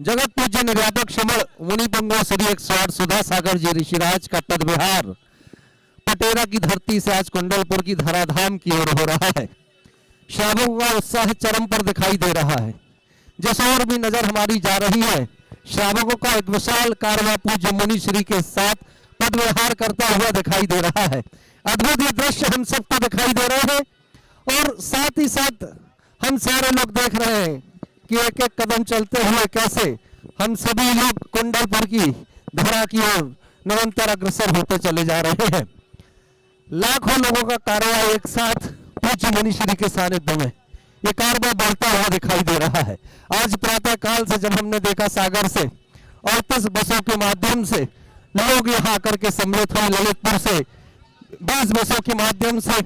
जगत पूज्य निर्यातक श्रमण मुनि पंगो श्री 108 सुधा सागर जी ऋषिराज का पद विहार पटेरा की धरती से आज कुंडलपुर की धराधाम की ओर हो रहा है। श्रावकों का उत्साह चरम पर दिखाई दे रहा है। जिस ओर भी नजर हमारी जा रही है, श्रावकों का एक विशाल कारवां पूज्य मुनि श्री के साथ पद विहार करता हुआ दिखाई दे रहा है। अद्भुत ये दृश्य हम सबको दिखाई दे रहे हैं और साथ ही साथ हम सारे लोग देख रहे हैं कि एक एक कदम चलते हुए कैसे हम सभी लोग कुंडलपुर की धरा की ओर निरंतर अग्रसर होते चले जा रहे हैं। लाखों लोगों का कारवां एक साथ पूज्य मुनि श्री के सानिध्य में ये कारवां बढ़ता हुआ दिखाई दे रहा है। आज प्रातः काल से जब हमने देखा सागर से 38 बसों के माध्यम से लोग यहाँ आकर के सम्मिलित हुए, ललितपुर से 20 बसों के माध्यम से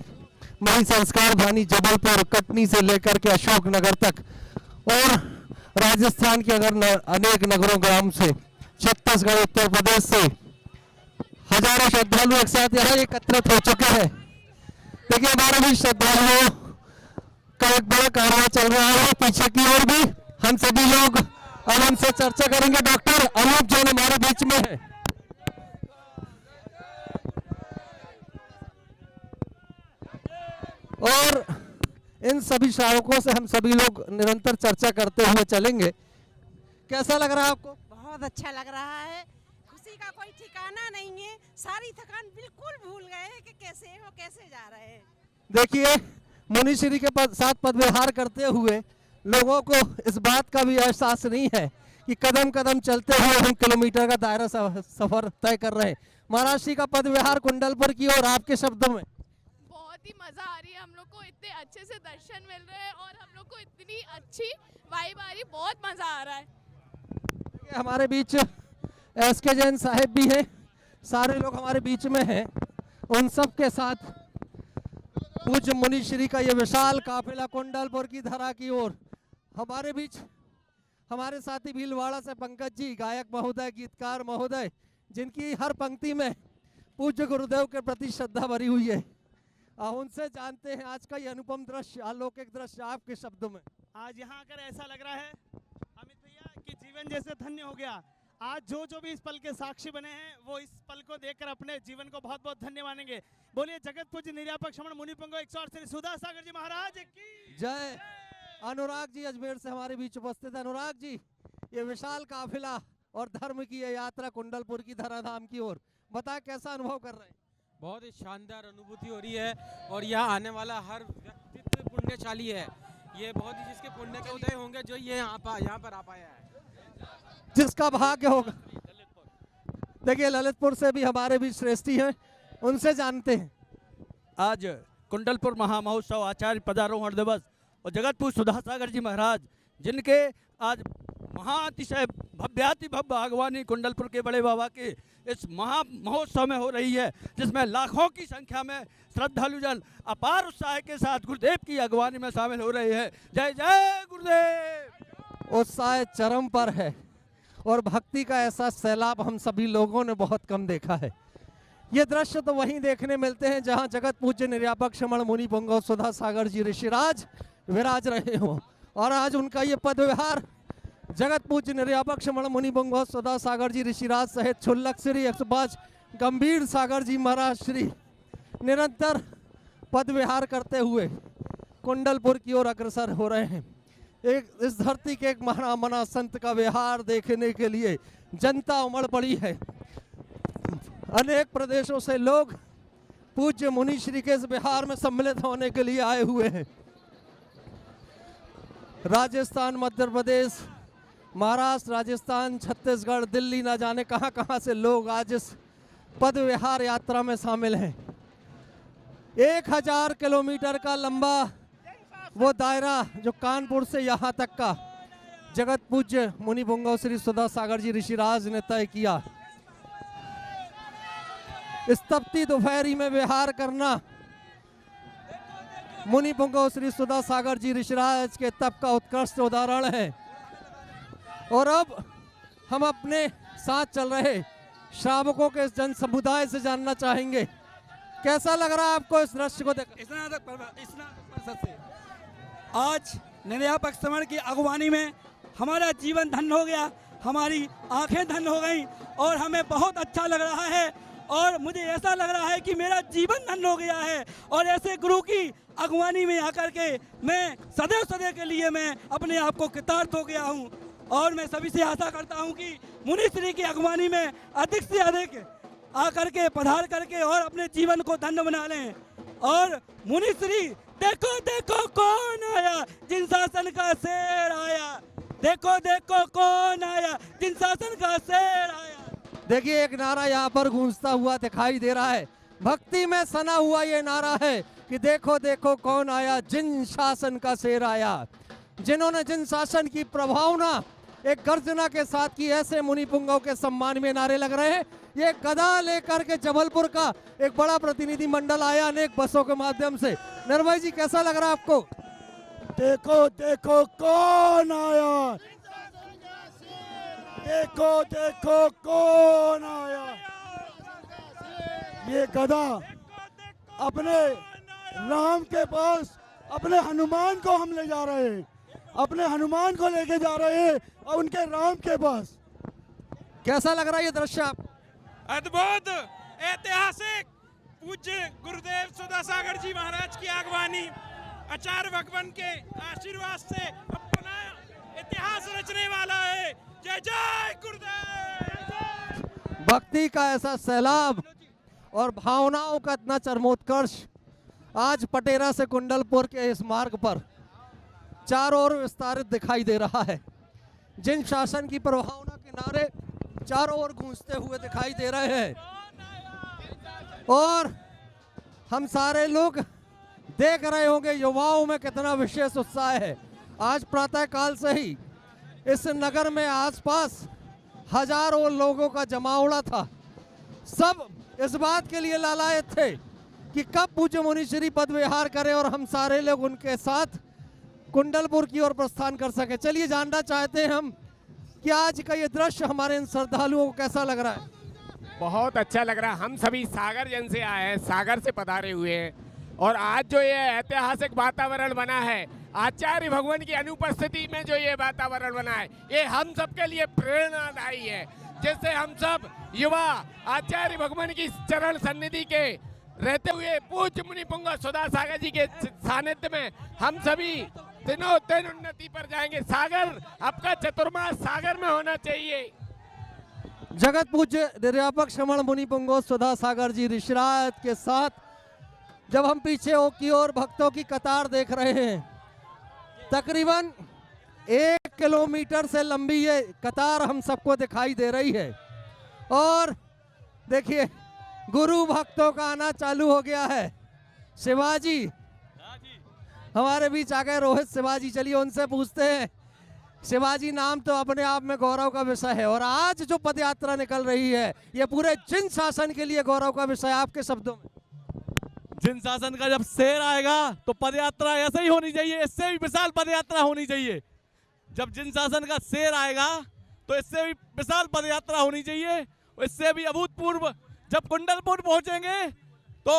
मही संस्कार भानी जबलपुर कटनी से लेकर के अशोकनगर तक और राजस्थान के अनेक नगरों ग्राम से, छत्तीसगढ़, उत्तर प्रदेश से हजारों श्रद्धालु एक साथ यहाँ एकत्रित हो चुके हैं। देखिए हमारे भी श्रद्धालुओं का एक बड़ा कारवां चल रहा है। पीछे की ओर भी हम सभी लोग अब हमसे चर्चा करेंगे। डॉक्टर अनूप जैन हमारे बीच में है। और इन सभी श्रावकों से हम सभी लोग निरंतर चर्चा करते हुए चलेंगे। कैसा लग रहा है आपको? बहुत अच्छा लग रहा है। खुशी का कोई ठिकाना नहीं है। सारी थकान बिल्कुल भूल गए हैं कि कैसे जा रहे हैं। देखिए मुनि श्री के साथ पद विहार करते हुए लोगों को इस बात का भी एहसास नहीं है कि कदम कदम चलते हुए हम किलोमीटर का दायरा सफर तय कर रहे हैं। महाराज श्री का पद विहार कुंडलपुर की ओर आपके शब्दों में बहुत ही मजा आ रही है। हम लोग को इतने अच्छे से दर्शन मिल रहे हैं और हम लोग को इतनी अच्छी वाइब आ रही, बहुत मजा आ रहा है। हमारे बीच एसके जैन साहिब भी हैं, सारे लोग हमारे बीच में हैं। उन सब के साथ पूज्य मुनि श्री का ये विशाल काफिला कुंडलपुर की धरा की ओर। हमारे बीच हमारे साथी भीलवाड़ा से पंकज जी, गायक महोदय, गीतकार महोदय, जिनकी हर पंक्ति में पूज्य गुरुदेव के प्रति श्रद्धा भरी हुई है। उनसे जानते हैं आज का ये अनुपम दृश्य, अलौकिक दृश्य आपके शब्दों में। आज यहाँ आकर ऐसा लग रहा है अमित भैया कि जीवन जैसे धन्य हो गया। आज जो भी इस पल के साक्षी बने हैं वो इस पल को देखकर अपने जीवन को बहुत बहुत धन्य मानेंगे। बोलिए जगत पूज्य निर्यातक श्रमण मुनि पंगो 108 श्री सुधा सागर जी महाराज की जय। अनुराग जी अजमेर से हमारे बीच उपस्थित है। अनुराग जी, ये विशाल काफिला और धर्म की ये यात्रा कुंडलपुर की धराधाम की ओर, बता कैसा अनुभव कर रहे हैं? बहुत ही शानदार अनुभूति हो रही है और यहाँ आने वाला हर व्यक्तित्व पुण्यशाली है। ये बहुत ही जिसके पुण्य के उदय होंगे जो ये यहाँ पर आ पाया है, जिसका भाग्य होगा। देखिए ललितपुर से भी हमारे भी श्रेष्ठी हैं, उनसे जानते हैं। आज कुंडलपुर महामहोत्सव आचार्य पदारोहण दिवस और जगत पूज्य सुधा सागर जी महाराज, जिनके आज महाअतिशय भव्याति भव्य आगवानी कुंडलपुर के बड़े बाबा के इस महा महोत्सव में हो रही है, जिसमें लाखों की संख्या में श्रद्धालुजन अपार उत्साह के साथ गुरुदेव की अगवानी में शामिल हो रहे हैं। जय जय गुरुदेव। उत्साह चरम पर है और भक्ति का ऐसा सैलाब हम सभी लोगों ने बहुत कम देखा है। ये दृश्य तो वहीं देखने मिलते हैं जहां जगत पूज्य निर्यातक श्रमण मुनि पंगो सुधा सागर जी ऋषिराज विराज रहे हो। और आज उनका ये पद विहार जगत पूज्य निर्यातक श्रमण मुनि पंगो सुधा सागर जी ऋषिराज सहित छुल्लक श्री 105 गंभीर सागर जी महाराज श्री निरंतर पद विहार करते हुए कुंडलपुर की ओर अग्रसर हो रहे हैं। एक इस धरती के एक महामना संत का विहार देखने के लिए जनता उमड़ पड़ी है। अनेक प्रदेशों से लोग पूज्य मुनि श्री के इस विहार में सम्मिलित होने के लिए आए हुए हैं। राजस्थान, मध्य प्रदेश, महाराष्ट्र, राजस्थान, छत्तीसगढ़, दिल्ली, ना जाने कहां कहां से लोग आज इस पद विहार यात्रा में शामिल हैं। 1000 किलोमीटर का लंबा वो दायरा जो कानपुर से यहाँ तक का जगत पूज्य मुनि पंगो श्री सुधा सागर जी ऋषिराज ने तय किया। इस तपती दोपहरी में विहार करना मुनि पंगो श्री सुधा सागर जी ऋषिराज के तप का उत्कृष्ट उदाहरण है। और अब हम अपने साथ चल रहे श्रावकों के इस जन समुदाय से जानना चाहेंगे, कैसा लग रहा है आपको इस दृश्य को देख? स्नातक परिषद से आज निर्यापक समर की अगवानी में हमारा जीवन धन्य हो गया, हमारी आंखें धन्य हो गई और हमें बहुत अच्छा लग रहा है और मुझे ऐसा लग रहा है कि मेरा जीवन धन्य हो गया है। और ऐसे गुरु की अगवानी में आकर के मैं सदैव सदैव के लिए मैं अपने आप को कृतार्थ हो गया हूँ और मैं सभी से आशा करता हूँ कि मुनि श्री की अगवानी में अधिक से अधिक आकर के पधार करके और अपने जीवन को धन्य बना लें। और मुनि श्री देखो देखो कौन आया, जिन शासन का शेर आया, देखो देखो कौन आया, जिन शासन का शेर आया। देखिए एक नारा यहाँ पर गूंजता हुआ दिखाई दे रहा है, भक्ति में सना हुआ ये नारा है कि देखो देखो कौन आया, जिन शासन का शेर आया। जिन्होंने जिन शासन की प्रभावना एक गर्जना के साथ की, ऐसे मुनि पुंगव के सम्मान में नारे लग रहे हैं। ये गदा लेकर के जबलपुर का एक बड़ा प्रतिनिधि मंडल आया अनेक बसों के माध्यम से। निर्भय जी कैसा लग रहा है आपको? देखो देखो कौन आया, देखो देखो कौन आया। ये गदा अपने राम के पास अपने हनुमान को हम ले जा रहे हैं, अपने हनुमान को लेके जा रहे हैं और उनके राम के पास। कैसा लग रहा है ये दृश्य आप? अद्भुत, ऐतिहासिक, पूज्य गुरुदेव सुधा सागर जी महाराज की आगवानी, आचार्य भगवान के आशीर्वाद से अपना इतिहास रचने वाला है। जय जय गुरुदेव। भक्ति का ऐसा सैलाब और भावनाओं का इतना चरमोत्कर्ष आज पटेरा से कुंडलपुर के इस मार्ग पर चारों ओर विस्तारित दिखाई दे रहा है। जिन शासन की प्रभावना के नारे चारों ओर गूंजते हुए दिखाई दे रहे हैं और हम सारे लोग देख रहे होंगे युवाओं में कितना विशेष उत्साह है। आज प्रातः काल से ही इस नगर में आसपास हजारों लोगों का जमावड़ा था। सब इस बात के लिए लालायत थे कि कब पूज्य मुनि श्री पद विहार करें और हम सारे लोग उनके साथ कुंडलपुर की ओर प्रस्थान कर सके। चलिए जानना चाहते हैं हम कि आज का ये दृश्य हमारे इन श्रद्धालुओं को कैसा लग रहा है? बहुत अच्छा लग रहा है। हम सभी सागर जन से आए हैं, सागर से पधारे हुए हैं और आज जो ये ऐतिहासिक वातावरण बना है, आचार्य भगवान की अनुपस्थिति में जो ये वातावरण बना है, ये हम सबके लिए प्रेरणादायी है। जैसे हम सब युवा आचार्य भगवान की चरण सन्निधि के रहते हुए पूज्य मुनि पुंगव सुधा सागर जी के सानिध्य में हम सभी दिनों दिन उन्नति पर जाएंगे। सागर आपका चतुर्मास सागर में होना चाहिए। जगत पूज्य निर्यापक श्रमण मुनि पुंगव सुधा सागर जी ऋषिराज के साथ जब हम पीछे की ओर भक्तों की कतार देख रहे हैं, तकरीबन 1 किलोमीटर से लंबी ये कतार हम सबको दिखाई दे रही है और देखिए गुरु भक्तों का आना चालू हो गया है। शिवाजी हमारे बीच आ गए, रोहित शिवाजी, चलिए उनसे पूछते हैं। शिवाजी नाम तो अपने आप में गौरव का विषय है और आज जो पदयात्रा निकल रही है ये पूरे जिन शासन के लिए गौरव का विषय। आपके शब्दों में जिन शासन का जब शेर आएगा तो पदयात्रा ऐसे ही होनी चाहिए, इससे भी विशाल पदयात्रा होनी चाहिए। जब जिन शासन का शेर आएगा तो इससे भी विशाल पदयात्रा होनी चाहिए, इससे भी अभूतपूर्व। जब कुंडलपुर पहुंचेंगे तो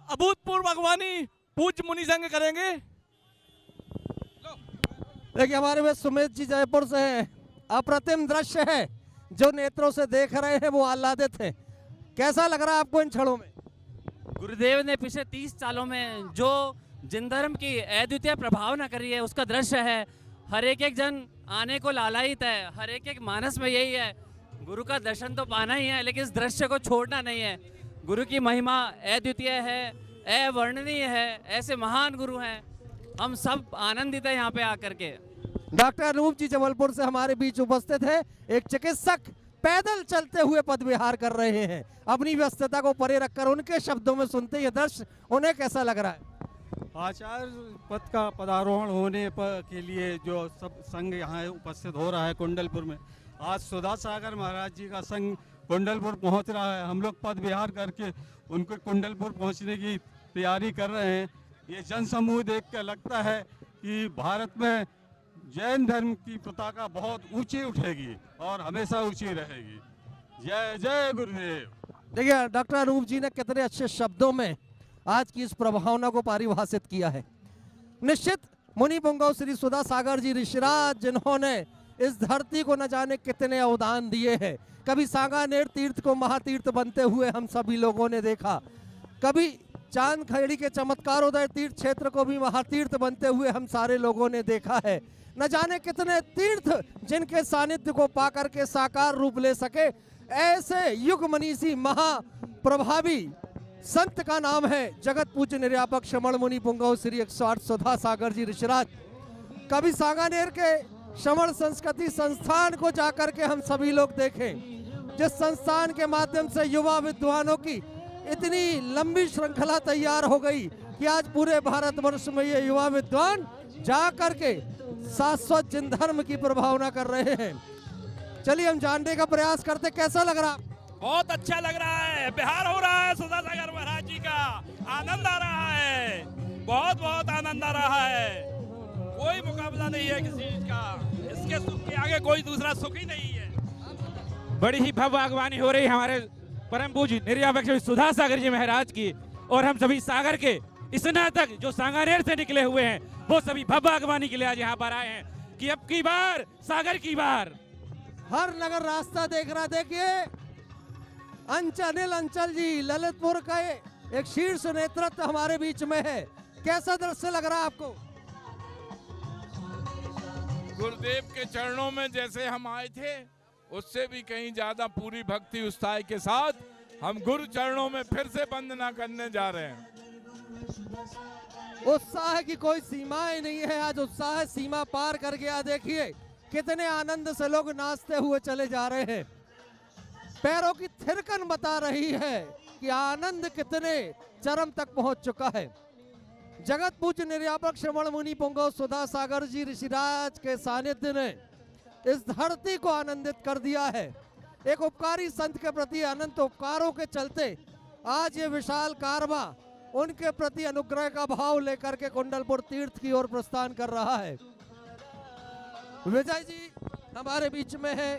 अभूतपूर्व अगवानी पूज्य मुनि संघ करेंगे। देखिए हमारे में सुमित जी जयपुर से हैं। अप्रतिम दृश्य है, जो नेत्रों से देख रहे हैं वो आह्लादित हैं। कैसा लग रहा है आपको इन क्षणों में? गुरुदेव ने पिछले 30 सालों में जो जिन धर्म की अद्वितीय प्रभावना करी है उसका दृश्य है। हर एक जन आने को लालायित है, हर एक मानस में यही है, गुरु का दर्शन तो पाना ही है लेकिन इस दृश्य को छोड़ना नहीं है। गुरु की महिमा अद्वितीय है, अवर्णनीय है, ऐसे महान गुरु हैं, हम सब आनंदित हैं यहाँ पे आकर के। डॉक्टर अनूप जी जबलपुर से हमारे बीच उपस्थित है। एक चिकित्सक पैदल चलते हुए पद विहार कर रहे हैं। अपनी व्यस्तता को परे रखकर उनके शब्दों में सुनते ये दृश्य उन्हें कैसा लग रहा है? आचार्य पद का पदारोहण होने पर के लिए जो सब संघ यहाँ उपस्थित हो रहा है कुंडलपुर में, आज सुधा सागर महाराज जी का संघ कुंडलपुर पहुँच रहा है। हम लोग पद विहार करके उनको कुंडलपुर पहुँचने की तैयारी कर रहे हैं। ये जन समूह देख कर लगता है कि भारत में जैन धर्म की पताका बहुत ऊंची उठेगी और हमेशा ऊंची रहेगी। जय जय गुरुदेव। देखिए डॉक्टर अनूप जी ने कितने अच्छे शब्दों में आज की इस प्रभावना को परिभाषित किया है। निश्चित मुनि पुंगव श्री सुधा सागर जी ऋषिराज, जिन्होंने इस धरती को न जाने कितने अवदान दिए हैं। कभी सांगानेर तीर्थ को महातीर्थ बनते हुए हम सभी लोगों ने देखा, कभी चांद खेड़ी के चमत्कारोदय तीर्थ क्षेत्र को भी महातीर्थ बनते हुए हम सारे लोगों ने देखा है। न जाने कितने तीर्थ जिनके सानिध्य को पाकर के साकार रूप ले सके, ऐसे युग मनीषी महाप्रभावी संत का नाम है जगत पूज्य निर्यापक श्रमण मुनि पुंगव श्री 108 सुधा सागर जी ऋषिराज। कभी सांगानेर के श्रमण संस्कृति संस्थान को जाकर के हम सभी लोग देखें, जिस संस्थान के माध्यम से युवा विद्वानों की इतनी लंबी श्रृंखला तैयार हो गई कि आज पूरे भारतवर्ष में ये युवा विद्वान जाकर के शाश्वत जिन धर्म की प्रभावना कर रहे हैं। चलिए हम जानने का प्रयास करते, कैसा लग रहा? बहुत अच्छा लग रहा है, बिहार हो रहा है सुधा सागर महाराज जी का, आनंद आ रहा है, बहुत बहुत आनंद आ रहा है। कोई मुकाबला नहीं है किसी चीज का, इसके सुख के आगे कोई दूसरा सुख ही नहीं है। बड़ी ही भव्य अगवानी हो रही है हमारे परम पूज्य निर्यापक श्री सुधा सागर जी महाराज की, और हम सभी सागर के स्नातक जो सांगानेर से निकले हुए हैं वो सभी भव्य अगवानी के लिए आज यहाँ पर आए हैं कि अब की बार सागर की बार। हर नगर रास्ता देख रहा, देखिए अनिल अंचल जी ललितपुर का एक शीर्ष नेतृत्व हमारे बीच में है। कैसा दृश्य लग रहा है आपको? गुरुदेव के चरणों में जैसे हम आए थे उससे भी कहीं ज्यादा पूरी भक्ति उत्साह के साथ हम गुरु चरणों में फिर से वंदना करने जा रहे हैं। उत्साह की कोई सीमाएं नहीं है, आज उत्साह सीमा पार कर गया। देखिए कितने आनंद से लोग नाचते हुए चले जा रहे हैं। पैरों की थिरकन बता रही है कि आनंद कितने चरम तक पहुंच चुका है। जगत पूज्य निर्यापक श्रमण मुनि पुंगव सुधा सागर जी ऋषिराज के सानिध्य ने इस धरती को आनंदित कर दिया है। एक उपकारी संत के प्रति अनंत उपकारों के चलते आज ये विशाल कारवां उनके प्रति अनुग्रह का भाव लेकर के कुंडलपुर तीर्थ की ओर प्रस्थान कर रहा है। विजय जी हमारे बीच में है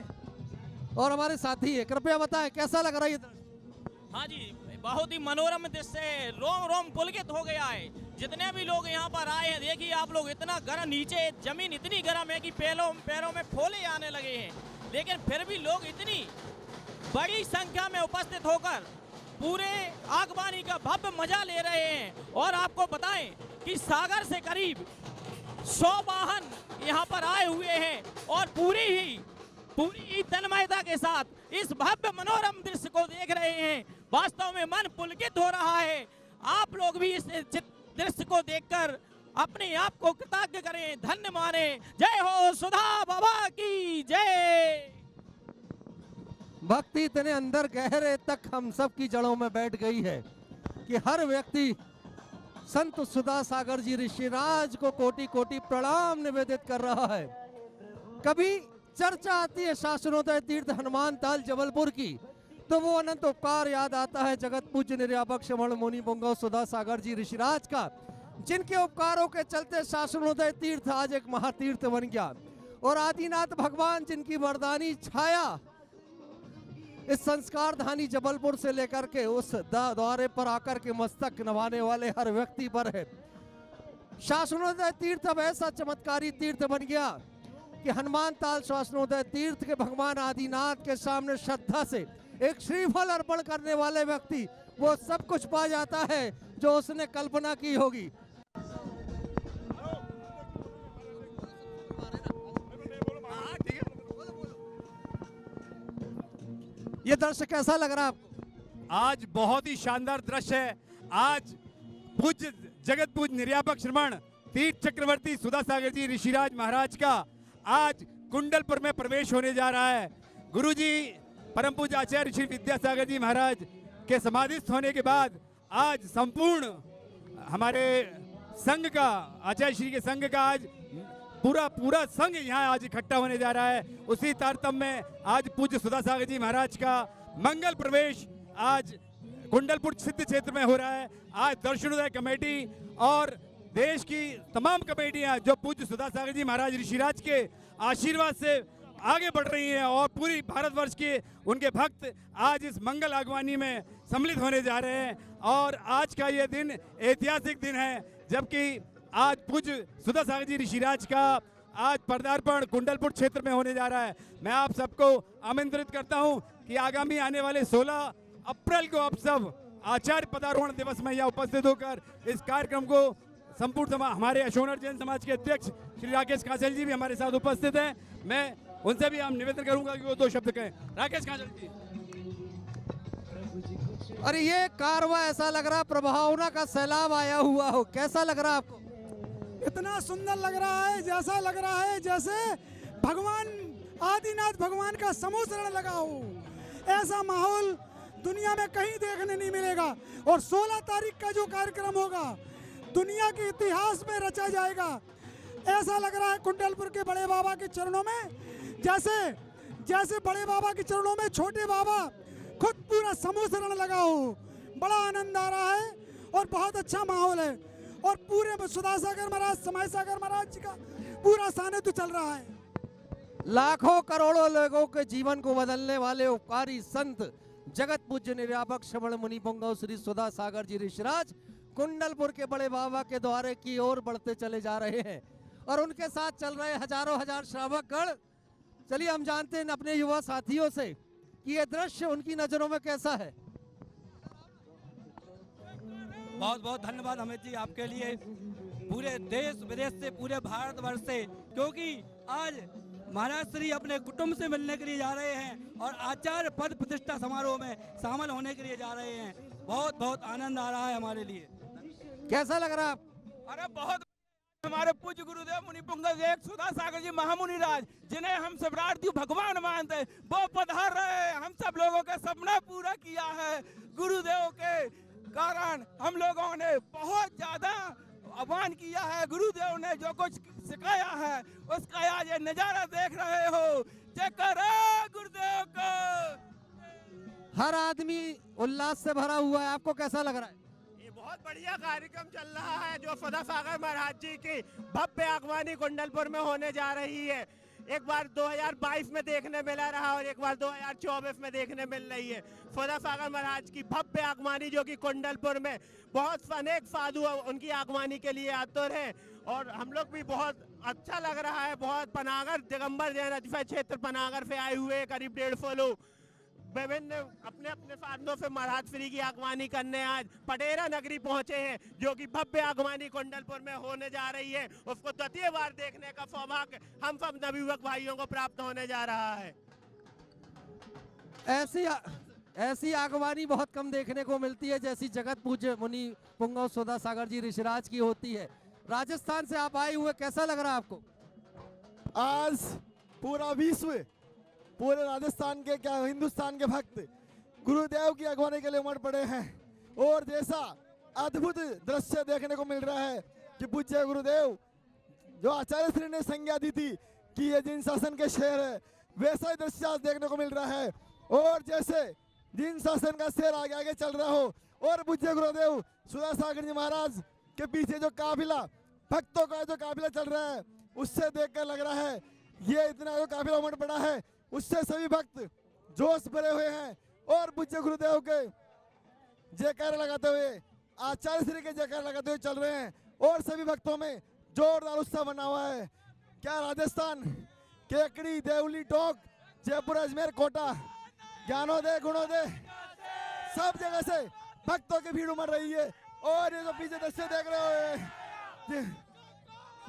और हमारे साथी है, कृपया बताएं कैसा लग रहा है ये दृश्य? हाँ जी, बहुत ही मनोरम दृश्य है, रोम रोम पुलकित हो गया है। जितने भी लोग यहाँ पर आए हैं, देखिए आप लोग, इतना गर्म, नीचे जमीन इतनी गर्म है कि पैरों में फोले आने लगे हैं, लेकिन फिर भी लोग इतनी बड़ी संख्या में उपस्थित होकर पूरे आगबानी का भव्य मजा ले रहे हैं। और आपको बताएं कि सागर से करीब 100 वाहन यहाँ पर आए हुए हैं और पूरी तन्मयता के साथ इस भव्य मनोरम दृश्य को देख रहे हैं। वास्तव में मन पुलकित हो रहा है। आप लोग भी इस दृश्य को देखकर अपने आप को कृतज्ञ करें, धन्य माने। जय हो सुधा बाबा की जय। भक्ति इतने अंदर गहरे तक हम सब की जड़ों में बैठ गई है कि हर व्यक्ति संत सुधा सागर जी ऋषिराज को कोटि कोटि प्रणाम निवेदित कर रहा है। कभी चर्चा आती है शासनोदय तीर्थ हनुमान ताल जबलपुर की, तो वो अनंत उपकार याद आता है जगत पूज्य निर्यापक श्रमण मुनि पुंगव सुधा सागर जी ऋषिराज का, जिनके उपकारों के चलते शासनोदय तीर्थ आज एक महातीर्थ बन गया। और आदिनाथ भगवान जिनकी वरदानी छाया इस संस्कार धानी जबलपुर से लेकर के उस द्वारे पर आकर के मस्तक नवाने वाले हर व्यक्ति पर है। शासनोदय तीर्थ अब ऐसा चमत्कारी तीर्थ बन गया कि हनुमान ताल शासनोदय तीर्थ के भगवान आदिनाथ के सामने श्रद्धा से एक श्रीफल अर्पण करने वाले व्यक्ति वो सब कुछ पा जाता है जो उसने कल्पना की होगी। ये दृश्य कैसा लग रहा है आपको? आज बहुत ही शानदार दृश्य है। आज पूज्य जगत पूज्य निर्यापक श्रमण तीर्थ चक्रवर्ती सुधा सागर जी ऋषिराज महाराज का आज कुंडलपुर में प्रवेश होने जा रहा है। गुरुजी परम पूज्य आचार्य श्री विद्यासागर जी महाराज के समाधिस्थ होने के बाद आज संपूर्ण हमारे संघ का, आचार्य श्री के संघ का आज पूरा संघ यहाँ आज इकट्ठा होने जा रहा है। उसी तारतम्य में आज पूज्य सुधा सागर जी महाराज का मंगल प्रवेश आज कुंडलपुर सिद्ध क्षेत्र में हो रहा है। आज दर्शनोदय कमेटी और देश की तमाम कमेटियां जो पूज्य सुधा सागर जी महाराज ऋषिराज के आशीर्वाद से आगे बढ़ रही हैं और पूरी भारतवर्ष के उनके भक्त आज इस मंगल आगवानी में सम्मिलित होने जा रहे हैं। और आज का ये दिन ऐतिहासिक दिन है, जबकि आज पूज्य सुधा सागर जी ऋषिराज का आज पदार्पण कुंडलपुर क्षेत्र में होने जा रहा है। मैं आप सबको आमंत्रित करता हूं कि आगामी आने वाले 16 अप्रैल को आप सब आचार्य पदारोहण दिवस में यहाँ उपस्थित होकर इस कार्यक्रम को संपूर्ण हमारे अशोनर जैन समाज के अध्यक्ष श्री राकेश कांसल जी भी हमारे साथ उपस्थित हैं। मैं उनसे भी हम निवेदन करूंगा कि वो 2 शब्द कहें। राकेश कांसल जी। अरे ये कारवा ऐसा लग रहा प्रभावना का सैलाब आया हुआ हो, कैसा लग रहा आपको? इतना सुंदर लग रहा है, जैसा लग रहा है जैसे भगवान आदिनाथ भगवान का समूह शरण लगा हो। ऐसा माहौल दुनिया में कहीं देखने नहीं मिलेगा। और 16 तारीख का जो कार्यक्रम होगा दुनिया के इतिहास में रचा जाएगा। ऐसा लग रहा है कुंडलपुर के बड़े बाबा के चरणों में, जैसे बड़े बाबा के चरणों में छोटे बाबा खुद पूरा समूह शरण लगा हो। बड़ा आनंद आ रहा है और बहुत अच्छा माहौल है। और पूरे सुधा सागर महाराज, समय सागर महाराज जी का पूरा सानिध्य चल रहा है। लाखों करोड़ों लोगों के जीवन को बदलने वाले उपकारी संत जगत पूज्य निर्यापक श्रवण मुनि पुंगव श्री सुधा सागर जी ऋषिराज कुंडलपुर के बड़े बाबा के द्वारे की ओर बढ़ते चले जा रहे हैं और उनके साथ चल रहे हजारों हजार श्रावक गण। चलिए हम जानते हैं अपने युवा साथियों से कि ये दृश्य उनकी नजरों में कैसा है। बहुत बहुत धन्यवाद अमित जी आपके लिए, पूरे देश विदेश से, पूरे भारतवर्ष से, क्योंकि आज महाराज श्री अपने कुटुंब से मिलने के लिए जा रहे हैं और आचार्य पद प्रतिष्ठा समारोह में शामिल होने के लिए जा रहे हैं। बहुत बहुत आनंद आ रहा है हमारे लिए। कैसा लग रहा है? अरे बहुत हमारे पूज्य गुरुदेव मुनि पुंगव एक सुधा सागर जी महामुनि राज, जिन्हें हम सम्राट भगवान मानते हैं, वो पधार रहे हैं। हम सब लोगों का सपना पूरा किया है। गुरुदेव के कारण हम लोगों ने बहुत ज्यादा आह्वान किया है। गुरुदेव ने जो कुछ सिखाया है उसका आज ये नजारा देख रहे हो। जयकार गुरुदेव को। हर आदमी उल्लास से भरा हुआ है, आपको कैसा लग रहा है? ये बहुत बढ़िया कार्यक्रम चल रहा है जो सुधा सागर महाराज जी की भव्य आगवानी कुंडलपुर में होने जा रही है। एक बार 2022 में देखने मिला रहा और एक बार 2024 में देखने मिल रही है। सुधा सागर महाराज की भव्य आगवानी जो कि कुंडलपुर में बहुत अनेक साधु उनकी आगवानी के लिए आतुर हैं और हम लोग भी बहुत अच्छा लग रहा है। बहुत पनागर दिगंबर जैन अतिशय क्षेत्र पनागर से आए हुए करीब 150 लोग विभिन्न अपने अपने साधनों से महाराज श्री की आगवानी करने आज पटेरा नगरी पहुंचे हैं, जो कि भव्य आगवानी कुंडलपुर में होने जा रही है। उसको द्वितीय बार देखने का सौभाग्य हम सब नवयुवक भाइयों को प्राप्त होने जा रहा है। ऐसी आगवानी बहुत कम देखने को मिलती है जैसी जगत पूज्य मुनि पुंगव सुधा सागर जी ऋषिराज की होती है। राजस्थान से आप आए हुए, कैसा लग रहा है आपको? आज पूरा विश्व, पूरे राजस्थान के क्या हिंदुस्तान के भक्त गुरुदेव की अगवानी के लिए उमड़ पड़े हैं और जैसा अद्भुत दृश्य देखने को मिल रहा है कि पूज्य गुरुदेव जो आचार्य श्री ने संज्ञा दी थी कि ये जिन शासन के शेर है, वैसा ही दृश्य आज देखने को मिल रहा है। और जैसे जिन शासन का शेर आगे आगे चल रहा हो और पूज्य गुरुदेव सुधा सागर जी महाराज के पीछे जो काफिला भक्तों का जो काफिला चल रहा है, उससे देखकर लग रहा है ये इतना जो काफिला उमड़ पड़ा है, उससे सभी भक्त जोश भरे हुए हैं और पूज्य गुरुदेव के जयकार लगाते हुए, आचार्य श्री के जयकार लगाते हुए चल रहे हैं और सभी भक्तों में जोरदार उत्साह बना हुआ है। क्या राजस्थान, केकड़ी, देवली, टोंक, जयपुर, अजमेर, कोटा, ज्ञानोदय, गुणोदय, सब जगह से भक्तों की भीड़ उमड़ रही है। और ये जो पीछे दृश्य देख रहे हो,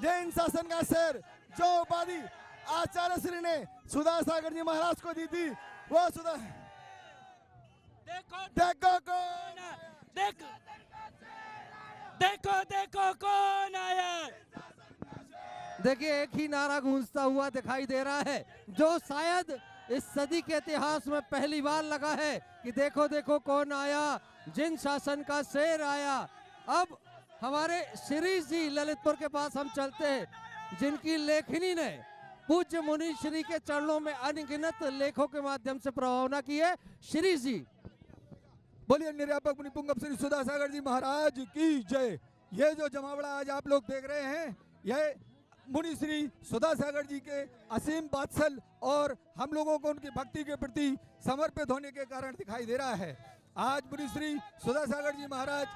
जैन शासन का शेर जो उपाधि आचार्य श्री ने सुधा सागर जी महाराज को दी थी, वो सुधा देखो कौन आया। देखिए एक ही नारा गूंजता हुआ दिखाई दे रहा है जो शायद इस सदी के इतिहास में पहली बार लगा है कि देखो देखो कौन आया, जिन शासन का शेर आया। अब हमारे श्री जी ललितपुर के पास हम चलते हैं, जिनकी लेखनी ने पूज्य मुनि श्री के चरणों में अनगिनत लेखों के माध्यम से प्रभावना की है। श्री जी बोलिए निर्यापक मुनि पुंगव श्री सुधा सागर जी महाराज की जय। ये जो जमावड़ा आज आप लोग देख रहे हैं, यह मुनि श्री सुधा सागर जी के असीम वात्सल और हम लोगों को उनकी भक्ति के प्रति समर्पित होने के कारण दिखाई दे रहा है। आज मुनि श्री सुधा सागर जी महाराज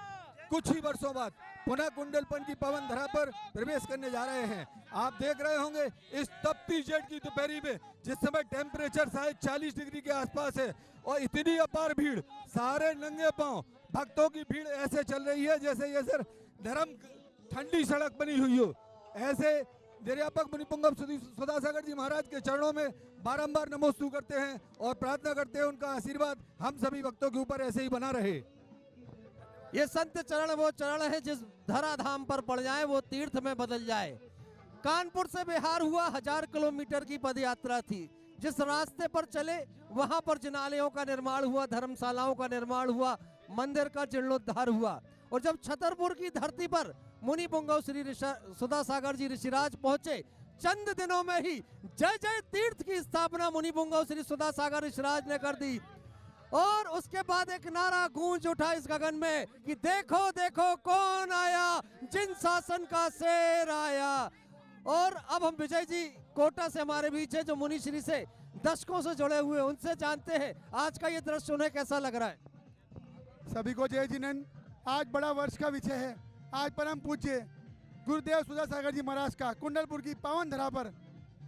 कुछ ही वर्षों बाद पुनः कुंडलपन की पवन धरा पर प्रवेश करने जा रहे हैं। आप देख रहे होंगे इस तपती जेठ की दोपहरी में, जिस समय टेम्परेचर शायद 40 डिग्री के आसपास है और इतनी अपार भीड़, सारे नंगे पांव भक्तों की भीड़ ऐसे चल रही है जैसे ये सर धर्म ठंडी सड़क बनी हुई हो। ऐसे निर्यापक मुनिपुंगव सुधा सागर जी महाराज के चरणों में बारंबार नमोस्तु करते हैं और प्रार्थना करते हैं उनका आशीर्वाद हम सभी भक्तों के ऊपर ऐसे ही बना रहे। ये संत चरण वो चरण है जिस धराधाम पर पड़ जाए वो तीर्थ में बदल जाए। कानपुर से बिहार हुआ 1000 किलोमीटर की पदयात्रा थी। जिस रास्ते पर चले वहां पर जिनालयों का निर्माण हुआ, धर्मशालाओं का निर्माण हुआ, मंदिर का जीर्णोद्धार हुआ। और जब छतरपुर की धरती पर मुनि पुंगव श्री सुधा सागर जी ऋषिराज पहुंचे, चंद दिनों में ही जय जय तीर्थ की स्थापना मुनि पुंगव श्री सुधा सागर ऋषिराज ने कर दी। और उसके बाद एक नारा गूंज उठा इस गगन में कि देखो देखो कौन आया, जिन शासन का शेर आया। और अब हम विजय जी कोटा से हमारे बीच है, जो मुनि श्री से दशकों से जुड़े हुए, उनसे जानते हैं आज का ये दृश्य उन्हें कैसा लग रहा है। सभी को जय जिनन। आज बड़ा वर्ष का विषय है। आज परम पूज्य गुरुदेव सुधा सागर जी महाराज का कुंडलपुर की पावन धरा पर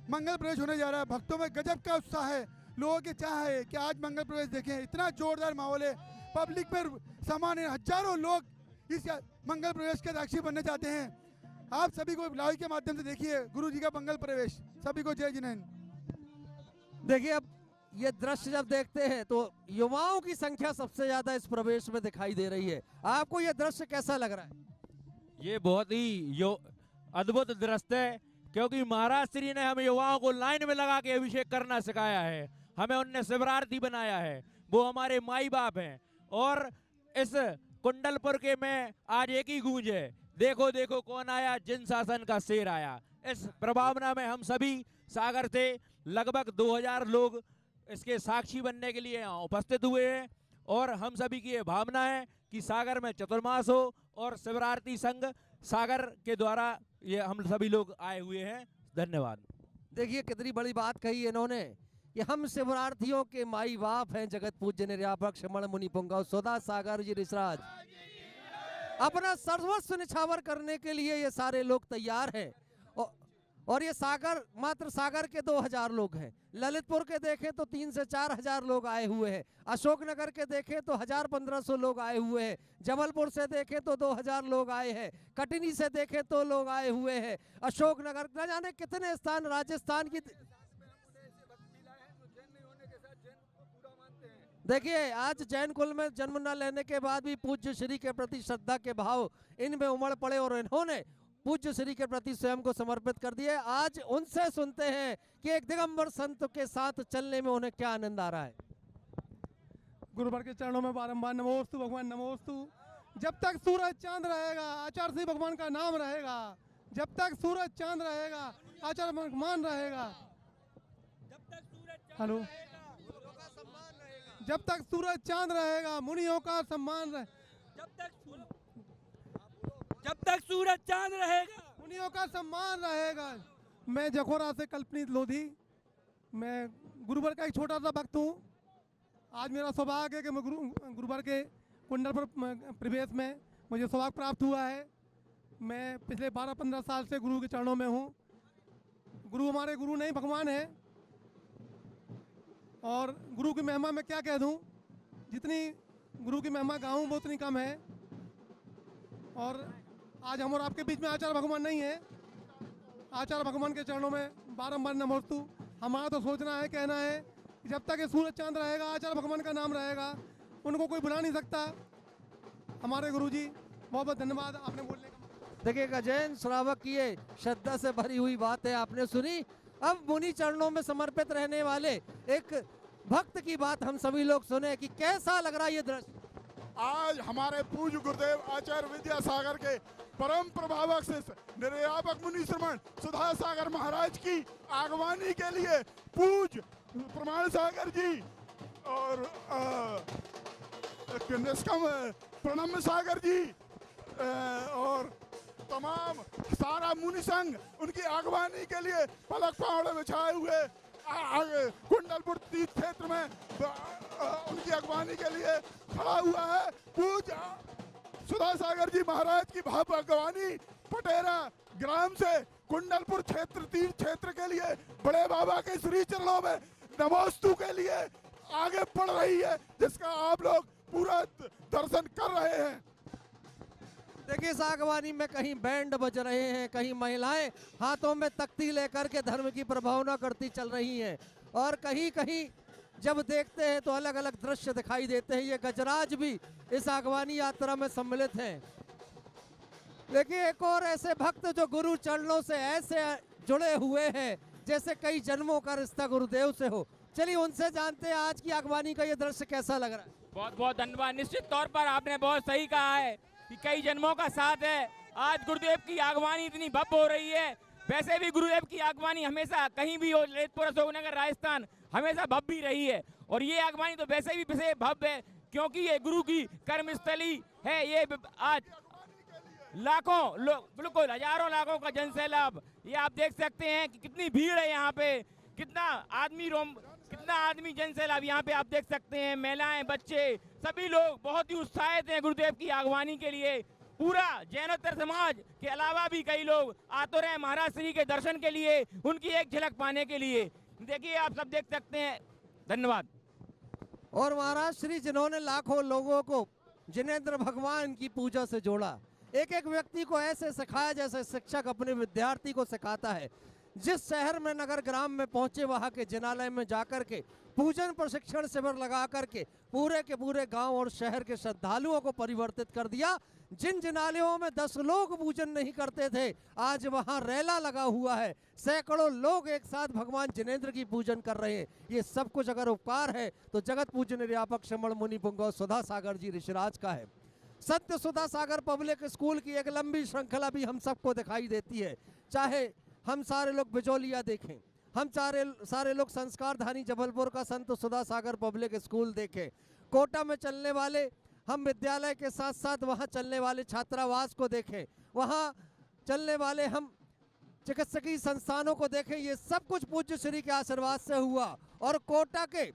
मंगल प्रवेश होने जा रहा है। भक्तों में गजब का उत्साह है, लोगों की चाह है कि आज मंगल प्रवेश देखें। इतना जोरदार माहौल है, पब्लिक पर सामान्य हजारों लोग इस मंगल प्रवेश के साक्षी बनने चाहते हैं। आप सभी को लाइव के माध्यम से देखिए गुरु जी का मंगल प्रवेश। सभी को जय जिनन। देखिए अब ये दृश्य जब देखते हैं तो युवाओं की संख्या सबसे ज्यादा इस प्रवेश में दिखाई दे रही है। आपको ये दृश्य कैसा लग रहा है? ये बहुत ही अद्भुत दृश्य है, क्योंकि महाराज श्री ने हमें युवाओं को लाइन में लगा के अभिषेक करना सिखाया है। हमें उनने शिवरार्थी बनाया है, वो हमारे माई बाप हैं। और इस कुंडलपुर के में आज एक ही गूंज है, देखो देखो कौन आया, जिन शासन का शेर आया। इस प्रभावना में हम सभी सागर से लगभग 2000 लोग इसके साक्षी बनने के लिए यहाँ उपस्थित हुए हैं। और हम सभी की ये भावना है कि सागर में चतुर्मास हो और शिवरार्थी संघ सागर के द्वारा ये हम सभी लोग आए हुए हैं। धन्यवाद। देखिए कितनी बड़ी बात कही इन्होंने कि हम शिवरार्थियों के माई बाप हैं। जगत पूज्य निर्यापक श्रमण मुनि पुंगव सुधा सागर जी ऋषिराज अपना सर्वस्व निछावर करने के लिए ये सारे लोग तैयार हैं। और ये सागर मात्र सागर के 2000 लोग हैं। ललितपुर के देखें तो 3 से 4000 लोग आए हुए हैं। अशोकनगर के देखें तो 1000-1500 लोग आए हुए हैं। जबलपुर से देखें तो 2000 लोग आए हैं। कटनी से देखें तो लोग आए हुए हैं। अशोकनगर न जाने कितने स्थान, राजस्थान की। देखिए आज जैन कुल में जन्म न लेने के बाद भी पूज्य श्री के प्रति श्रद्धा के भाव इनमें उमड़ पड़े और इन्होंने पूज्य श्री के प्रति स्वयं को समर्पित कर दिए। आज उनसे सुनते हैं कि एक दिगंबर संत के साथ चलने में उन्हें क्या आनंद आ रहा है। गुरुवर के चरणों में बारंबार नमोस्तु भगवान नमोस्तु। जब तक सूरज चांद रहेगा आचार्य श्री भगवान का नाम रहेगा। जब तक सूरज चांद रहेगा आचार्य भगवान रहेगा। हेलो, जब तक सूरज चांद रहेगा मुनियों का सम्मान रहे। जब तक सूरज चांद रहेगा मुनियों का सम्मान रहेगा। मैं जखोरा से कल्पनीत लोधी, मैं गुरुवर का एक छोटा सा भक्त हूँ। आज मेरा सौभाग्य है कि मैं गुरुवर के कुंडलपुर प्रवेश में मुझे सौभाग्य प्राप्त हुआ है। मैं पिछले 12-15 साल से गुरु के चरणों में हूँ। गुरु हमारे गुरु नहीं भगवान है। और गुरु की महिमा मैं क्या कह दूँ, जितनी गुरु की महिमा गाऊँ वो उतनी कम है। और आज हम और आपके बीच में आचार्य भगवान नहीं है। आचार्य भगवान के चरणों में बारंबार नमोस्तु। हमारा तो सोचना है, कहना है कि जब तक ये सूरज चांद रहेगा आचार्य भगवान का नाम रहेगा, उनको कोई बुला नहीं सकता। हमारे गुरुजी बहुत बहुत धन्यवाद आपने बोलने का। देखिए गजैन श्रावक की ये श्रद्धा से भरी हुई बात है आपने सुनी। अब मुनि चरणों में समर्पित रहने वाले एक भक्त की बात हम सभी लोग सुने कि कैसा लग रहा है ये दृश्य। आज हमारे पूज्य गुरुदेव आचार्य विद्यासागर के परम प्रभावक से निर्यापक मुनि श्रमण सुधा सागर महाराज की आगवानी के लिए पूज्य प्रमाण सागर जी और प्रणम सागर जी और तमाम सारा मुनि संघ उनकी अगवानी के लिए पलक पहाड़ बिछाए हुए कुंडलपुर तीर्थ क्षेत्र में उनकी अगवानी के लिए खड़ा हुआ है। पूज्य सुधा सागर जी महाराज की भव्य अगवानी पटेरा ग्राम से कुंडलपुर क्षेत्र तीर्थ क्षेत्र के लिए बड़े बाबा के श्री चरणों में नमोस्तु के लिए आगे बढ़ रही है, जिसका आप लोग पूरा दर्शन कर रहे हैं। देखिए इस आगवानी में कहीं बैंड बज रहे हैं, कहीं महिलाएं हाथों में तख्ती लेकर के धर्म की प्रभावना करती चल रही हैं, और कहीं कहीं जब देखते हैं तो अलग अलग दृश्य दिखाई देते हैं। ये गजराज भी इस आगवानी यात्रा में सम्मिलित हैं। देखिए एक और ऐसे भक्त जो गुरु चरणों से ऐसे जुड़े हुए हैं जैसे कई जन्मों का रिश्ता गुरुदेव से हो। चलिए उनसे जानते हैं आज की आगवानी का ये दृश्य कैसा लग रहा है। बहुत बहुत धन्यवाद। निश्चित तौर पर आपने बहुत सही कहा है कि कई जन्मों का साथ है। आज गुरुदेव की आगवानी इतनी भव्य हो रही है। वैसे भी गुरुदेव की आगवानी हमेशा कहीं भी हो, ललितपुर अशोकनगर राजस्थान हमेशा भव्य ही रही है, और ये आगवानी तो वैसे भी भव्य है क्योंकि ये गुरु की कर्मस्थली है। ये आज लाखों लोग, बिल्कुल हजारों लाखों का जनसैलाब, ये आप देख सकते हैं कि कितनी भीड़ है यहाँ पे, कितना आदमी जनसैलाब यहाँ पे आप देख सकते हैं। महिलाएं, बच्चे, सभी लोग बहुत ही उत्साहित हैं गुरुदेव की आगवानी के लिए। पूरा जैनोत्तर समाज के अलावा भी कई लोग आते रहे महाराज श्री के दर्शन के लिए, उनकी एक झलक पाने के लिए। देखिए आप सब देख सकते हैं। धन्यवाद। और महाराज श्री जिन्होंने लाखों लोगों को जिनेंद्र भगवान की पूजा से जोड़ा, एक एक व्यक्ति को ऐसे सिखाया जैसे शिक्षक अपने विद्यार्थी को सिखाता है। जिस शहर में नगर ग्राम में पहुंचे वहां के जिनालय में जाकर के पूजन प्रशिक्षण शिविर लगा करके पूरे के पूरे गांव और शहर के श्रद्धालुओं को परिवर्तित कर दिया। जिन जिनालयों में 10 लोग पूजन नहीं करते थे, आज वहां रैला लगा हुआ है, सैकड़ों लोग एक साथ भगवान जिनेंद्र की पूजन कर रहे हैं। ये सब कुछ अगर उपकार है तो जगत पूज्य निर्यापक श्रमण मुनि पुंगव सुधा सागर जी ऋषिराज का है। सत्य सुधा सागर पब्लिक स्कूल की एक लंबी श्रृंखला भी हम सबको दिखाई देती है। चाहे हम सारे लोग बिजौलिया देखें, हम सारे लोग संस्कारधानी जबलपुर का संत सुधा सागर पब्लिक स्कूल देखें, कोटा में चलने वाले हम विद्यालय के साथ साथ वहाँ चलने वाले छात्रावास को देखें, वहाँ चलने वाले हम चिकित्सकीय संस्थानों को देखें। ये सब कुछ पूज्य श्री के आशीर्वाद से हुआ। और कोटा के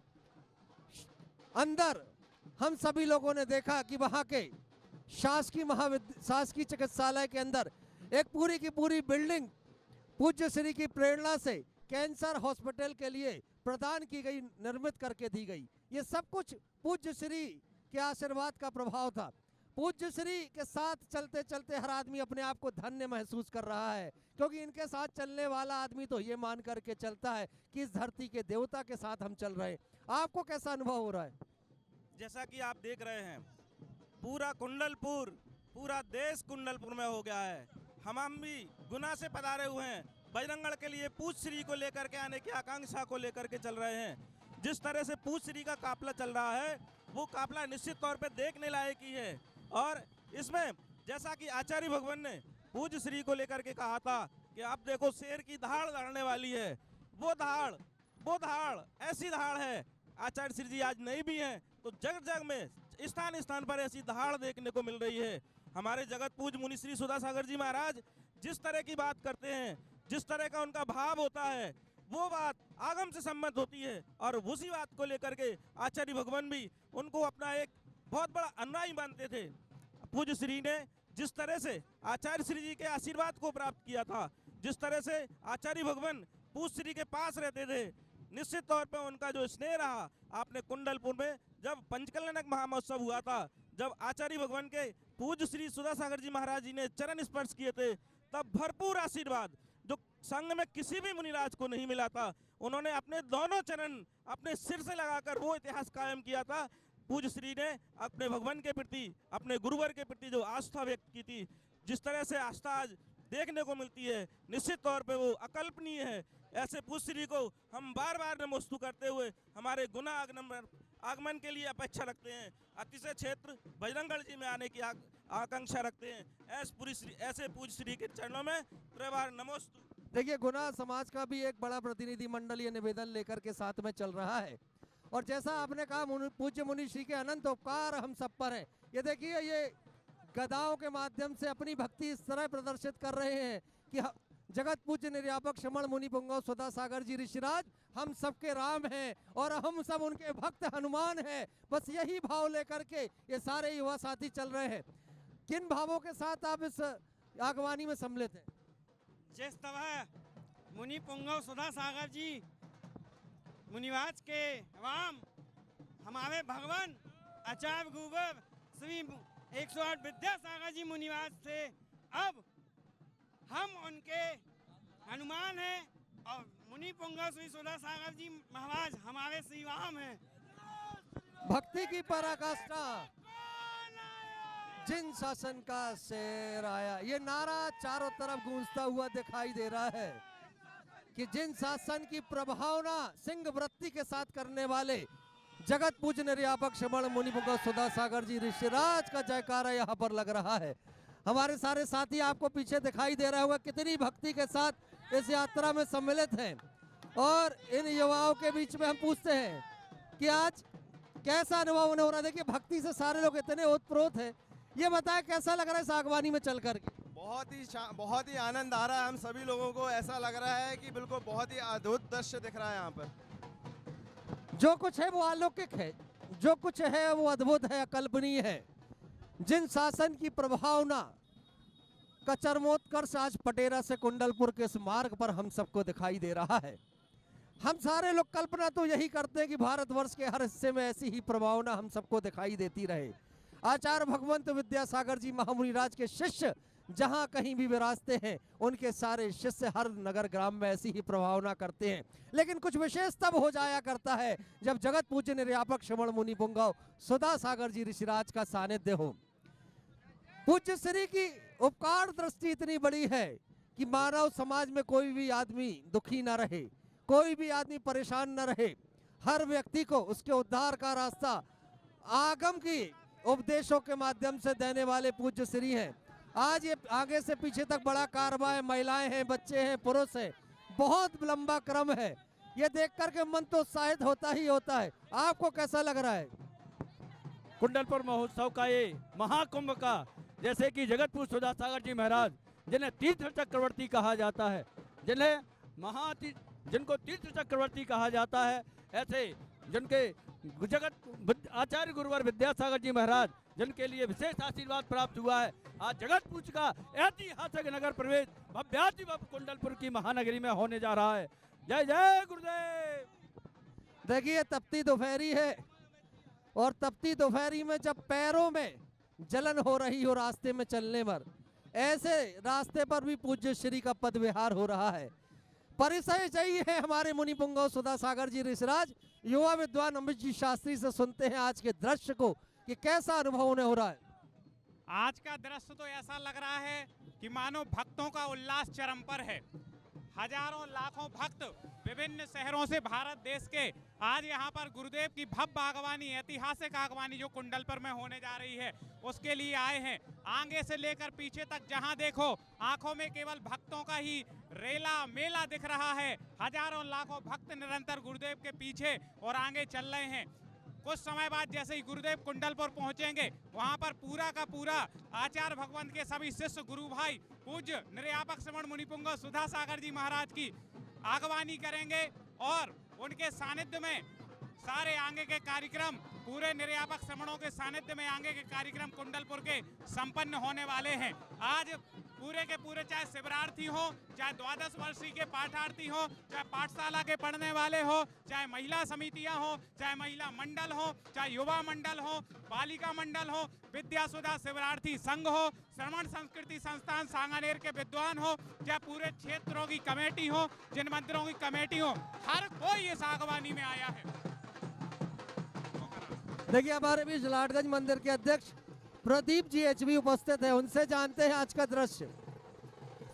अंदर हम सभी लोगों ने देखा कि वहाँ के शासकीय चिकित्सालय के अंदर एक पूरी की पूरी बिल्डिंग पूज्य श्री की प्रेरणा से कैंसर हॉस्पिटल के लिए प्रदान की गई, निर्मित करके दी गई। ये सब कुछ पूज्य श्री के आशीर्वाद का प्रभाव था। पूज्य श्री के साथ चलते चलते हर आदमी अपने आप को धन्य महसूस कर रहा है, क्योंकि इनके साथ चलने वाला आदमी तो ये मान करके चलता है कि इस धरती के देवता के साथ हम चल रहे हैं। आपको कैसा अनुभव हो रहा है? जैसा कि आप देख रहे हैं, पूरा कुंडलपुर, पूरा देश कुंडलपुर में हो गया है। हम भी गुना से पधारे हुए हैं, बजरंगगढ़ के लिए पूज्य श्री को लेकर के आने की आकांक्षा को लेकर के चल रहे हैं। जिस तरह से पूज्य श्री का काफिला चल रहा है, वो काफिला निश्चित तौर पे देखने लायक ही है। और इसमें जैसा कि आचार्य भगवान ने पूज्य श्री को लेकर के कहा था कि आप देखो शेर की दहाड़ लड़ने वाली है, वो दहाड़ ऐसी दहाड़ है। आचार्य श्री जी आज नहीं भी हैं तो जग जग में स्थान स्थान पर ऐसी दहाड़ देखने को मिल रही है। हमारे जगत पूज्य मुनि श्री सुधा सागर जी महाराज जिस तरह की बात करते हैं, जिस तरह का उनका भाव होता है, वो बात आगम से सम्मत होती है। और उसी बात को लेकर के आचार्य भगवान भी उनको अपना एक बहुत बड़ा अनुयायी मानते थे। पूज्य श्री ने जिस तरह से आचार्य श्री जी के आशीर्वाद को प्राप्त किया था, जिस तरह से आचार्य भगवान पूज्य श्री के पास रहते थे, निश्चित तौर पर उनका जो स्नेह रहा। आपने कुंडलपुर में जब पंचकल्याणक महामहोत्सव हुआ था, जब आचार्य भगवान के पूज्य श्री सुधा सागर जी महाराज जी ने चरण स्पर्श किए थे, तब भरपूर आशीर्वाद जो संघ में किसी भी मुनिराज को नहीं मिला था, उन्होंने अपने दोनों चरण अपने सिर से लगाकर वो इतिहास कायम किया था। पूज्य श्री ने अपने भगवान के प्रति, अपने गुरुवर के प्रति जो आस्था व्यक्त की थी, जिस तरह से आस्था आज देखने को मिलती है, निश्चित तौर पे वो अकल्पनीय है। ऐसे पूज्य श्री को हम बार बार नमोस्तु करते हुए हमारे गुना आगमन के लिए अपेक्षा रखते हैं। अतिशय क्षेत्र बजरंगगढ़ जी में आने की आकांक्षा रखते हैं। ऐसे पूज्य श्री के चरणों में त्रिवार नमोस्तु। देखिए गुना समाज का भी एक बड़ा प्रतिनिधि मंडल ये निवेदन लेकर के साथ में चल रहा है। और जैसा आपने कहा पूज्य मुनि श्री के अनंत उपकार हम सब पर हैं। ये देखिए, ये गदाओं के माध्यम से अपनी भक्ति इस तरह प्रदर्शित कर रहे हैं कि जगत पूज्य निर्यापक श्रमण मुनि पुंगव सुधा सागर जी ऋषिराज हम सबके राम हैं और हम सब उनके भक्त हनुमान हैं। बस यही भाव लेकर के ये सारे युवा साथी चल रहे हैं। किन भावों के साथ आप इस आगवानी में सम्मिलित हैं? जिस तरह मुनि पुंगव सुधा सागर जी मुनिवास के राम हमारे भगवान आचार्य गुरुवर श्री 108 विद्यासागर जी मुनिवास थे, अब हम उनके हनुमान हैं और मुनि पुंगव श्री सुधा सागर जी महाराज हमारे श्री राम हैं। भक्ति की पराकाष्ठा, जिन शासन का शेर आया, ये नारा चारों तरफ गूंजता हुआ दिखाई दे रहा है कि जिन शासन की प्रभावना सिंह वृत्ति के साथ करने वाले जगत पूज्य निर्यापक श्रमण मुनि पुंगव सुधा सागर जी ऋषिराज का जयकारा यहाँ पर लग रहा है। हमारे सारे साथी आपको पीछे दिखाई दे रहा होगा कितनी भक्ति के साथ इस यात्रा में सम्मिलित हैं। और इन युवाओं के बीच में हम पूछते हैं कि आज कैसा अनुभव उन्हें हो रहा है। देखिए भक्ति से सारे लोग इतने ओतप्रोत हैं, ये बताएं कैसा लग रहा है इस आगवानी में चल करके? बहुत ही आनंद आ रहा है। हम सभी लोगों को ऐसा लग रहा है कि बिल्कुल बहुत ही अद्भुत दृश्य दिख रहा है यहाँ पर। जो कुछ है वो अलौकिक है, जो कुछ है वो अद्भुत है, अकल्पनीय है। जिन शासन की प्रभावना का चरमोत्कर्ष आज पटेरा से कुंडलपुर के इस मार्ग पर हम सबको दिखाई दे रहा है। हम सारे लोग कल्पना तो यही करते हैं कि भारतवर्ष के हर हिस्से में ऐसी ही प्रभावना हम सबको दिखाई देती रहे। आचार्य भगवंत विद्यासागर जी महामुनिराज के शिष्य जहां कहीं भी विराजते हैं, उनके सारे शिष्य हर नगर ग्राम में ऐसी ही प्रभावना करते हैं। लेकिन कुछ विशेष तब हो जाया करता है जब जगत पूज्य निर्यापक श्रमण मुनि पुंगव सुधा सागर जी ऋषिराज का सानिध्य हो। पूज्य श्री की उपकार दृष्टि इतनी बड़ी है कि मानव समाज में कोई भी आदमी दुखी न रहे, कोई भी आदमी परेशान न रहे। हर व्यक्ति को उसके उद्धार का रास्ता आगम की उपदेशों के माध्यम से देने वाले पूज्य श्री हैं। आज ये आगे से पीछे तक बड़ा कारवा है, महिलाएं हैं, बच्चे हैं, पुरुष हैं, बहुत लंबा क्रम है। ये देख करके मन तो उत्साहित होता ही होता है। आपको कैसा लग रहा है? कुंडलपुर महोत्सव का ये महाकुंभ का, जैसे कि जगतपुर सुधा सागर जी महाराज जिन्हें तीर्थ चक्रवर्ती कहा जाता है, जिनको तीर्थ चक्रवर्ती कहा जाता है, ऐसे जिनके जगत आचार्य गुरुवर विद्यासागर जी महाराज जिनके लिए विशेष आशीर्वाद प्राप्त हुआ है, आज जगतपुर का ऐतिहासिक नगर प्रवेश भव्याति भव्य कुंडलपुर की महानगरी में होने जा रहा है। जय जय गुरुदेव। देखिए तपती दोपहरी है और तपती दोपहरी में जब पैरों में जलन हो रही हो रास्ते में चलने पर, ऐसे रास्ते पर भी पूज्य श्री का पद विहार हो रहा है। परिचय यही है हमारे मुनि पुंगव सुधा सागर जी ऋषिराज। युवा विद्वान अमित जी शास्त्री से सुनते हैं आज के दृश्य को कि कैसा अनुभव उन्हें हो रहा है। आज का दृश्य तो ऐसा लग रहा है कि मानो भक्तों का उल्लास चरम पर है। हजारों लाखों भक्त विभिन्न शहरों से भारत देश के आज यहाँ पर गुरुदेव की भव्य आगवानी, ऐतिहासिक आगवानी जो कुंडलपुर में होने जा रही है, उसके लिए आए हैं। आगे से लेकर पीछे तक जहाँ देखो आंखों में केवल भक्तों का ही रेला मेला दिख रहा है। हजारों लाखों भक्त निरंतर गुरुदेव के पीछे और आगे चल रहे हैं। कुछ समय बाद जैसे ही गुरुदेव कुंडलपुर पहुंचेंगे, वहां पर पूरा का पूरा आचार्य भगवंत के सभी शिष्य गुरु भाई पूज्य निर्यापक श्रमण मुनि पुंगव सुधा सागर जी महाराज की आगवानी करेंगे और उनके सानिध्य में सारे आगे के कार्यक्रम, पूरे निर्यापक श्रमणों के सानिध्य में आगे के कार्यक्रम कुंडलपुर के संपन्न होने वाले हैं। आज पूरे के पूरे चाहे शिवरार्थी हो, चाहे द्वादश वर्षीय के पाठार्थी हो, चाहे पाठशाला के पढ़ने वाले हो, चाहे महिला समितियां हो, चाहे महिला मंडल हो, चाहे युवा मंडल हो, बालिका मंडल हो, विद्या सुधा शिवरार्थी संघ हो, श्रमण संस्कृति संस्थान सांगानेर के विद्वान हो, चाहे पूरे क्षेत्रों की कमेटी हो, जिन मंदिरों की कमेटी हो, हर कोई इस आगवानी में आया है। देखिए हमारे बीच लाटगंज मंदिर के अध्यक्ष प्रदीप जी एचवी उपस्थित है, उनसे जानते हैं आज का दृश्य।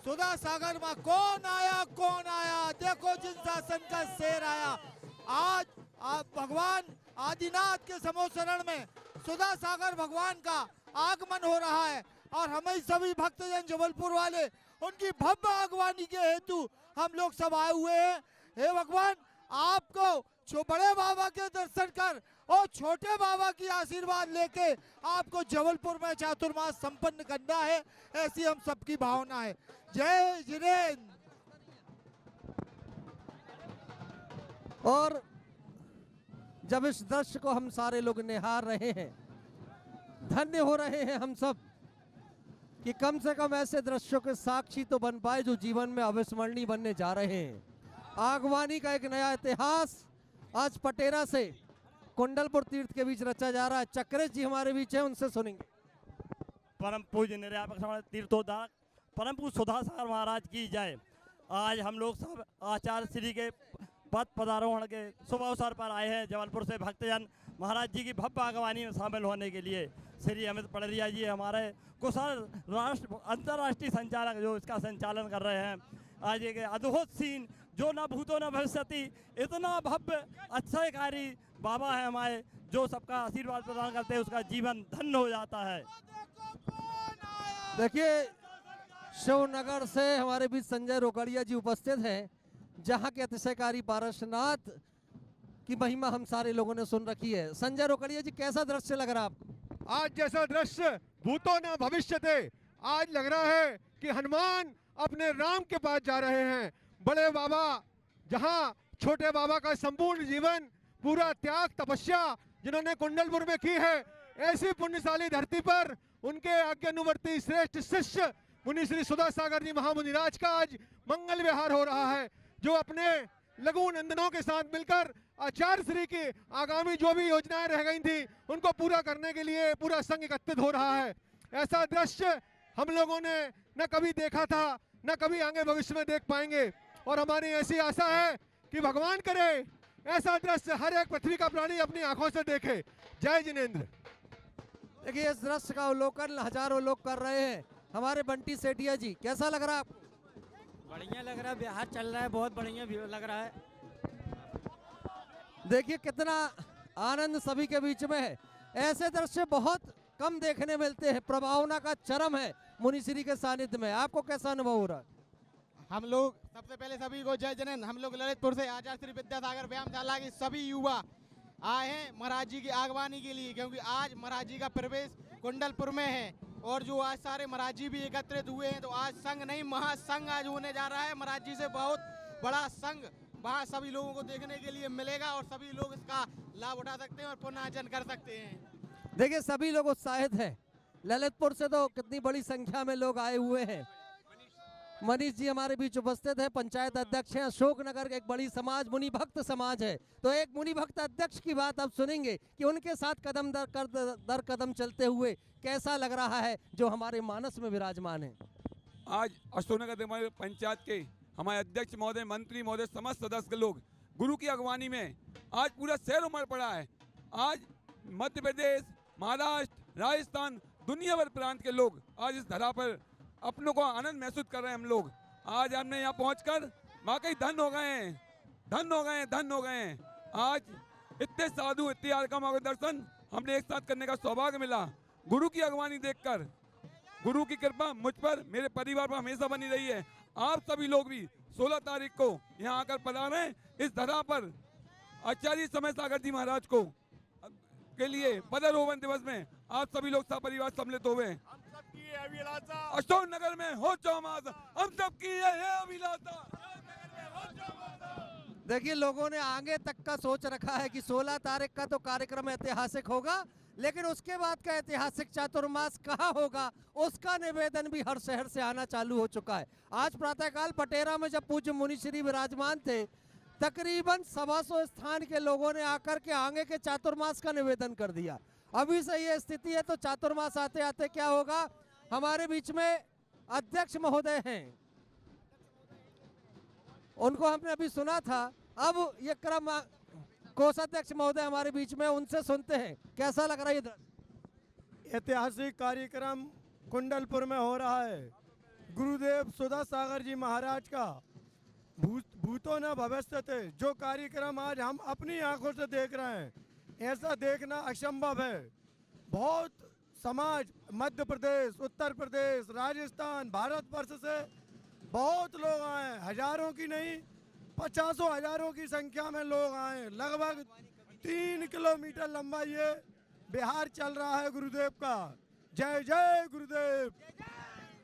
सुधा सागर में कौन आया, कौन आया, देखो जिन शासन का शेर आया। आज भगवान आदिनाथ के समोसरण में सुधा सागर भगवान का आगमन हो रहा है और हमें सभी भक्तजन जबलपुर वाले उनकी भव्य आगवानी के हेतु हम लोग सब आए हुए हैं। हे भगवान, आपको जो बड़े बाबा के दर्शन कर और छोटे बाबा की आशीर्वाद लेके आपको जबलपुर में चातुर्मास संपन्न करना है, ऐसी हम सबकी भावना है। जय जिनेंद्र। और जब इस दृश्य को हम सारे लोग निहार रहे हैं, धन्य हो रहे हैं हम सब कि कम से कम ऐसे दृश्यों के साक्षी तो बन पाए जो जीवन में अविस्मरणीय बनने जा रहे हैं। आगवानी का एक नया इतिहास आज पटेरा से कुंडलपुर तीर्थ के बीच रचा जा रहा है। चक्रेश जी हमारे बीच हैं, उनसे सुनेंगे। परम पूज्य निर्यापक तीर्थोद्धारक परम पूज्य सुधा सागर महाराज की जय। आज हम लोग सब आचार्य श्री के पद पदारोहण के शुभ अवसर पर आए हैं। जबलपुर से भक्तजन महाराज जी की भव्य आगवानी में शामिल होने के लिए श्री अमित पड़रिया जी हमारे कुशल अंतर्राष्ट्रीय संचालक जो इसका संचालन कर रहे हैं। आज एक अद्भुत सीन जो न भूतो न भविष्यति, इतना भव्य अक्षयकारी बाबा है हमारे, जो सबका आशीर्वाद प्रदान करते हैं, उसका जीवन धन्य हो जाता है। देखिए शिवनगर से हमारे बीच संजय रोकड़िया जी उपस्थित हैं, जहां के अतिशयकारी पारसनाथ की महिमा हम सारे लोगों ने सुन रखी है। संजय रोकड़िया जी, कैसा दृश्य लग रहा है आपको? आज जैसा दृश्य भूतो न भविष्य थे, आज लग रहा है कि हनुमान अपने राम के पास जा रहे हैं। बड़े बाबा जहां छोटे बाबा का संपूर्ण जीवन पूरा त्याग तपस्या जिन्होंने कुंडलपुर में की है, ऐसी पुण्यशाली धरती पर उनके आज्ञानुवर्ती श्रेष्ठ शिष्य मुनि श्री सुधा सागर जी महामुनिराज का आज मंगल विहार हो रहा है, जो अपने लघु नंदनों के साथ मिलकर आचार्य श्री की आगामी जो भी योजनाएं रह गई थी उनको पूरा करने के लिए पूरा संघ एकत्रित हो रहा है। ऐसा दृश्य हम लोगों ने न कभी देखा था, न कभी आगे भविष्य में देख पाएंगे, और हमारी ऐसी आशा है कि भगवान करे ऐसा दृश्य हर एक पृथ्वी का प्राणी अपनी आंखों से देखे। जय जिनेंद्र। देखिए इस दृश्य का अवलोकन हजारों लोग कर रहे हैं। हमारे बंटी सेठिया जी, कैसा लग रहा है आपको? बढ़िया लग रहा है, बिहार चल रहा है, बहुत बढ़िया लग रहा है। देखिए कितना आनंद सभी के बीच में है। ऐसे दृश्य बहुत कम देखने मिलते हैं, प्रभावना का चरम है मुनिश्री के सानिध्य में। आपको कैसा अनुभव हो रहा है? हम लोग सबसे पहले सभी को जय जिनेंद्र। हम लोग ललितपुर से आचार्य श्री विद्यासागर व्यायामशाला के सभी युवा आए हैं महाराज जी की आगवानी के लिए, क्योंकि आज महाराज जी का प्रवेश कुंडलपुर में है, और जो आज सारे महाराज जी भी एकत्रित हुए हैं, तो आज संघ नहीं महासंघ आज होने जा रहा है। महाराज जी से बहुत बड़ा संघ वहाँ सभी लोगों को देखने के लिए मिलेगा, और सभी लोग इसका लाभ उठा सकते हैं और पुनर्जन कर सकते हैं। देखिए सभी लोग उत्साहित हैं। ललितपुर से तो कितनी बड़ी संख्या में लोग आए हुए हैं। मनीष जी हमारे बीच उपस्थित है, पंचायत अध्यक्ष हैं। अशोकनगर का एक बड़ी समाज मुनि भक्त समाज है, तो एक मुनि भक्त अध्यक्ष की बात अब सुनेंगे कि उनके साथ कदम दर कदम चलते हुए कैसा लग रहा है जो हमारे मानस में विराजमान है। आज अशोकनगर हमारे पंचायत के हमारे अध्यक्ष महोदय, मंत्री महोदय, समस्त सदस्य लोग गुरु की अगवानी में आज पूरा शहर उमड़ पड़ा है। आज मध्य प्रदेश, महाराष्ट्र, राजस्थान, दुनिया भर प्रांत के लोग आज इस धरा पर अपनों को आनंद महसूस कर रहे हैं। हम लोग आज हमने यहाँ पहुंचकर वाकई धन्य हो गए हैं, धन्य हो गए हैं, धन्य हो गए हैं। आज इतने साधु, इतने आगम के दर्शन हमने एक साथ करने का सौभाग्य मिला। गुरु की अगवानी देखकर गुरु की कृपा मुझ पर, मेरे परिवार पर हमेशा बनी रही है। आप सभी लोग भी 16 तारीख को यहाँ आकर पधारे इस धरा पर आचार्य समय सागर जी महाराज को के लिए पदारोहण दिवस में आप सभी लोग सपरिवार सम्मिलित हुए। अशोकनगर में हो चौमास, हम सब की है अभिलाषा। देखिए लोगों ने आगे तक का सोच रखा है कि 16 तारीख का तो कार्यक्रम ऐतिहासिक होगा, लेकिन उसके बाद का ऐतिहासिक चातुर्मास कहाँ होगा उसका निवेदन भी हर शहर से आना चालू हो चुका है। आज प्रातःकाल पटेरा में जब पूज्य मुनिश्री विराजमान थे, तकरीबन 125 स्थान के लोगों ने आकर के आगे के चातुर्मास का निवेदन कर दिया। अभी से ये स्थिति है तो चातुर्मास आते आते क्या होगा। हमारे बीच में अध्यक्ष महोदय हैं, उनको हमने अभी सुना था। अब ये क्रम कोषाध्यक्ष महोदय हमारे बीच में, उनसे सुनते हैं कैसा लग रहा है इधर। ऐतिहासिक कार्यक्रम कुंडलपुर में हो रहा है। गुरुदेव सुधा सागर जी महाराज का भूतो न भविष्य थे जो कार्यक्रम आज हम अपनी आंखों से देख रहे हैं, ऐसा देखना असंभव है। बहुत समाज मध्य प्रदेश, उत्तर प्रदेश, राजस्थान, भारतवर्ष से बहुत लोग आए, हजारों की नहीं 50 हजारों की संख्या में लोग आए। लगभग 3 किलोमीटर लंबा ये बिहार चल रहा है गुरुदेव का। जय जय गुरुदेव।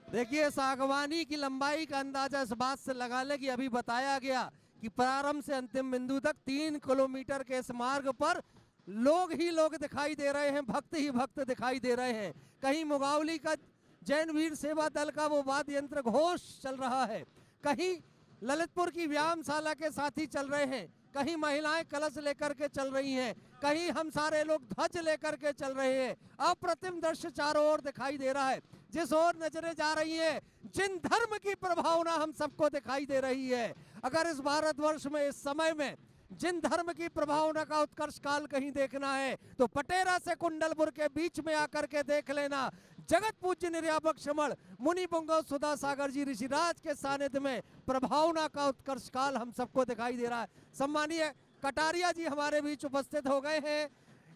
देखिए, इस आगवानी की लंबाई का अंदाजा इस बात से लगा ले कि अभी बताया गया कि प्रारंभ से अंतिम बिंदु तक 3 किलोमीटर के इस मार्ग पर लोग ही लोग दिखाई दे रहे हैं, भक्त ही भक्त दिखाई दे रहे हैं। कहीं मुगावली का जैन वीर सेवा दल का वो वाद्य यंत्र घोष चल रहा है, कहीं ललितपुर की व्यायामशाला के साथी चल रहे हैं, कहीं महिलाएं कलश लेकर के चल रही हैं, कहीं हम सारे लोग ध्वज लेकर के चल रहे हैं। अप्रतिम दृश्य चारों ओर दिखाई दे रहा है। जिस ओर नजरें जा रही है, जिन धर्म की प्रभावना हम सबको दिखाई दे रही है। अगर इस भारतवर्ष में इस समय में जिन धर्म की प्रभावना का उत्कर्ष काल कहीं देखना है तो पटेरा से कुंडलपुर के बीच में आकर के देख लेना। जगत पूज्य निर्यापक श्रमण मुनि पुंगव सुधा सागर जी ऋषिराज के सानिध्य में प्रभावना का उत्कर्ष काल हम सबको दिखाई दे रहा है। सम्मानीय कटारिया जी हमारे बीच उपस्थित हो गए हैं।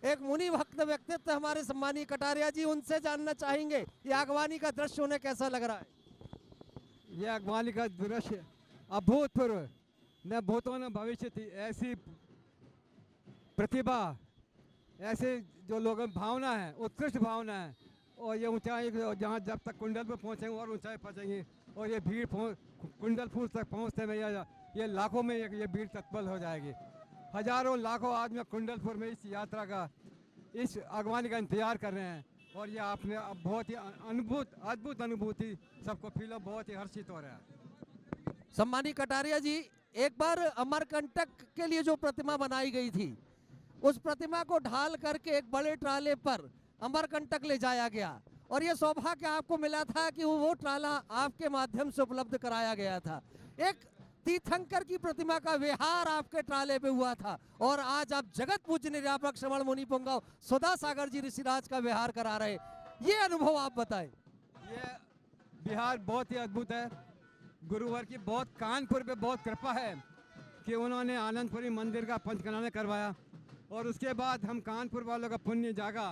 एक मुनि भक्त व्यक्तित्व हमारे सम्मानीय कटारिया जी, उनसे जानना चाहेंगे ये आगवानी का दृश्य उन्हें कैसा लग रहा है। ये आगवानी का दृश्य अभूतपूर्व, न भूतों न भविष्य थी ऐसी प्रतिभा, ऐसे जो लोगों में भावना है, उत्कृष्ट भावना है। और ये ऊंचाई जहाँ जब तक कुंडलपुर पहुँचेंगे और ऊंचाई पहुँचेंगे और ये भीड़ कुंडलपुर तक पहुँचते में ये लाखों में ये भीड़ तत्पल हो जाएगी। हजारों लाखों आदमी कुंडलपुर में इस यात्रा का, इस आगवानी का इंतजार कर रहे हैं और ये आपने बहुत ही अद्भुत अनुभूति सबको फील, बहुत ही हर्षित हो रहा है। सम्मानीय कटारिया जी, एक बार अमरकंटक के लिए जो प्रतिमा बनाई गई थी उस प्रतिमा को ढाल करके एक बड़े ट्राले पर अमरकंटक ले जाया गया और ये सौभाग्य आपको मिला था कि वो ट्राला आपके माध्यम से उपलब्ध कराया गया था। एक तीर्थंकर की प्रतिमा का विहार आपके ट्राले पे हुआ था और आज आप जगत पूज्य निर्यापक श्रमण मुनि पुंगव सुधा सागर जी ऋषिराज का विहार करा रहे, ये अनुभव आप बताएं। ये बिहार बहुत ही अद्भुत है। गुरुवर की बहुत कानपुर पे बहुत कृपा है कि उन्होंने आनंदपुरी मंदिर का पंचकल्याण करवाया और उसके बाद हम कानपुर वालों का पुण्य जागा,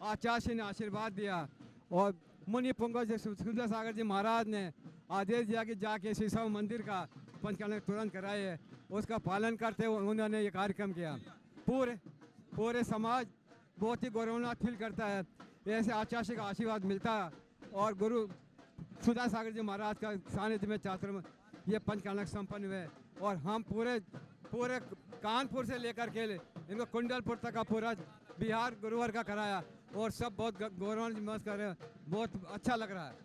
आचार्य ने आशीर्वाद दिया और मुनि पुंगव जी सुधा सागर जी महाराज ने आदेश दिया कि जाके शीशा मंदिर का पंचकल्याण तुरंत कराए। उसका पालन करते हुए उन्होंने ये कार्यक्रम किया। पूरे समाज बहुत ही गौरवान्वित फील करता है, ऐसे आचार्य का आशीर्वाद मिलता है और गुरु सुधा सागर जी महाराज का सानिध्य में चातुर्म ये पंचकल्याण संपन्न हुए और हम पूरे कानपुर से लेकर के इनको कुंडलपुर तक का पूरा बिहार गुरुवर का कराया और सब बहुत गौरवान्वित कर रहे हैं, बहुत अच्छा लग रहा है।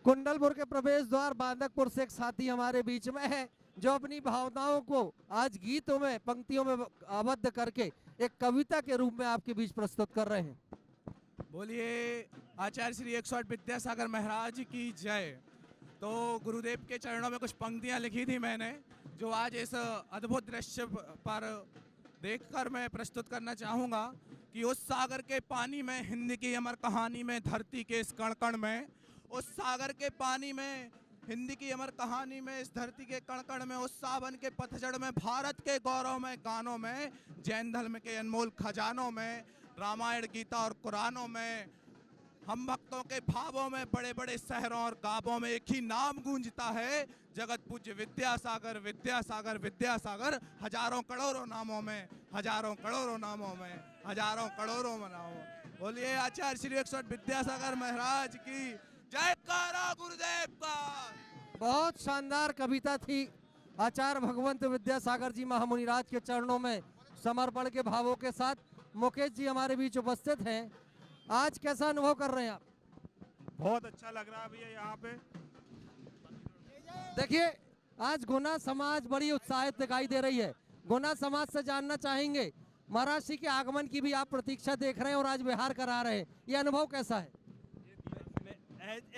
कुंडलपुर के प्रवेश द्वार बांदकपुर से एक साथी हमारे बीच में है जो अपनी भावनाओं को आज गीतों में, पंक्तियों में आबद्ध करके एक कविता के रूप में आपके बीच प्रस्तुत कर रहे हैं। बोलिए आचार्य श्री 108 विद्यासागर महाराज की जय। तो गुरुदेव के चरणों में कुछ पंक्तियां लिखी थी मैंने, जो आज इस अद्भुत दृश्य पर देखकर मैं प्रस्तुत करना चाहूँगा कि उस सागर के पानी में, हिंद की अमर कहानी में, धरती के इस कण कण में, उस सागर के पानी में, हिंदी की अमर कहानी में, इस धरती के कण कण में, उस सावन के पतझड़ में, भारत के गौरव में, गानों में, जैन धर्म के अनमोल खजानों में, रामायण गीता और कुरानों में, हम भक्तों के भावों में, बड़े बड़े शहरों और गांवों में एक ही नाम गूंजता है, जगत पूज्य विद्यासागर विद्यासागर विद्यासागर। हजारों करोड़ों नामों में, हजारों करोड़ों नामों में, हजारों करोड़ों नामों। बोलिए आचार्य श्री 108 विद्यासागर महाराज की जयकारा गुरुदेव का। बहुत शानदार कविता थी। आचार्य भगवंत विद्यासागर जी महामुनिराज के चरणों में समर्पण के भावों के साथ मुकेश जी हमारे बीच उपस्थित हैं। आज कैसा अनुभव कर रहे हैं आप? बहुत अच्छा लग रहा है भैया यहाँ पे। देखिए, आज गुना समाज बड़ी उत्साहित दिखाई दे रही है। गुना समाज से जानना चाहेंगे, महाराज श्री के आगमन की भी आप प्रतीक्षा देख रहे हैं और आज विहार करा रहे हैं, ये अनुभव कैसा है?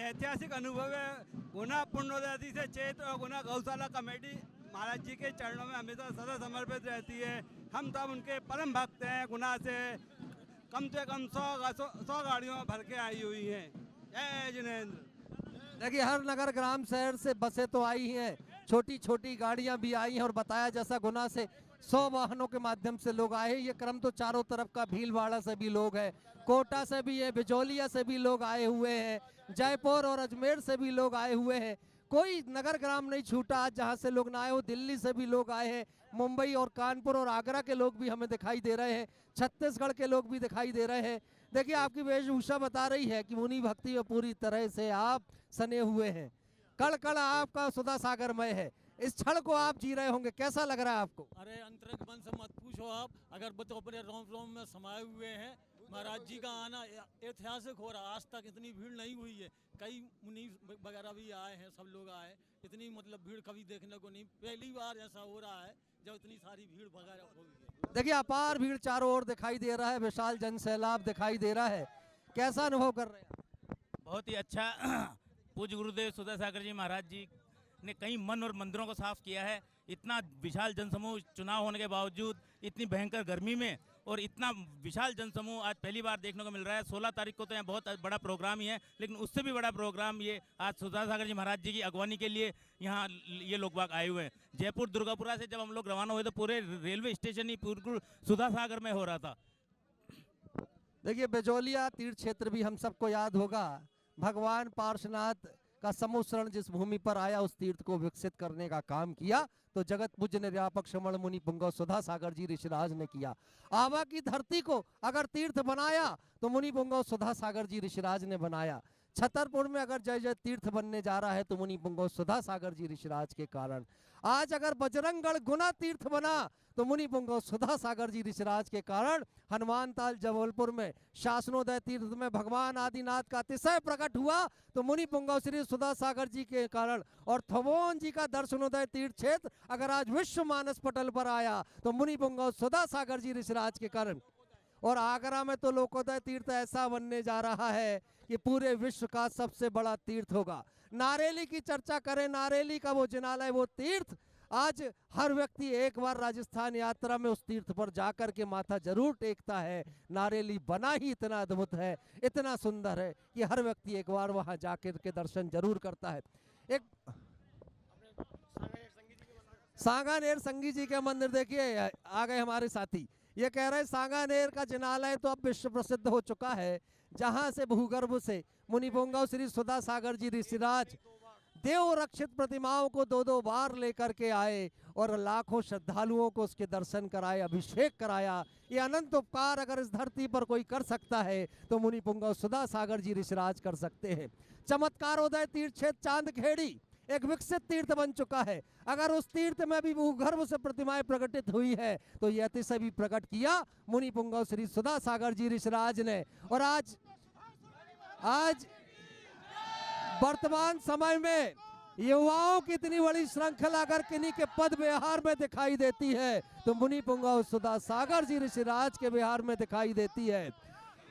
ऐतिहासिक अनुभव है। गुना पुण्योदय से चेत और गुना गौशाला कमेटी महाराज जी के चरणों में हमेशा सदा समर्पित रहती है। हम सब उनके परम भक्त हैं। गुना से कम 100 गाड़ियों भर के आई हुई हैं। जय जिनेंद्र। देखिए, हर नगर ग्राम शहर से बसें तो आई हैं, छोटी छोटी गाड़ियां भी आई हैं और बताया जैसा गुना से 100 वाहनों के माध्यम से लोग आए। ये क्रम तो चारों तरफ का, भीलवाड़ा से भी लोग हैं, कोटा से भी है, बिजौलिया से भी लोग आए हुए हैं, जयपुर और अजमेर से भी लोग आए हुए हैं। कोई नगर ग्राम नहीं छूटा आज जहाँ से लोग ना आए हो। दिल्ली से भी लोग आए हैं, मुंबई और कानपुर और आगरा के लोग भी हमें दिखाई दे रहे हैं, छत्तीसगढ़ के लोग भी दिखाई दे रहे हैं। देखिए आपकी वेशभूषा बता रही है कि मुनि भक्ति में पूरी तरह से आप सने हुए हैं, कण कण आपका सुधा सागरमय है। इस क्षण को आप जी रहे होंगे, कैसा लग रहा है आपको? अरे अंतरंग मन से मत पूछो आप, अगर वो तो अपने रोम रोम में समाये हुए हैं। महाराज जी का आना ऐतिहासिक हो रहा, आज तक इतनी भीड़ नहीं हुई है। कई मुनि वगैरह भी आए हैं, सब लोग आए, इतनी मतलब भीड़ कभी देखने को नहीं, पहली बार ऐसा हो रहा है जब इतनी सारी भीड़ वगैरह हो गई है। देखिए अपार भीड़ चारों ओर दिखाई दे रहा है, विशाल जन सैलाब दिखाई दे रहा है, कैसा अनुभव कर रहे हैं? बहुत ही अच्छा। पूज्य गुरुदेव सुधा सागर जी महाराज जी ने कई मन और मंदिरों को साफ किया है। इतना विशाल जनसमूह, चुनाव होने के बावजूद इतनी भयंकर गर्मी में और इतना विशाल जनसमूह आज पहली बार देखने को मिल रहा है। 16 तारीख को तो यहाँ बहुत बड़ा प्रोग्राम ही है, लेकिन उससे भी बड़ा प्रोग्राम ये आज सुधा सागर जी महाराज जी की अगवानी के लिए यहाँ ये लोग बाग आए हुए हैं। जयपुर दुर्गापुरा से जब हम लोग रवाना हुए तो पूरे रेलवे स्टेशन ही बिल्कुल सुधा सागर में हो रहा था। देखिए बिजौलिया तीर्थ क्षेत्र भी हम सबको याद होगा, भगवान पार्श्वनाथ का समूह शरण जिस भूमि पर आया उस तीर्थ को विकसित करने का काम किया तो जगत पूज्य निर्यापक श्रमण मुनि पुंगव सुधा सागर जी ऋषिराज ने किया। आवा की धरती को अगर तीर्थ बनाया तो मुनि पुंगव सुधा सागर जी ऋषिराज ने बनाया। छतरपुर में अगर जय जय तीर्थ बनने जा रहा है तो मुनि पुंगव सुधा सागर जी ऋषिराज के कारण। आज अगर बजरंगगढ़ गुना तीर्थ बना तो मुनि पुंगव सुधा सागर जी ऋषिराज के कारण। हनुमान ताल जबलपुर में शासनोदय तीर्थ में भगवान आदिनाथ का अतिशय प्रकट हुआ तो मुनि पुंगव श्री सुधा सागर जी के कारण। और थवोन जी का दर्शनोदय तीर्थ क्षेत्र अगर आज विश्व मानस पटल पर आया तो मुनि पुंगव सुधा सागर जी ऋषिराज के कारण। और आगरा में तो लोकोदय तीर्थ ऐसा बनने जा रहा है कि पूरे विश्व का सबसे बड़ा तीर्थ होगा। नारेली की चर्चा करें, नारेली का वो जिनालय, वो तीर्थ, आज हर व्यक्ति एक बार राजस्थान यात्रा में उस तीर्थ पर जाकर के माथा जरूर टेकता है। नारेली बना ही इतना अद्भुत है, इतना सुंदर है कि हर व्यक्ति एक बार वहां जाकर के दर्शन जरूर करता है। एक सांगानेर संगी जी के मंदिर देखिए, आ गए हमारे साथी। ये कह रहे हैं सांगानेर का जिनालय तो अब विश्व प्रसिद्ध हो चुका है, जहां से भूगर्भ से मुनि पुंगव श्री सुधा सागर जी ऋषिराज देव रक्षित प्रतिमाओं को 2-2 बार लेकर के आए और लाखों श्रद्धालुओं को उसके दर्शन कराए, अभिषेक कराया। ये अनंत उपकार अगर इस धरती पर कोई कर सकता है तो मुनि पुंगव सुधा सागर जी ऋषिराज कर सकते हैं। चमत्कारोदय तीर्थ क्षेत्र चांदखेड़ी एक विकसित तीर्थ बन चुका है। अगर उस तीर्थ में भी भूगर्भ से प्रतिमाएं प्रकटित हुई है तो यह अतिशय भी प्रकट किया मुनि पुंगव श्री सुधा सागर जी ऋषिराज ने। और आज वर्तमान समय में युवाओं की इतनी बड़ी श्रृंखला अगर किन्हीं के पद विहार में दिखाई देती है तो मुनि पुंगव सुधा सागर जी ऋषिराज के विहार में दिखाई देती है।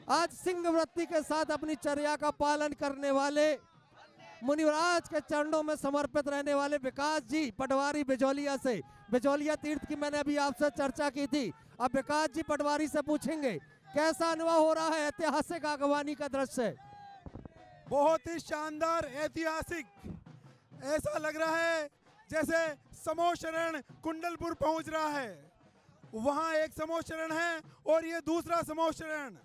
आज सिंह वृत्ति के साथ अपनी चर्या का पालन करने वाले, मुनिराज के चरणों में समर्पित रहने वाले विकास जी पटवारी बिजौलिया से, बिजौलिया तीर्थ की मैंने अभी आपसे चर्चा की थी। अब विकास जी पटवारी से पूछेंगे कैसा अनुभव हो रहा है, ऐतिहासिक आगवानी का दृश्य? बहुत ही शानदार, ऐतिहासिक। ऐसा लग रहा है जैसे समूह शरण कुंडलपुर पहुंच रहा है। वहां एक समूह शरण है और ये दूसरा समूह शरण।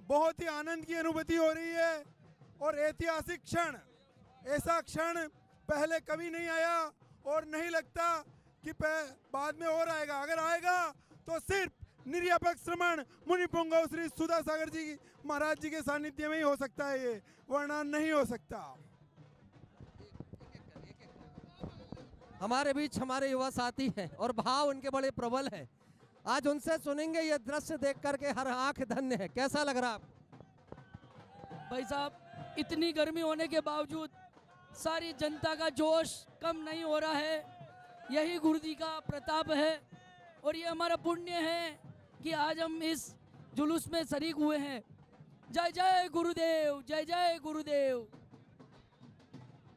बहुत ही आनंद की अनुभूति हो रही है और ऐतिहासिक क्षण, ऐसा क्षण पहले कभी नहीं आया और नहीं लगता कि बाद में और आएगा। अगर आएगा तो सिर्फ निर्यापक श्रमण मुनि पुंगव श्री सुधा सागर जी महाराज जी के सानिध्य में ही हो सकता है, ये वरना नहीं हो सकता। हमारे बीच हमारे युवा साथी हैं और भाव उनके बड़े प्रबल हैं। आज उनसे सुनेंगे, ये दृश्य देख करके हर आंख धन्य है। कैसा लग रहा आपको? भाई साहब, इतनी गर्मी होने के बावजूद सारी जनता का जोश कम नहीं हो रहा है। यही गुरु जी का प्रताप है और ये हमारा पुण्य है कि आज हम इस जुलूस में शरीक हुए हैं। जय जय गुरुदेव, जय जय गुरुदेव।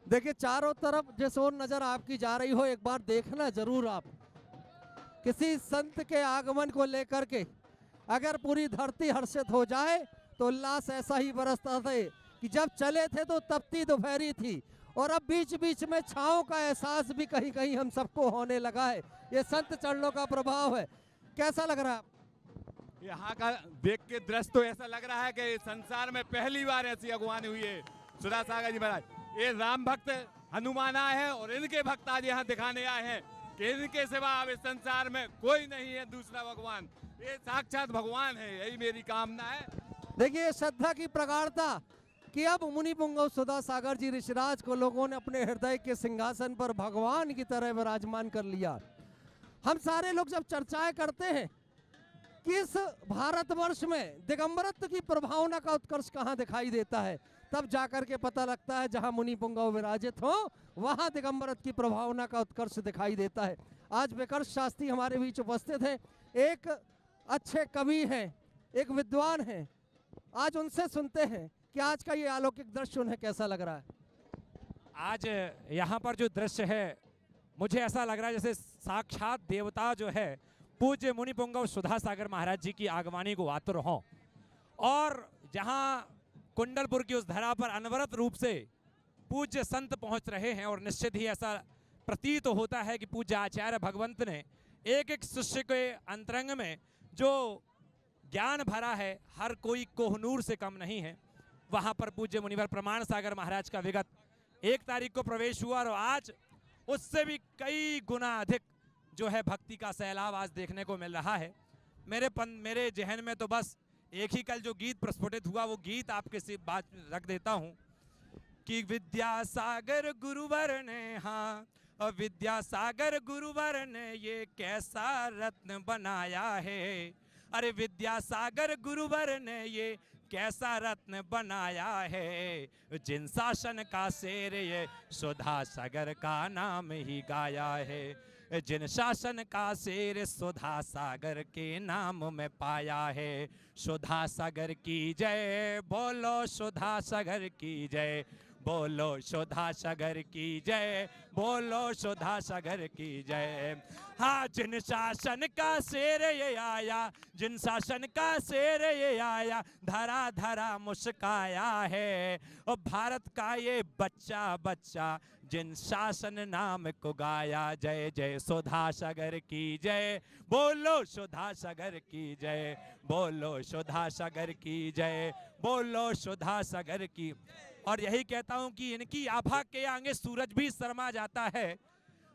देखिए चारों तरफ जिस ओर नजर आपकी जा रही हो, एक बार देखना जरूर आप। किसी संत के आगमन को लेकर के अगर पूरी धरती हर्षित हो जाए तो उल्लास ऐसा ही बरसता था कि जब चले थे तो तपती दोपहरी थी और अब बीच बीच में छाँव का एहसास भी कहीं कहीं हम सबको होने लगा है। ये संत चरणों का प्रभाव है। कैसा लग रहा है? यहाँ का देख के दृश्य तो ऐसा लग रहा है कि संसार में पहली बार ऐसी अगवानी हुई है सुधा सागर जी महाराज। ये राम भक्त हनुमान आए हैं और इनके भक्त आज यहाँ दिखाने आए हैं। कि इनके सिवा अब इस संसार में कोई नहीं है दूसरा भगवान, ये साक्षात भगवान है, यही मेरी कामना है। देखिए श्रद्धा की प्रगाढ़ता कि अब मुनि पुंगव सुधा सागर जी ऋषिराज को लोगों ने अपने हृदय के सिंहासन पर भगवान की तरह विराजमान कर लिया। हम सारे लोग जब चर्चाएं करते हैं कि इस भारतवर्ष में दिगंबरत्व की प्रभावना का उत्कर्ष कहाँ दिखाई देता है, तब जाकर के पता लगता है जहां मुनि पुंगव विराजित हो वहां दिगंबरत्व की प्रभावना का उत्कर्ष दिखाई देता है। आज विकर्ष शास्त्री हमारे बीच उपस्थित हैं, एक अच्छे कवि हैं, एक विद्वान हैं। आज उनसे सुनते हैं कि आज का ये अलौकिक दृश्य उन्हें कैसा लग रहा है। आज यहाँ पर जो दृश्य है मुझे ऐसा लग रहा है जैसे साक्षात देवता जो है पूज्य मुनि पुंगव सुधा सागर महाराज जी की आगवानी को आतुर हों, और जहाँ कुंडलपुर की उस धरा पर अनवरत रूप से पूज्य संत पहुँच रहे हैं, और निश्चित ही ऐसा प्रतीत होता है कि पूज्य आचार्य भगवंत ने एक एक शिष्य के अंतरंग में जो ज्ञान भरा है, हर कोई कोहनूर से कम नहीं है। वहाँ पर पूज्य मुनिवर प्रमाण सागर महाराज का विगत 1 तारीख को प्रवेश हुआ, और आज उससे भी कई गुना अधिक जो है भक्ति का सैलाब आज देखने को मिल रहा है। मेरे जहन में तो बस एक ही कल जो गीत प्रस्फुटित हुआ वो गीत आपके से बात रख देता हूँ कि विद्यासागर गुरुवर ने, हाँ विद्यासागर गुरुवर ने ये कैसा रत्न बनाया है, अरे विद्यासागर गुरुवर ने ये कैसा रत्न बनाया है, जिन शासन का शेर ये सुधा सागर का नाम ही गाया है, जिन शासन का शेर सुधा सागर के नाम में पाया है। सुधा सागर की जय, बोलो सुधा सागर की जय, बोलो सुधा सागर की जय, बोलो सुधा सागर की जय। हाँ जिन शासन का शेर ये आया, जिन शासन का शेर ये आया, धरा धरा मुस्काया है, और भारत का ये बच्चा बच्चा जिन शासन नाम को गाया। जय जय सुधा सागर की जय, बोलो सुधा सागर की जय, बोलो सुधा सागर की जय, बोलो सुधा सागर की। और यही कहता हूं कि इनकी आभा के आगे सूरज भी शर्मा जाता है,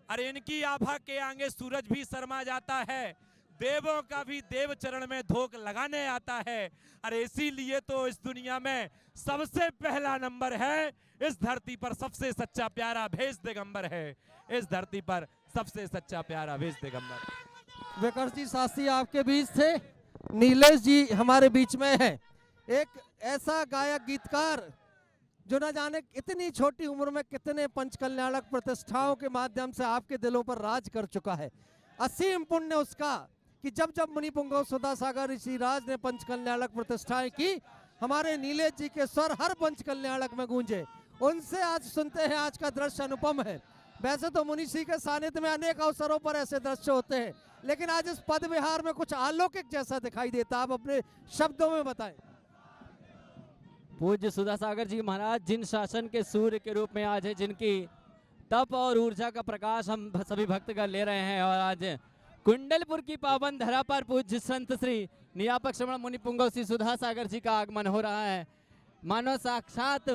अरे इनकी आभा के आगे सूरज भी शर्मा जाता है, देवों का भी देव चरण में धोख लगाने आता है। अरे इसीलिए तो इस दुनिया में सबसे पहला नंबर है, इस धरती पर सबसे सच्चा प्यारा भेष दिगंबर है, इस धरती पर सबसे सच्चा प्यारा भेष दिगंबर। विकर्ष जी शास्त्री आपके बीच थे, नीलेश जी हमारे बीच में है, एक ऐसा गायक गीतकार जो न जाने इतनी छोटी उम्र में कितने पंचकल्याणक प्रतिष्ठाओं के माध्यम से आपके दिलों पर राज कर चुका है। असीम पुण्य उसका कि जब जब मुनि पुंगव सुधा सागर ऋषिराज ने पंचकल्याणक प्रतिष्ठाएं की, हमारे नीलेश जी के स्वर हर पंचकल्याणक में गूंजे। उनसे आज सुनते हैं, आज का दृश्य अनुपम है। वैसे तो मुनि श्री के सानिध्य में अनेक अवसरों पर ऐसे दृश्य होते हैं, लेकिन आज इस पद विहार में कुछ अलौकिक जैसा दिखाई देता। आप अपने शब्दों में बताएं। पूज्य सुधा सागर जी महाराज जिन शासन के सूर्य के रूप में आज है, जिनकी तप और ऊर्जा का प्रकाश हम सभी भक्तगण ले रहे हैं, और आज कुंडलपुर की पावन धरा पर पूज्य संत श्री नियापक श्रवण मुनि पुंगव श्री सुधा सागर जी का आगमन हो रहा है। मानो साक्षात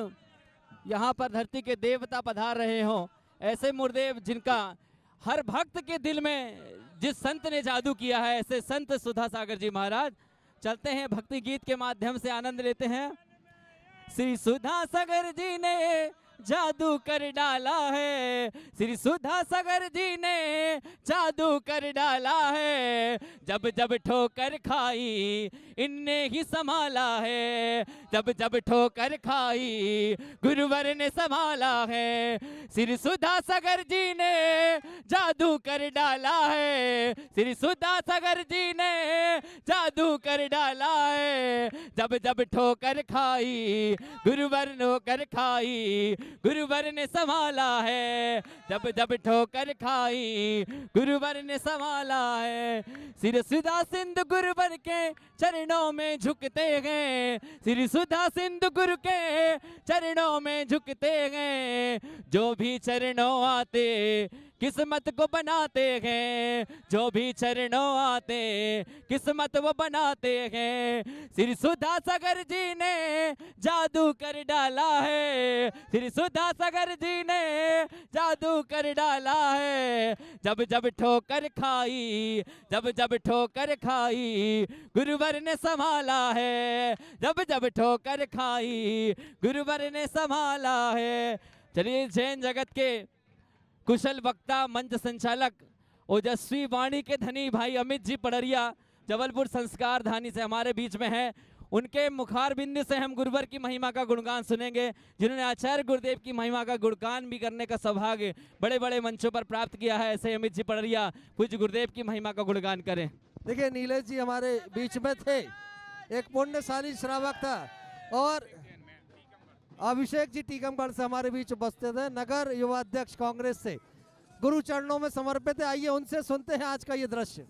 यहाँ पर धरती के देवता पधार रहे हों, ऐसे मुर्देव जिनका हर भक्त के दिल में जिस संत ने जादू किया है, ऐसे संत सुधा सागर जी महाराज। चलते हैं भक्ति गीत के माध्यम से आनंद लेते हैं। श्री सुधा सागर जी ने जादू कर डाला है, श्री सुधा सागर जी ने जादू कर डाला है, जब जब ठोकर खाई इनने ही संभाला है, जब जब ठोकर खाई गुरुवर ने संभाला है। श्री सुधा सागर जी ने जादू कर डाला है, श्री सुधा सागर जी ने जादू कर डाला है, जब जब ठोकर खाई गुरुवर नोकर खाई गुरुवर ने संभाला है, जब जब ठोकर खाई गुरुवर ने संभाला है। श्री सुधा सिंधु गुरुवर के चरणों में झुकते हैं, श्री सुधा सिंधु गुरु के चरणों में झुकते हैं, जो भी चरणों आते किस्मत को बनाते हैं जो भी चरणों आते, किस्मत वो बनाते हैं। श्री सुधा सागर जी ने जादू कर डाला है, श्री सुधा सागर जी ने जादू कर डाला है। जब जब ठोकर खाई, जब जब ठोकर खाई, गुरुवर ने संभाला है, जब जब ठोकर खाई, गुरुवर ने संभाला है। चलिए, जैन जगत के कुशल वक्ता, मंच संचालक, ओजस्वी वाणी के धनी भाई अमित जी पड़रिया जबलपुर संस्कार धानी से हमारे बीच में हैं। उनके मुखार बिंदु से हम गुरुवर की महिमा का गुणगान सुनेंगे, जिन्होंने आचार्य गुरुदेव की महिमा का गुणगान भी करने का सौभाग्य बड़े बड़े मंचों पर प्राप्त किया है। ऐसे अमित जी पड़रिया पूज्य गुरुदेव की महिमा का गुणगान करें। देखिए, नीलेश जी हमारे बीच में थे, एक पुण्यशाली श्रावक था, और अभिषेक जी टीकमगढ़ से हमारे बीच उपस्थित है, नगर युवा अध्यक्ष कांग्रेस से, गुरु चरणों में समर्पित है। आइए उनसे सुनते हैं आज का ये दृश्य।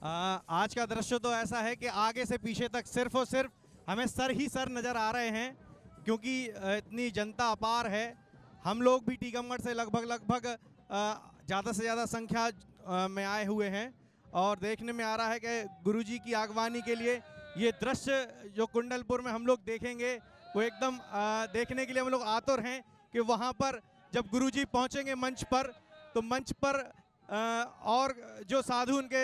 आज का दृश्य तो ऐसा है कि आगे से पीछे तक सिर्फ और सिर्फ हमें सर ही सर नज़र आ रहे हैं, क्योंकि इतनी जनता अपार है। हम लोग भी टीकमगढ़ से लगभग ज़्यादा से ज़्यादा संख्या में आए हुए हैं, और देखने में आ रहा है कि गुरुजी की आगवानी के लिए ये दृश्य जो कुंडलपुर में हम लोग देखेंगे, वो एकदम देखने के लिए हम लोग आतुर हैं कि वहाँ पर जब गुरुजी पहुँचेंगे मंच पर, तो मंच पर और जो साधु उनके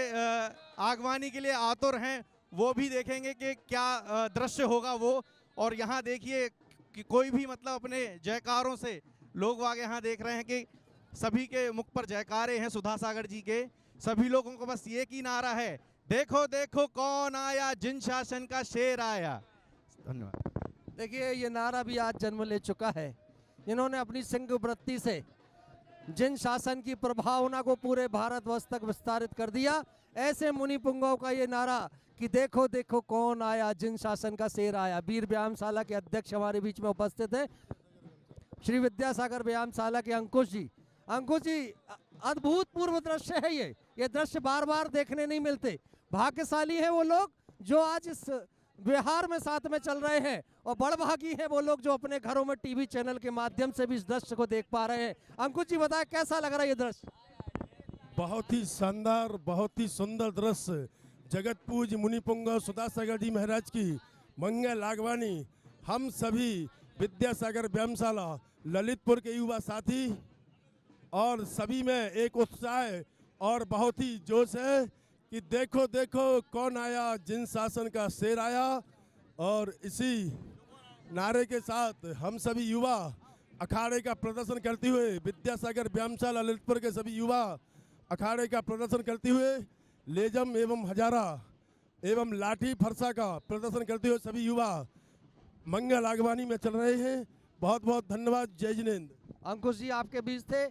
आगवानी के लिए आतुर हैं, वो भी देखेंगे कि क्या दृश्य होगा वो। और यहाँ देखिए कि कोई भी मतलब अपने जयकारों से लोग आगे यहाँ देख रहे हैं कि सभी के मुख पर जयकारे हैं सुधा सागर जी के। सभी लोगों को बस ये की नारा है, देखो देखो कौन आया, जिन शासन का शेर आया। धन्यवाद। देखिए, ये नारा भी आज जन्म ले चुका है। इन्होंने अपनी सिंह वृत्ति से जिन शासन की प्रभावना को पूरे भारतवर्ष तक विस्तारित कर दिया, ऐसे मुनि पुंगव का ये नारा कि देखो देखो कौन आया, जिन शासन का शेर आया। वीर व्यायामशाला के अध्यक्ष हमारे बीच में उपस्थित है, श्री विद्यासागर व्यायामशाला के अंकुश जी। अंकुश जी, अद्भुतपूर्व दृश्य है ये दृश्य बार बार देखने नहीं मिलते। भाग्यशाली है वो लोग जो आज इस बिहार में साथ में चल रहे हैं, और बड़भागी हैं वो लोग जो अपने घरों में टीवी चैनल के माध्यम से भी इस दृश्य को देख पा रहे हैं। अंकुश जी, बताएं कैसा लग रहा है ये दृश्य? बहुत ही शानदार, बहुत ही सुंदर दृश्य। जगत पूज्य मुनि पुंगव सुधा सागर जी महाराज की मंगल आगवानी, हम सभी विद्यासागर व्यायामशाला ललितपुर के युवा साथी और सभी में एक उत्साह और बहुत ही जोश है कि देखो देखो कौन आया, जिन शासन का शेर आया। और इसी नारे के साथ हम सभी युवा अखाड़े का प्रदर्शन करते हुए, विद्यासागर व्यायामशाला ललितपुर के सभी युवा अखाड़े का प्रदर्शन करते हुए, लेजम एवं हजारा एवं लाठी फरसा का प्रदर्शन करते हुए सभी युवा मंगल आगवानी में चल रहे हैं। बहुत बहुत धन्यवाद। जय जिनेंद्र। अंकुश जी आपके बीच थे।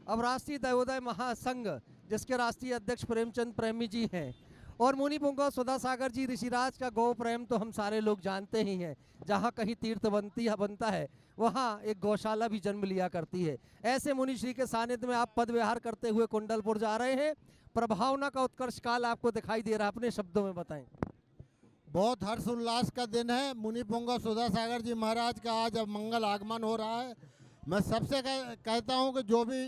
अब राष्ट्रीय दैवोदय महासंघ जिसके राष्ट्रीय अध्यक्ष प्रेमचंद प्रेमी जी हैं, और मुनि पुंगव सुधा सागर जी ऋषिराज का गौ प्रेम तो हम सारे लोग जानते ही हैं। जहाँ कहीं तीर्थ बनता है वहाँ एक गौशाला भी जन्म लिया करती है। ऐसे मुनि श्री के सानिध्य में आप पद विहार करते हुए कुंडलपुर जा रहे हैं। प्रभावना का उत्कर्ष काल आपको दिखाई दे रहा है, अपने शब्दों में बताएं। बहुत हर्ष उल्लास का दिन है। मुनि पुंगव सुधा सागर जी महाराज का आज अब मंगल आगमन हो रहा है। मैं सबसे कहता हूँ कि जो भी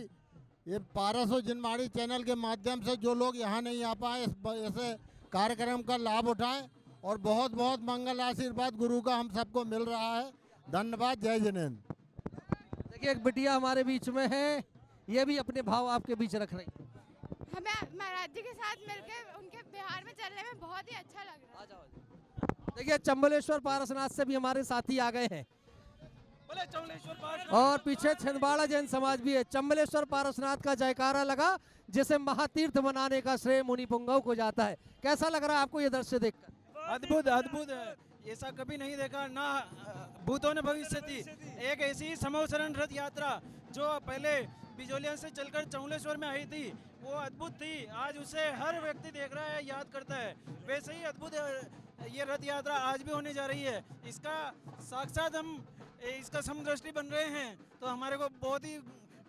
ये 1200 जिनवाणी चैनल के माध्यम से जो लोग यहाँ नहीं आ पाए, ऐसे कार्यक्रम का लाभ उठाएं, और बहुत बहुत मंगल आशीर्वाद गुरु का हम सबको मिल रहा है। धन्यवाद। जय जिनेंद्र। देखिए, एक बिटिया हमारे बीच में है, ये भी अपने भाव आपके बीच रख रही। हमें महाराज जी के साथ मिलकर उनके बिहार में चलने में बहुत ही अच्छा लग रहा है। देखिए, चंबलेश्वर पारसनाथ से भी हमारे साथी आ गए हैं, और पीछे छिंदवाड़ा जैन समाज भी है। चंबलेश्वर पारसनाथ का जयकारा लगा, जिसे महातीर्थ बनाने का श्रेय मुनि पुंगव को जाता है। कैसा लग रहा है आपको ये दृश्य देखकर? अद्भुत अद्भुत है, ऐसा कभी नहीं देखा ना भूतों ने भविष्य थी। एक ऐसी समोसरण रथ यात्रा जो पहले बिजोलिया से चलकर चौलेश्वर में आई थी, वो अद्भुत थी। आज उसे हर व्यक्ति देख रहा है, याद करता है। वैसे ही अद्भुत ये रथ यात्रा आज भी होने जा रही है। इसका साक्षात हम इसका समदृष्टि बन रहे हैं, तो हमारे को बहुत ही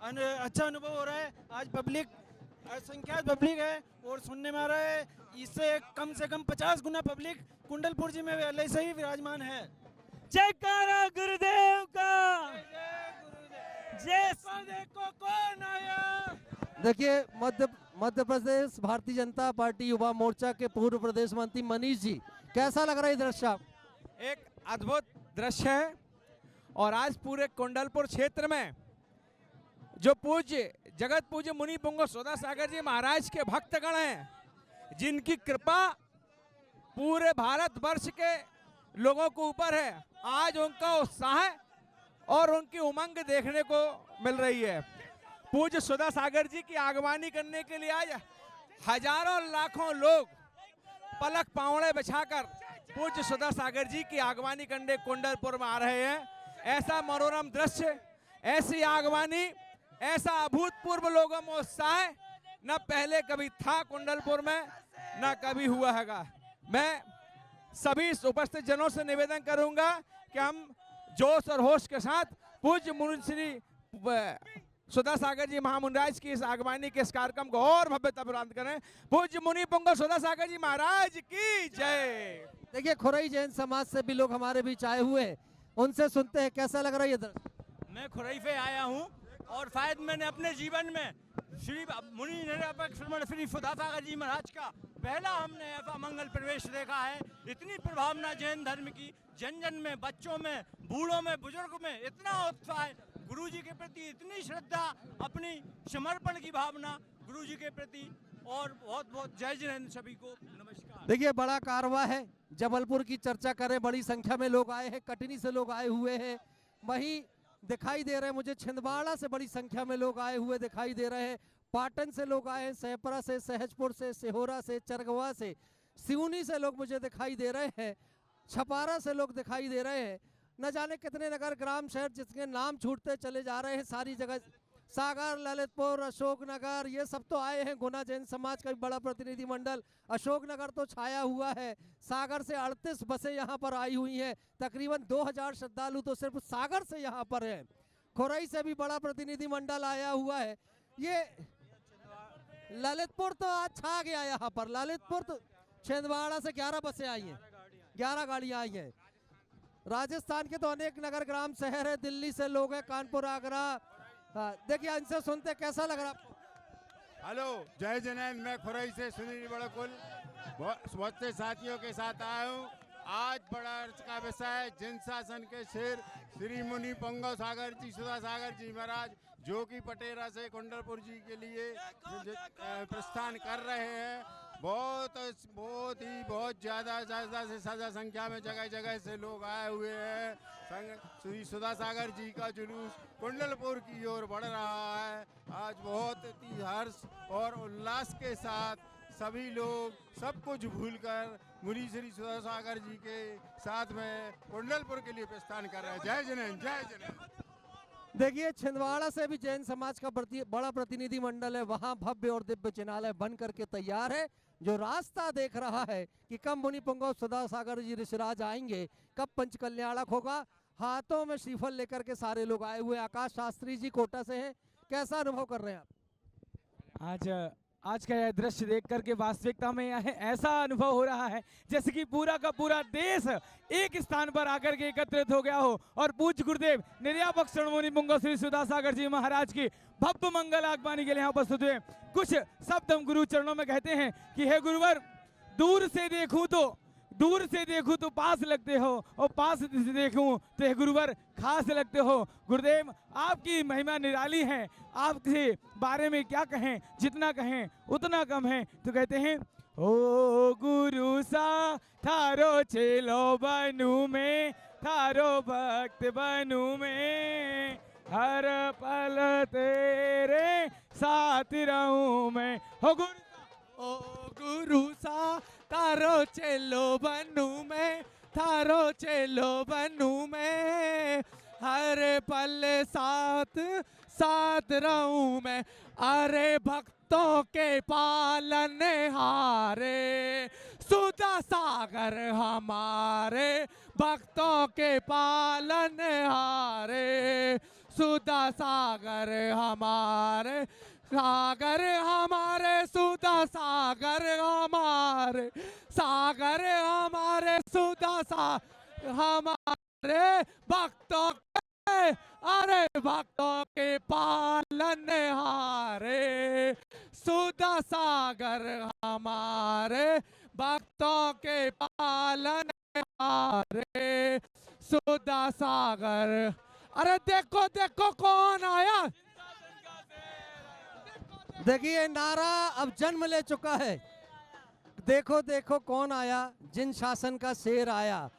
अच्छा अनुभव हो रहा है। आज पब्लिक असंख्यात पब्लिक है, और सुनने में आ रहा है इससे कम से कम 50 गुना पब्लिक कुंडलपुर जी में पहले से ही विराजमान है। जयकारा गुरुदेव का, जय। देखो कौन आया। देखिए मध्य प्रदेश भारतीय जनता पार्टी युवा मोर्चा के पूर्व प्रदेश मंत्री मनीष जी, कैसा लग रहा है दृश्य? एक अद्भुत दृश्य है और आज पूरे कुंडलपुर क्षेत्र में जो पूज्य जगत पूज्य मुनि पुंगव सुधा सागर जी महाराज के भक्तगण हैं, जिनकी कृपा पूरे भारत वर्ष के लोगों के ऊपर है, आज उनका उत्साह और उनकी उमंग देखने को मिल रही है। पूज्य सुधा सागर जी की आगवानी करने के लिए आज हजारों लाखों लोग पलक पावड़े बिछाकर पूज्य सुधा सागर जी की आगवानी करने कुंडलपुर में आ रहे हैं। ऐसा मनोरम दृश्य, ऐसी आगवानी, ऐसा अभूतपूर्व लोगों में उत्साह न पहले कभी था कुंडलपुर में, न कभी हुआ हैगा। मैं सभी उपस्थित जनों से निवेदन करूंगा कि हम जोश और होश के साथ पूज्य मुनि श्री सुधा सागर जी महामुनिराज की इस आगवानी के इस कार्यक्रम को और भव्यता प्रदान करें। पूज्य मुनि पुंगव सुधा सागर जी महाराज की जय। देखिए खुरई जैन समाज से भी लोग हमारे बीच आए हुए हैं, उनसे सुनते हैं कैसा लग रहा है ये दृश्य। मैं खुरई से आया हूँ और शायद मैंने अपने जीवन में श्री मुनि निरपेक्ष श्रमण श्री सुधा सागर जी महाराज का पहला हमने ऐसा मंगल प्रवेश देखा है। इतनी प्रभावना जैन धर्म की, जन जन में, बच्चों में, बूढ़ों में, बुजुर्ग में इतना उत्साह, गुरु जी के प्रति इतनी श्रद्धा, अपनी समर्पण की भावना गुरु जी के प्रति, और बहुत बहुत जय जैन सभी को नमस्कार। देखिए बड़ा कारवा है, जबलपुर की चर्चा करें, बड़ी संख्या में लोग आए हैं, कटनी से लोग आए हुए हैं, वहीं दिखाई दे रहे हैं मुझे छिंदवाड़ा से बड़ी संख्या में लोग आए हुए दिखाई दे रहे हैं, पाटन से लोग आए हैं, सहपरा से, सहजपुर से, सिहोरा से, चरगवा से, सिवनी से लोग मुझे दिखाई दे रहे हैं, छपारा से लोग दिखाई दे रहे हैं, न जाने कितने नगर ग्राम शहर जिसके नाम छूटते चले जा रहे हैं, सारी जगह सागर, ललितपुर, अशोकनगर, ये सब तो आए हैं। गुना जैन समाज का भी बड़ा प्रतिनिधिमंडल अशोकनगर तो छाया हुआ है। सागर से 38 बसें यहाँ पर आई हुई हैं, तकरीबन 2000 श्रद्धालु तो सिर्फ सागर से यहाँ पर हैं। खुरई से भी बड़ा प्रतिनिधिमंडल आया हुआ है। ये ललितपुर तो आज छा गया यहाँ पर, ललितपुर तो छिंदवाड़ा से 11 बसें आई हैं, 11 गाड़ियाँ आई हैं। राजस्थान के तो अनेक नगर ग्राम शहर है, दिल्ली से लोग हैं, कानपुर, आगरा। देखिए इनसे सुनते कैसा लग रहा आपको? हेलो, जय जैन। मैं खुरई से सुनील बड़कुल बहुत से साथियों के साथ आया हूँ। आज बड़ा अर्थ का विषय जिन शासन के शेर श्री मुनि पुंगव सागर जी सुधा सागर जी महाराज, जो कि पटेरा से कुंडलपुर जी के लिए प्रस्थान कर रहे हैं। बहुत ज़्यादा से ज़्यादा संख्या में जगह जगह से लोग आए हुए हैं। श्री सुधा सागर जी का जुलूस कुंडलपुर की ओर बढ़ रहा है। आज बहुत ही हर्ष और उल्लास के साथ सभी लोग सब कुछ भूलकर मुनि श्री सुधा सागर जी के साथ में कुंडलपुर के लिए प्रस्थान कर रहे हैं। जय जैन, जय जैन। देखिए छिंदवाड़ा से भी जैन समाज का बड़ा प्रतिनिधि मंडल है, वहां भव्य और दिव्य चिन्हालय बन करके तैयार है, जो रास्ता देख रहा है कि कब मुनि पुंगव सुधा सागर जी ऋषिराज आएंगे, कब पंच कल्याणक होगा। हाथों में श्रीफल लेकर के सारे लोग आए हुए। आकाश शास्त्री जी कोटा से हैं, कैसा अनुभव कर रहे हैं आप? आज का यह दृश्य देख करके वास्तविकता में ऐसा अनुभव हो रहा है जैसे कि पूरा का पूरा देश एक स्थान पर आकर के एकत्रित हो गया हो और पूज्य गुरुदेव निर्यापक श्रमण मुनि पुंगव श्री सुधा सागर जी महाराज की भव्य मंगल आगवानी के लिए यहाँ उपस्थित हुए। कुछ शब्द हम गुरु चरणों में कहते हैं कि हे गुरुवर, दूर से देखूं तो पास लगते हो और पास से देखूं तो हे गुरुवर खास लगते हो। गुरुदेव आपकी महिमा निराली है, आपके बारे में क्या कहें, जितना कहें उतना कम है। तो कहते हैं, ओ गुरु सा थारो चेलो बनू में, थारो भक्त बनू में, हर पल तेरे साथ रहूं मैं। हो गुरु सा तारो चेलो बनू में, थारो चेलो बनू में, हर पल साथ रहूं मैं। अरे भक्तों के पालन हारे सुधा सागर हमारे, भक्तों के पालन हारे सुधा सागर हमारे, सागर हमारे सुधा सागर हमारे, सागर हमारे सुधा सागर हमारे, भक्तों के अरे भक्तों के पालनहारे सुधा सागर हमारे, भक्तों के पालनहारे सुधा सागर। अरे देखो देखो कौन आया। देखिए नारा अब जन्म ले चुका है। देखो देखो कौन आया, जिन शासन का शेर आया।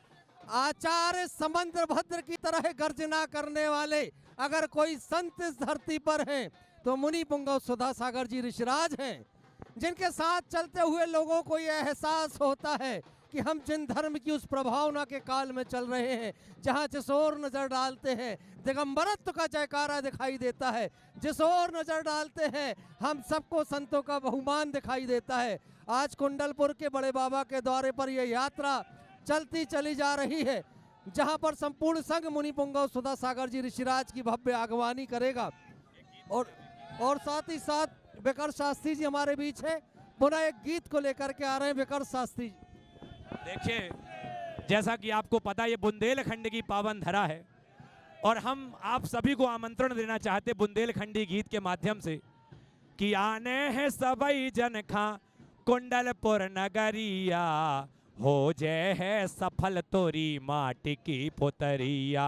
आचार्य समंद्र भद्र की तरह गर्जना करने वाले अगर कोई संत इस धरती पर हैं तो मुनि पुंगव सुधा सागर जी ऋषिराज हैं, जिनके साथ चलते हुए लोगों को यह एहसास होता है कि हम जिन धर्म की उस प्रभावना के काल में चल रहे हैं, जहां जिस ओर नजर डालते हैं दिगंबरत्व का जयकारा दिखाई देता है, जिस ओर नजर डालते हैं हम सबको संतों का बहुमान दिखाई देता है। आज कुंडलपुर के बड़े बाबा के द्वारे पर यह यात्रा चलती चली जा रही है, जहां पर संपूर्ण संघ मुनि पुंगव सुधा सागर जी ऋषिराज की भव्य आगवानी करेगा। और साथ ही साथ विकर शास्त्री जी हमारे बीच है, पुनः एक गीत को लेकर के आ रहे हैं विकर शास्त्री जी। देखिए, जैसा कि आपको पता ये बुंदेलखंड की पावन धरा है और हम आप सभी को आमंत्रण देना चाहते बुंदेलखंडी गीत के माध्यम से कि आने हैं सबई जन खा कुंडलपुर नगरिया, हो जय है सफल तोरी माटी की पुतरिया।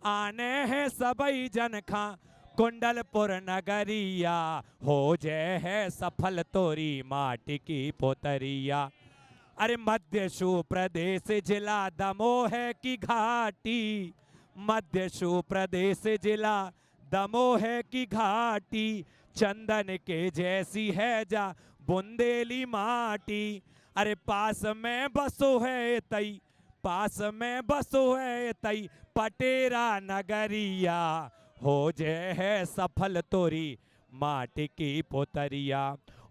आने हैं सबई जन खा कुंडलपुर नगरिया, हो जय है सफल तोरी माटी की पुतरिया। अरे मध्य शू प्रदेश जिला दमोह की घाटी, मध्य शू प्रदेश जिला दमोह की घाटी, चंदन के जैसी है जा बुंदेली माटी। अरे पास में बसो है तई, पास में बसो है तई पटेरा नगरिया, हो जय है सफल तोरी माटी की पोतरिया।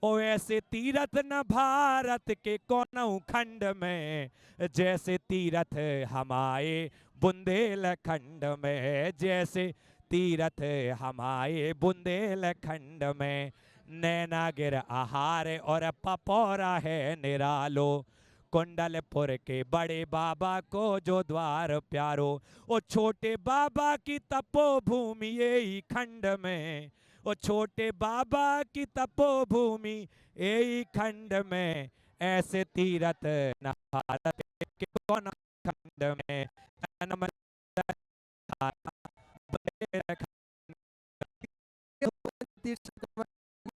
ओ ऐसे तीरथ न भारत के कोनों खंड में, जैसे तीरथ हमारे बुंदेलखंड में, जैसे तीरथ हमारे बुंदेलखंड में। नैनागिर आहार और पपौरा है निरालो, कुंडलपुर के बड़े बाबा को जो द्वार प्यारो। ओ छोटे बाबा की तपोभूमि यही खंड में, ओ छोटे बाबा की तपोभूमि यही खंड में, ऐसे तीरथ न भारत के कौन खंड में।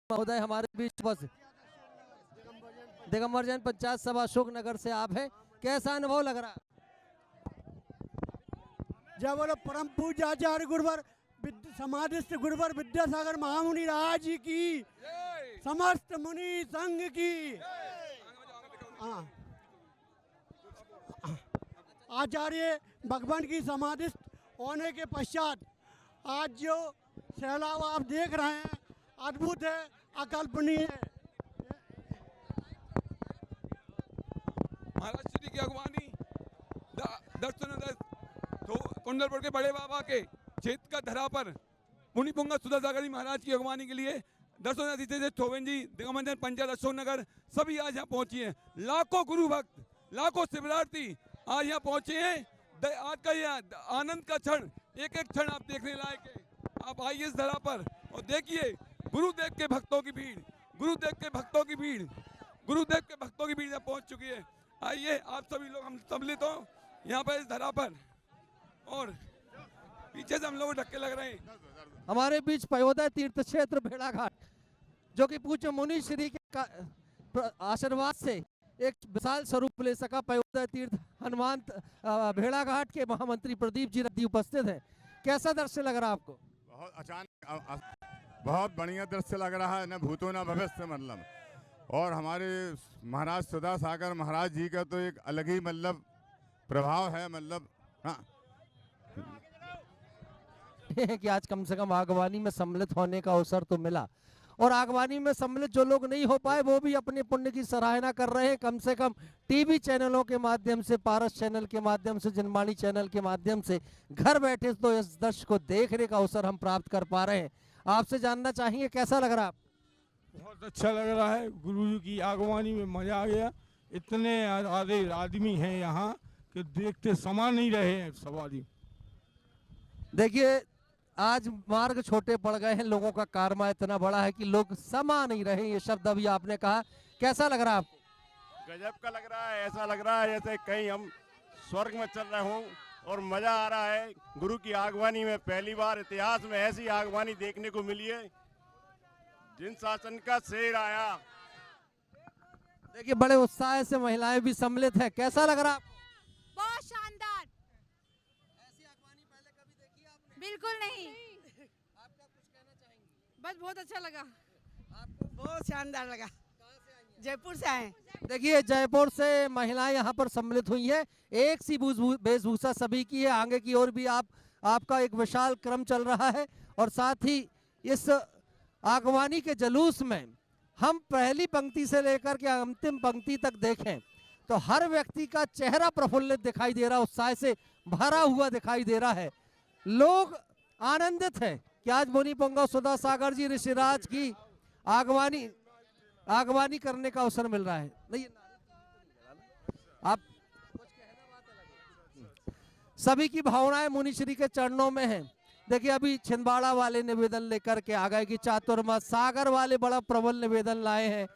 महोदय हमारे बीच बस दिगंबर जैन पंचायत सभा अशोक नगर से आप हैं, कैसा अनुभव लग रहा है? जय बोलो परम पूज्य आचार्य गुरुवर समाधिस्थ गुरुवर विद्यासागर महामुनि राज जी की, समस्त मुनि संघ की। आचार्य भगवान की समाधिस्थ होने के पश्चात आज जो सैलाब आप देख रहे हैं अद्भुत है, अकल्पनीय है। महाराज श्री की अगवानी दर्शन तो कुंडलपुर के बड़े बाबा के क्षेत्र का धरा पर मुनि पुंगव सुधा सागर जी महाराज की अगवानी के लिए दर्शन अतिथि से थोवेन जी दिगंबर पंचायत अशोक नगर सभी आज यहाँ पहुंची हैं। लाखों गुरु भक्त, लाखों शिवरार्थी आज यहाँ पहुंचे हैं। आज का यह आनंद का क्षण, एक एक क्षण आप देखने लायक है। आप आइए इस धरा पर और देखिए गुरुदेव के भक्तों की भीड़, गुरुदेव के भक्तों की भीड़, गुरुदेव के भक्तों की भीड़ यहाँ पहुंच चुकी है। आइए आप सभी लोग हम सम्मिलित हो यहाँ पर इस धरा पर, और पीछे से हम लोग धक्के लग रहे हैं। हमारे बीच पयोदय तीर्थ क्षेत्र भेड़ाघाट, जो कि पूज्य मुनि श्री के आशीर्वाद से एक विशाल स्वरूप ले सका, पयोदय तीर्थ हनुमान भेड़ाघाट के महामंत्री प्रदीप जी रद्दी उपस्थित हैं। कैसा दृश्य लग रहा है आपको? बहुत अचानक बहुत बढ़िया दृश्य लग रहा है, न भूतो न भविष्य मतलब। और हमारे महाराज सुधा सागर महाराज जी का तो एक अलग ही मतलब प्रभाव है, मतलब हाँ कि आज कम से कम आगवानी में सम्मिलित होने का अवसर तो मिला, और आगवानी में सम्मिलित जो लोग नहीं हो पाए वो भी अपने पुण्य की सराहना कर रहे हैं। कम से कम टीवी चैनलों के माध्यम से, पारस चैनल के माध्यम से, जनवाणी चैनल के माध्यम से घर बैठे तो इस दृश्य को देखने का अवसर हम प्राप्त कर पा रहे हैं। आपसे जानना चाहेंगे कैसा लग रहा है? बहुत अच्छा लग रहा है, गुरु जी की आगवानी में मजा आ गया। इतने आदमी हैं यहाँ कि देखते समा नहीं रहे हैं सवारी। देखिए आज मार्ग छोटे पड़ गए हैं, लोगों का कारवा इतना बड़ा है कि लोग समा नहीं रहे। ये शब्द अभी आपने कहा, कैसा लग रहा है आपको? गजब का लग रहा है, ऐसा लग रहा है जैसे कहीं हम स्वर्ग में चल रहे हों और मजा आ रहा है। गुरु की आगवानी में पहली बार इतिहास में ऐसी आगवानी देखने को मिली है। जिन शासन का शेर आया, देखिए बड़े उत्साह से महिलाएं भी सम्मिलित है। कैसा लग रहा? बहुत शानदार। ऐसी आगवानी पहले कभी देखी आपने? बिल्कुल नहीं। आप क्या कुछ कहना चाहेंगे? बस बहुत अच्छा लगा। आपको? बहुत शानदार लगा। कहाँ से आई हैं? जयपुर से आए। देखिए जयपुर से महिलाएं यहाँ पर सम्मिलित हुई हैं। एक सी वेशभूषा सभी की है। आगे की ओर भी आपका एक विशाल क्रम चल रहा है और साथ ही इस आगवानी के जुलूस में हम पहली पंक्ति से लेकर के अंतिम पंक्ति तक देखें तो हर व्यक्ति का चेहरा प्रफुल्लित दिखाई दे रहा, उत्साह से भरा हुआ दिखाई दे रहा है। लोग आनंदित हैं कि आज मुनि पुंगव सुधा सागर जी ऋषिराज की आगवानी करने का अवसर मिल रहा है। नहीं आप सभी की भावनाएं मुनिश्री के चरणों में हैं। देखिए अभी छिंदवाड़ा वाले निवेदन लेकर के आ गए कि चातुर्मास, सागर वाले बड़ा प्रबल निवेदन लाए हैं,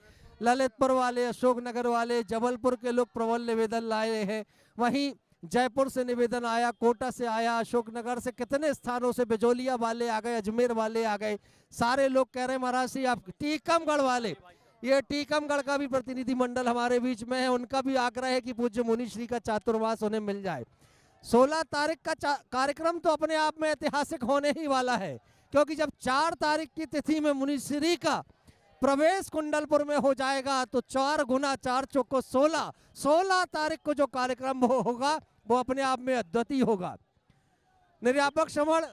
ललितपुर वाले, अशोकनगर वाले, जबलपुर के लोग प्रबल निवेदन लाए हैं। वहीं जयपुर से निवेदन आया, कोटा से आया, अशोकनगर से, कितने स्थानों से, बिजोलिया वाले आ गए, अजमेर वाले आ गए। सारे लोग कह रहे हैं महाराज जी आप, टीकमगढ़ वाले, ये टीकमगढ़ का भी प्रतिनिधि मंडल हमारे बीच में है, उनका भी आग्रह है कि पूज्य मुनिश्री का चातुर्मास उन्हें मिल जाए। 16 तारीख का कार्यक्रम तो अपने आप में ऐतिहासिक होने ही वाला है, क्योंकि जब 4 तारीख की तिथि में मुनिश्री का प्रवेश कुंडलपुर में हो जाएगा तो 4 गुना 4 चौको 16 तारीख को जो कार्यक्रम होगा वो अपने आप में अद्वितीय होगा। निर्यापक श्रवण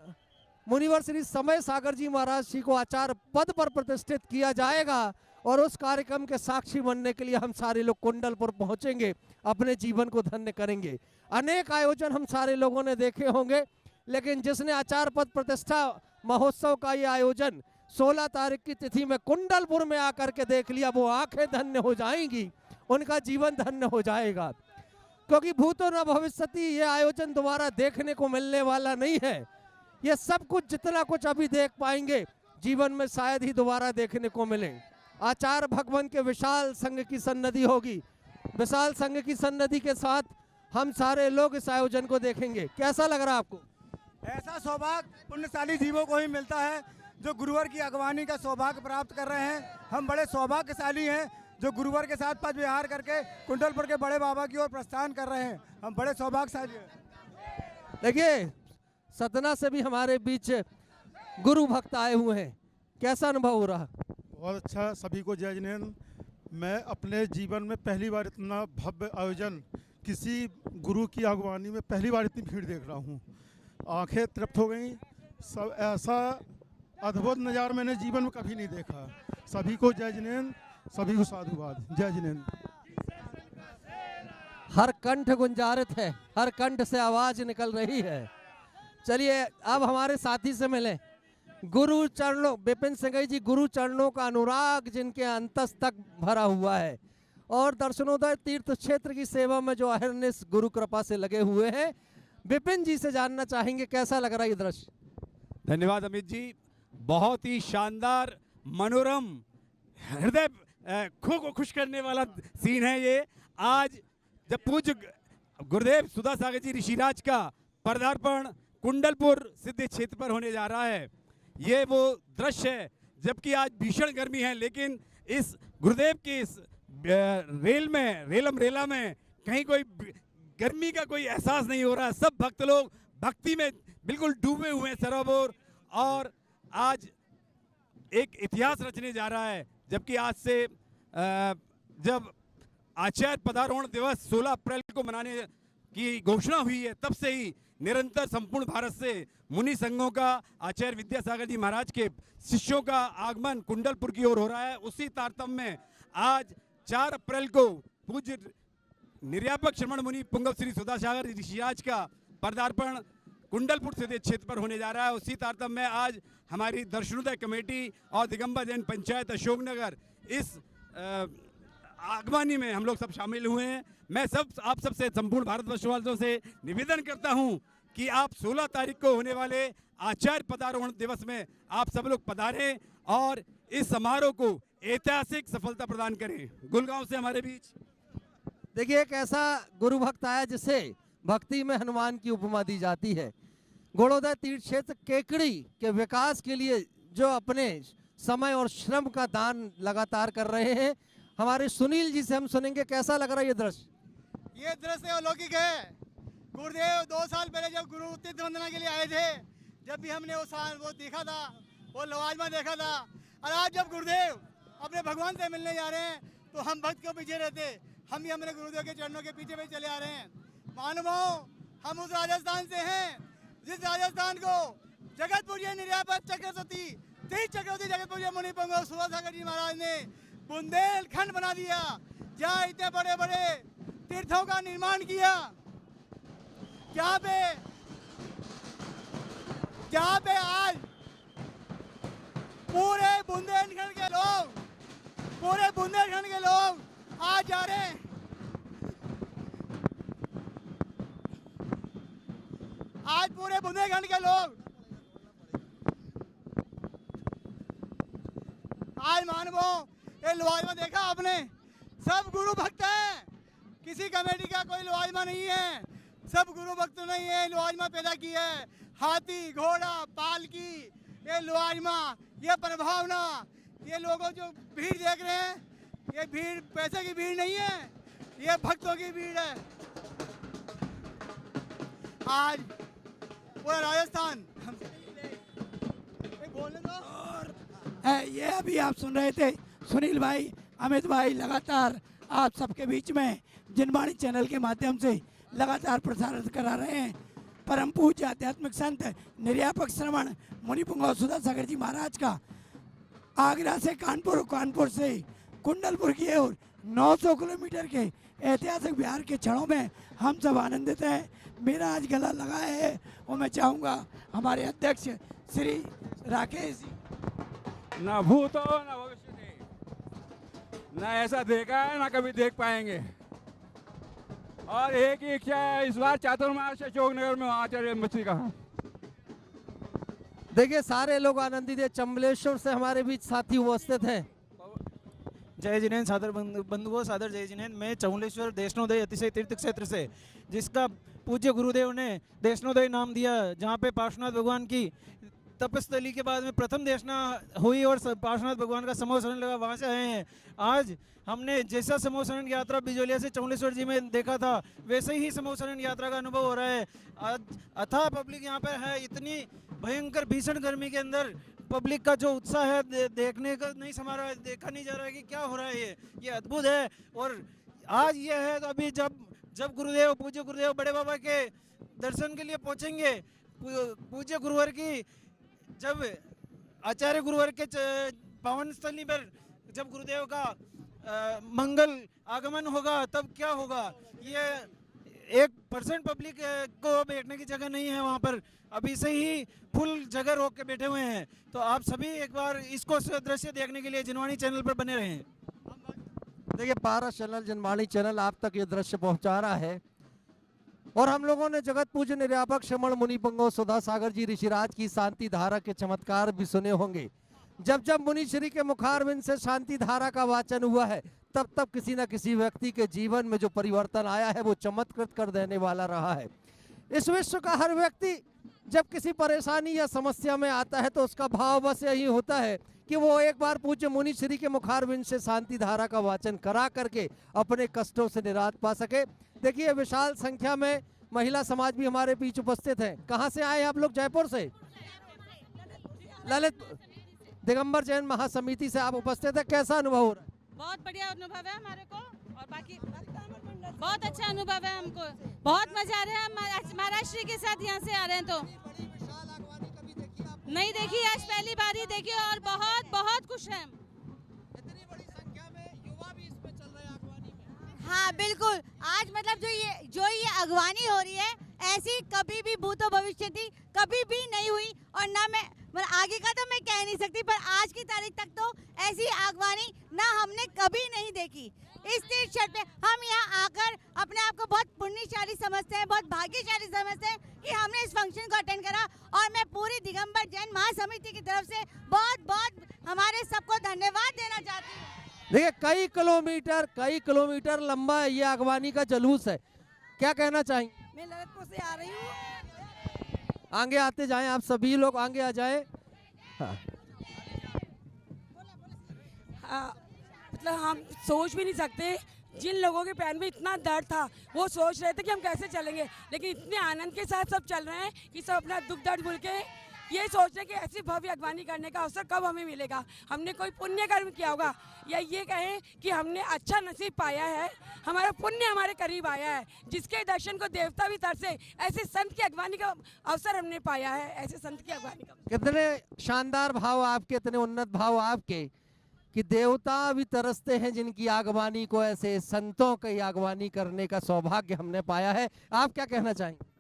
मुनिवर श्री समय सागर जी महाराज जी को आचार्य पद पर प्रतिष्ठित किया जाएगा और उस कार्यक्रम के साक्षी बनने के लिए हम सारे लोग कुंडलपुर पहुंचेंगे, अपने जीवन को धन्य करेंगे। अनेक आयोजन हम सारे लोगों ने देखे होंगे, लेकिन जिसने आचार्य पद प्रतिष्ठा महोत्सव का ये आयोजन 16 तारीख की तिथि में कुंडलपुर में आकर के देख लिया, वो आंखें धन्य हो जाएंगी, उनका जीवन धन्य हो जाएगा। क्योंकि भूतो न भविष्यति ये आयोजन दोबारा देखने को मिलने वाला नहीं है। ये सब कुछ जितना कुछ अभी देख पाएंगे जीवन में शायद ही दोबारा देखने को मिले। आचार्य भगवान के विशाल संघ की सन्निधि होगी, विशाल संघ की सन्निधि के साथ हम सारे लोग इस आयोजन को देखेंगे। कैसा लग रहा है आपको? ऐसा सौभाग्य पुण्यशाली जीवों को ही मिलता है जो गुरुवर की अगवानी का सौभाग्य प्राप्त कर रहे हैं। हम बड़े सौभाग्यशाली हैं जो गुरुवर के साथ पद विहार करके कुंडलपुर के बड़े बाबा की ओर प्रस्थान कर रहे हैं। हम बड़े सौभाग्यशाली हैं। देखिए सतना से भी हमारे बीच गुरु भक्त आए हुए हैं, कैसा अनुभव हो रहा? बहुत अच्छा, सभी को जय जिनेंद्र। मैं अपने जीवन में पहली बार इतना भव्य आयोजन किसी गुरु की अगवानी में पहली बार इतनी भीड़ देख रहा हूँ। आंखें तृप्त हो गई। सब ऐसा अद्भुत नज़ारा मैंने जीवन में कभी नहीं देखा। सभी को जय जिनेंद्र, सभी को साधुवाद, जय जिनेंद्र। हर कंठ गुंजारित है, हर कंठ से आवाज निकल रही है। चलिए अब हमारे साथी से मिले। गुरु चरणों, विपिन सिंह जी, गुरु चरणों का अनुराग जिनके अंतस तक भरा हुआ है और दर्शनोदय तीर्थ क्षेत्र की सेवा में जो अहरनिश गुरु कृपा से लगे हुए हैं, विपिन जी से जानना चाहेंगे कैसा लग रहा है ये दृश्य? धन्यवाद अमित जी, बहुत ही शानदार, मनोरम, हृदय को खुश करने वाला सीन है ये। आज जब पूज्य गुरुदेव सुधा सागर जी ऋषिराज का पदार्पण कुंडलपुर सिद्ध क्षेत्र पर होने जा रहा है, ये वो दृश्य है। जबकि आज भीषण गर्मी है, लेकिन इस गुरुदेव की इस रेला में कहीं कोई गर्मी का कोई एहसास नहीं हो रहा। सब भक्त लोग भक्ति में बिल्कुल डूबे हुए हैं सरोवर। और आज एक इतिहास रचने जा रहा है, जबकि आज से जब आचार्य पदारोहण दिवस 16 अप्रैल को मनाने की घोषणा हुई है, तब से ही निरंतर संपूर्ण भारत से मुनि संघों का आचार्य विद्यासागर जी महाराज के शिष्यों का आगमन कुंडलपुर की ओर हो रहा है। उसी तारतम्य में आज 4 अप्रैल को पूज्य निर्यापक श्रमण मुनि पुंगव श्री सुधा सागर ऋषिराज का पदार्पण कुंडलपुर सिद्ध क्षेत्र पर होने जा रहा है। उसी तारतम्य में आज हमारी दर्शनोदय कमेटी और दिगंबर जैन पंचायत अशोकनगर इस आगवानी में हम लोग सब शामिल हुए हैं। मैं आप सबसे संपूर्ण भारतवर्षवासियों से निवेदन करता हूं कि आप 16 तारीख को होने वाले आचार्य पदारोहण दिवस में आप सब लोग पधारें और इस समारोह को ऐतिहासिक सफलता प्रदान करें। गुलगांव से हमारे बीच देखिए एक ऐसा गुरु भक्त आया जिसे भक्ति में हनुमान की उपमा दी जाती है। घोड़ोदय तीर्थ क्षेत्र केकड़ी के विकास के लिए जो अपने समय और श्रम का दान लगातार कर रहे हैं, हमारे सुनील जी से हम सुनेंगे कैसा लग रहा है ये दृश्य। ये दृश्य अलौकिक है। गुरुदेव 2 साल पहले जब गुरु तीर्थ वंदना के लिए आए थे, जब भी हमने वो देखा था, वो लवाजमा देखा था, और आज जब गुरुदेव अपने भगवान से मिलने जा रहे हैं तो हम भक्त क्यों पीछे रहते, हम भी अपने गुरुदेव के चरणों के पीछे भी चले आ रहे हैं। मानवों, हम उस राजस्थान से हैं जिस राजस्थान को जगत पूज्य निर्यापक चक्रवर्ती तीर्थ चक्रवर्ती जगत पूज्य मुनि पंगु सुधा सागर जी महाराज ने बुंदेलखंड बना दिया, जहाँ इतने बड़े बड़े तीर्थों का निर्माण किया, जहाँ पे आज पूरे बुंदेलखंड के लोग आज जा रहे हैं। आज पूरे बुंदेलखंड के लोग आज मानवों ये लवाजमा देखा आपने, सब गुरु भक्त हैं, किसी कमेटी का कोई लवाजमा नहीं है, सब गुरु भक्त नहीं है, लवाजमा पैदा की है। हाथी घोड़ा पालकी ये लवाजमा ये प्रभावना, ये लोगों जो भीड़ देख रहे हैं, ये भीड़ पैसे की भीड़ नहीं है, ये भक्तों की भीड़ है। आज पूरा राजस्थान ये अभी आप सुन रहे थे सुनील भाई, अमित भाई लगातार आप सबके बीच में जिनवाणी चैनल के माध्यम से लगातार प्रसारित करा रहे हैं। परम पूज्य आध्यात्मिक संत निर्यापक श्रवण मुनि पुंगव सुधा सागर जी महाराज का आगरा से कानपुर, कानपुर से कुंडलपुर की ओर 900 किलोमीटर के ऐतिहासिक बिहार के क्षणों में हम सब आनंदित हैं। मेरा आज गला लगा है और मैं चाहूँगा हमारे अध्यक्ष श्री राकेश जी। ना भूत हो ना भविष्य नहीं, ना ऐसा देखा है ना कभी देख पाएंगे। और एक ही इच्छा है, इस बार चातुर्मास अशोकनगर में आचार्य मछली का। देखिए सारे लोग आनंदित है। चंबलेश्वर से हमारे बीच साथी उपस्थित हैं। जय जिनेन्द्र सादर बंधुओं, सादर जय जिनेन्द्र। मैं चौलेश्वर देशनोदय अतिशय तीर्थ क्षेत्र से, जिसका पूज्य गुरुदेव ने देशनोदय नाम दिया, जहाँ पे पार्श्वनाथ भगवान की तपस्थली के बाद में प्रथम देशना हुई और पार्श्वनाथ भगवान का समूह शरण लगा, वहाँ से आए हैं। आज हमने जैसा समूह शरण यात्रा बिजोलिया से चौलेश्वर जी में देखा था, वैसे ही समूह शरण यात्रा का अनुभव हो रहा है। आज अथाह पब्लिक यहाँ पर है, इतनी भयंकर भीषण गर्मी के अंदर पब्लिक का जो उत्साह है देखने का नहीं समा रहा है, देखा नहीं जा रहा है कि क्या हो रहा है। ये अद्भुत है। और आज ये है तो अभी जब गुरुदेव पूज्य गुरुदेव बड़े बाबा के दर्शन के लिए पहुँचेंगे, पूज्य गुरुवर की जब आचार्य गुरुवर के पावन स्थली पर जब गुरुदेव का मंगल आगमन होगा तब क्या होगा। ये 1% पब्लिक को बैठने की जगह नहीं है वहाँ पर, अभी से ही फुल जगह रोक के बैठे हुए हैं। तो आप सभी एक बार इसको दृश्य देखने के लिए जिनवाणी चैनल पर बने रहें। देखिए पारस चैनल, जिनवाणी चैनल आप तक ये दृश्य पहुंचा रहा है। और हम लोगों ने जगत पूज्य निर्यापक श्रवण मुनि पुंगव सुधा सागर जी ऋषिराज की शांति धारा के चमत्कार भी सुने होंगे। जब जब मुनि श्री के मुखारविंद से शांति धारा का वाचन हुआ है, तब तब किसी न किसी व्यक्ति के जीवन में जो परिवर्तन आया है वो चमत्कृत कर देने वाला रहा है। इस विश्व का हर व्यक्ति जब किसी परेशानी या समस्या में आता है तो उसका भाव बस यही होता है कि वो एक बार पूज्य मुनि श्री के मुखारविंद से शांति धारा का वाचन करा करके अपने कष्टों से निरात पा सके। देखिए विशाल संख्या में महिला समाज भी हमारे बीच उपस्थित है। कहाँ से आए आप लोग? जयपुर से। ललित दिगंबर जैन महासमिति से आप उपस्थित है, कैसा अनुभव हो रहा है? बहुत बढ़िया अनुभव है हमारे को, और बाकी बहुत अच्छा अनुभव है हमको, बहुत मजा आ रहा है। महाराज श्री के साथ यहाँ से आ रहे हैं तो नहीं देखी, आज पहली बार ही देखी और बहुत बहुत खुश हैं। हाँ बिल्कुल, आज मतलब जो ये अगवानी हो रही है ऐसी कभी भी भूतो भविष्यति कभी भी नहीं हुई, और ना मैं आगे का तो मैं कह नहीं सकती, पर आज की तारीख तक तो ऐसी अगवानी ना हमने कभी नहीं देखी। इस तीर्थ क्षेत्र पे हम यहाँ आकर अपने आप को बहुत पुण्यशाली सौभाग्यशाली समझते हैं, बहुत भाग्यशाली समझते हैं कि हमने इस फंक्शन को अटेंड करा। और मैं पूरी दिगंबर जैन महासमिति की तरफ से बहुत बहुत हमारे सबको धन्यवाद देना चाहती हूँ। देखिए कई किलोमीटर लंबा ये अगवानी का जुलूस है, क्या कहना चाहेंगे? मैं ललितपुर से आ रही हूँ। आगे आते जाएं, आप सभी लोग आगे आ जाएं। हाँ। मतलब हम सोच भी नहीं सकते, जिन लोगों के पैर में इतना दर्द था वो सोच रहे थे कि हम कैसे चलेंगे, लेकिन इतने आनंद के साथ सब चल रहे हैं कि सब अपना दुख दर्द भूल के ये सोच रहे हैं कि ऐसी भव्य अगवानी करने का अवसर कब हमें मिलेगा, हमने कोई पुण्य कर्म किया होगा, या ये कहें कि हमने अच्छा नसीब पाया है, हमारा पुण्य हमारे करीब आया है, जिसके दर्शन को देवता भी तरसे, ऐसे संत की अगवानी का अवसर हमने पाया है, ऐसे संत की अगवानी का। कितने शानदार भाव आपके, इतने उन्नत भाव आपके कि देवता भी तरसते हैं जिनकी आगवानी को, ऐसे संतों की आगवानी करने का सौभाग्य हमने पाया है। आप क्या कहना चाहेंगे?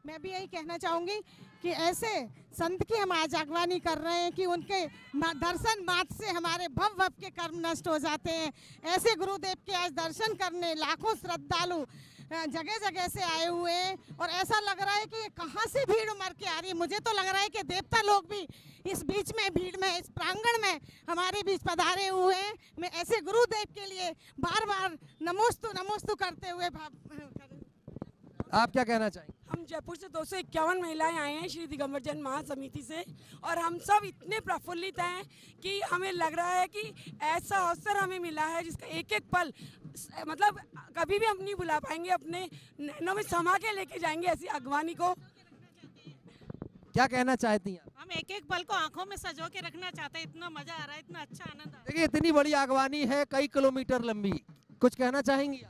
मैं भी यही कहना चाहूँगी कि ऐसे संत की हम आज अगवानी कर रहे हैं कि उनके दर्शन मात्र से हमारे भव के कर्म नष्ट हो जाते हैं। ऐसे गुरुदेव के आज दर्शन करने लाखों श्रद्धालु जगह जगह से आए हुए हैं और ऐसा लग रहा है कि ये कहाँ से भीड़ उमड़ के आ रही है। मुझे तो लग रहा है कि देवता लोग भी इस बीच में भीड़ में, इस प्रांगण में हमारे बीच पधारे हुए हैं। मैं ऐसे गुरुदेव के लिए बार बार नमोस्तु करते हुए आप क्या कहना चाहेंगे? हम जयपुर से 251 महिलाएं आए हैं श्री दिगंबर जैन महासमिति से, और हम सब इतने प्रफुल्लित हैं कि हमें लग रहा है कि ऐसा अवसर हमें मिला है जिसका एक एक पल मतलब कभी भी हम नहीं भुला पाएंगे, अपने नैनों में समा के लेके जाएंगे ऐसी अगवानी को। क्या कहना चाहती हैं? हम एक एक पल को आंखों में सजो के रखना चाहते हैं, इतना मजा आ रहा है, इतना अच्छा आनंद आ रहा है। देखिए इतनी बड़ी आगवानी है, कई किलोमीटर लंबी, कुछ कहना चाहेंगी?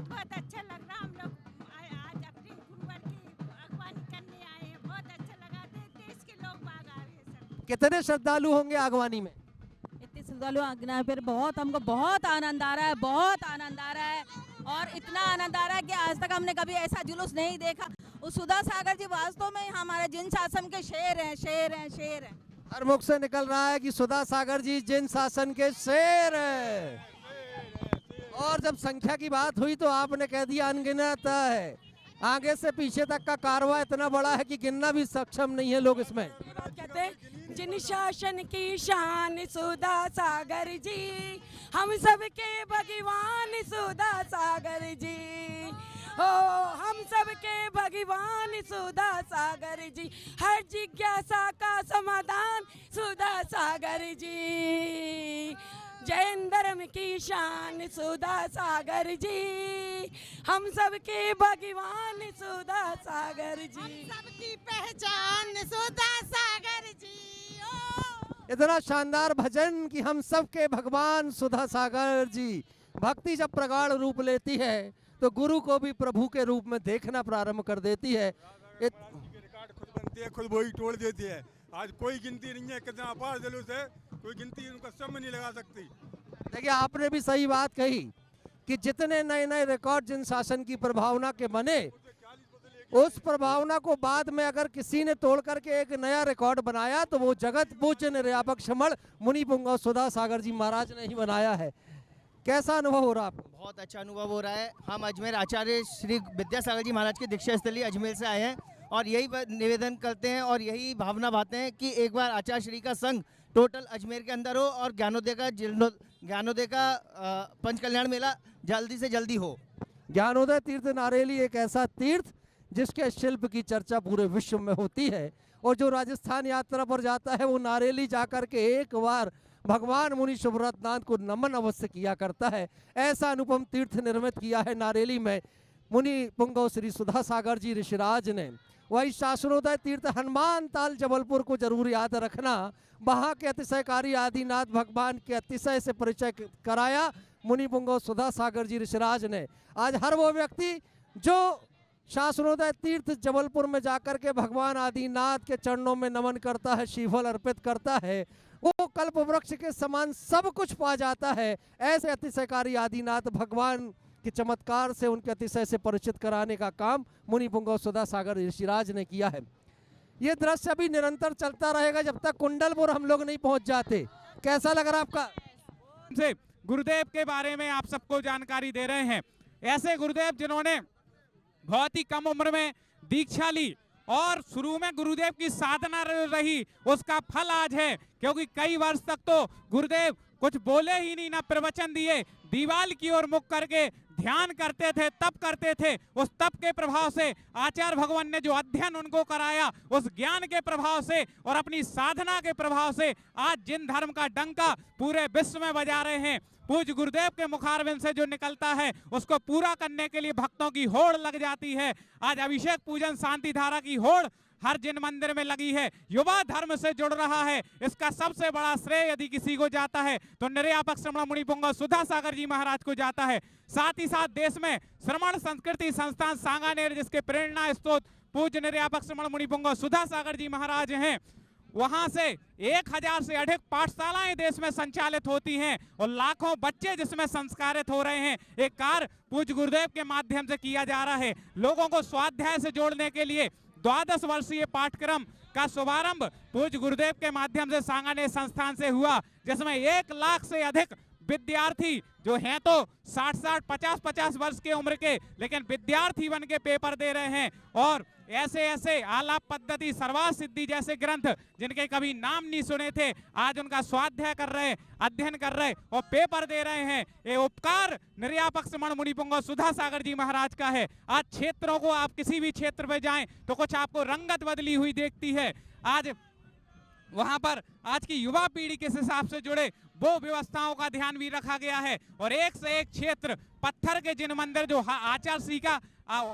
बहुत अच्छा लग रहा, हम लोग आज अपने गुरुवार की अगवानी करने आए हैं, बहुत अच्छा लगा, देश के लोग बाग आ रहे हैं सब। कितने श्रद्धालु होंगे आगवानी में? इतने श्रद्धालु आगवानी पर हमको बहुत आनंद आ रहा है, बहुत आनंद आ रहा है, और इतना आनंद आ रहा है कि आज तक हमने कभी ऐसा जुलूस नहीं देखा। उस सुधा सागर जी वास्तव में हमारे जिन शासन के शेर हैं, शेर हैं, शेर हैं। हर मुख से निकल रहा है कि सुधा सागर जी जिन शासन के शेर हैं, और जब संख्या की बात हुई तो आपने कह दिया अनगिनत है। आगे से पीछे तक का कारवा इतना बड़ा है कि गिनना भी सक्षम नहीं है लोग इसमें। कहते हैं जिन शासन की शान सुधा सागर जी, हम सबके भगवान सुधा सागर जी, ओ हम सबके भगवान सुधा सागर जी, हर जिज्ञासा का समाधान सुधा सागर जी, जैन धर्म की शान सुधा सागर जी, हम सबके भगवान सुधा सागर जी, हम सबकी पहचान सुधा सागर जी। इतना शानदार भजन कि हम सबके भगवान सुधा सागर जी। भक्ति जब प्रगाढ़ रूप लेती है तो गुरु को भी प्रभु के रूप में देखना प्रारंभ कर देती है। रिकॉर्ड खुद बनती है, खुद वही तोड़ देती है। आज कोई गिनती नहीं है, कितना अपार जुलूस है, कोई गिनती उनका सब नहीं लगा सकती। देखिए आपने भी सही बात कही कि जितने नए नए रिकॉर्ड जिन शासन की प्रभावना के बने, उस प्रभावना को बाद में अगर किसी ने तोड़ करके एक नया रिकॉर्ड बनाया तो वो जगत पूज्य निर्यापक श्रमण मुनि पुंगव सुधा सागर जी महाराज ने ही बनाया है। कैसा अनुभव हो रहा है आपको? बहुत अच्छा अनुभव हो रहा है। हम अजमेर आचार्य श्री विद्यासागर जी महाराज की दीक्षा स्थली अजमेर से आए हैं और यही निवेदन करते हैं और यही भावना भाते हैं कि एक बार आचार्य श्री का संघ टोटल अजमेर के अंदर हो और ज्ञानोदय का पंच कल्याण मेला जल्दी से जल्दी हो। ज्ञानोदय तीर्थ नारेली एक ऐसा तीर्थ जिसके शिल्प की चर्चा पूरे विश्व में होती है, और जो राजस्थान यात्रा पर जाता है वो नारेली जाकर के एक बार भगवान मुनि शुभव्रतनाथ को नमन अवश्य किया करता है। ऐसा अनुपम तीर्थ निर्मित किया है नारेली में मुनि पुंगव श्री सुधा सागर जी ऋषिराज ने। वही शासनोदय तीर्थ हनुमान ताल जबलपुर को जरूर याद रखना, वहाँ के अतिशयकारी आदिनाथ भगवान के अतिशय से परिचय कराया मुनि पुंगव सुधा सागर जी ऋषिराज ने। आज हर वो व्यक्ति जो शासनोदय तीर्थ जबलपुर में जाकर के भगवान आदिनाथ के चरणों में नमन करता है, श्रीफल अर्पित करता है, वो कल्प वृक्ष के समान सब कुछ पा जाता है। ऐसे अतिशयकारी आदिनाथ भगवान के चमत्कार से उनके अतिशय से परिचित कराने का काम मुनि पुंगव सुधा सागर ऋषिराज ने किया है। ये दृश्य अभी निरंतर चलता रहेगा जब तक कुंडलपुर हम लोग नहीं पहुंच जाते। कैसा लग रहा आपका? से गुरुदेव के बारे में आप सबको जानकारी दे रहे हैं। ऐसे गुरुदेव जिन्होंने बहुत ही कम उम्र में दीक्षा ली और शुरू में गुरुदेव की साधना रही, उसका फल आज है। क्योंकि कई वर्ष तक तो गुरुदेव कुछ बोले ही नहीं, ना प्रवचन दिए, दीवाल की ओर मुख करके ध्यान करते थे, तप करते थे। उस तप के प्रभाव से आचार्य भगवान ने जो अध्ययन उनको कराया, उस ज्ञान के प्रभाव से और अपनी साधना के प्रभाव से आज जिन धर्म का डंका पूरे विश्व में बजा रहे हैं, पूज्य गुरुदेव के मुखारविंद से जो निकलता है उसको पूरा करने के लिए भक्तों की होड़ लग जाती है। आज अभिषेक पूजन शांति धारा की होड़ हर जिन मंदिर में लगी है, युवा धर्म से जुड़ रहा है। इसका सबसे बड़ा श्रेय यदि किसी को जाता है तो निर्यापक श्रमण मुनि पुंगव सुधा सागर जी महाराज को जाता है। साथ ही साथ देश में श्रमण संस्कृति संस्थान सांगानेर, जिसके प्रेरणा स्रोत पूज्य निर्यापक श्रमण मुनि पुंगव सुधा सागर जी महाराज हैं, वहां से 1000 से अधिक पाठशालाएं देश में संचालित होती हैं और लाखों बच्चे जिसमें संस्कारित हो रहे हैं। एक कार्य पूज्य गुरुदेव के माध्यम से किया जा रहा है। लोगों को स्वाध्याय से जोड़ने के लिए 12 वर्षीय पाठ्यक्रम का शुभारंभ पूज्य गुरुदेव के माध्यम से सांगानेर संस्थान से हुआ, जिसमें 1 लाख से अधिक विद्यार्थी जो हैं तो 60-60, 50-50 वर्ष के उम्र के, लेकिन विद्यार्थी बन के पेपर दे रहे हैं। और ऐसे ऐसे आलाप पद्धति, सर्वार्थ सिद्धि जैसे ग्रंथ जिनके कभी नाम नहीं सुने थे, आज उनका स्वाध्याय कर रहे, अध्ययन कर रहे और पेपर दे रहे हैं। ये उपकार निर्यापक श्रमण मुनि पुंगव सुधा सागर जी महाराज का है। आज क्षेत्रों को, आप किसी भी क्षेत्र में जाएं तो कुछ आपको रंगत बदली हुई देखती है। आज वहां पर आज की युवा पीढ़ी किस हिसाब से जुड़े वो व्यवस्थाओं का ध्यान भी रखा गया है। और एक से एक क्षेत्र पत्थर के जिन मंदिर, जो आचार्य श्री का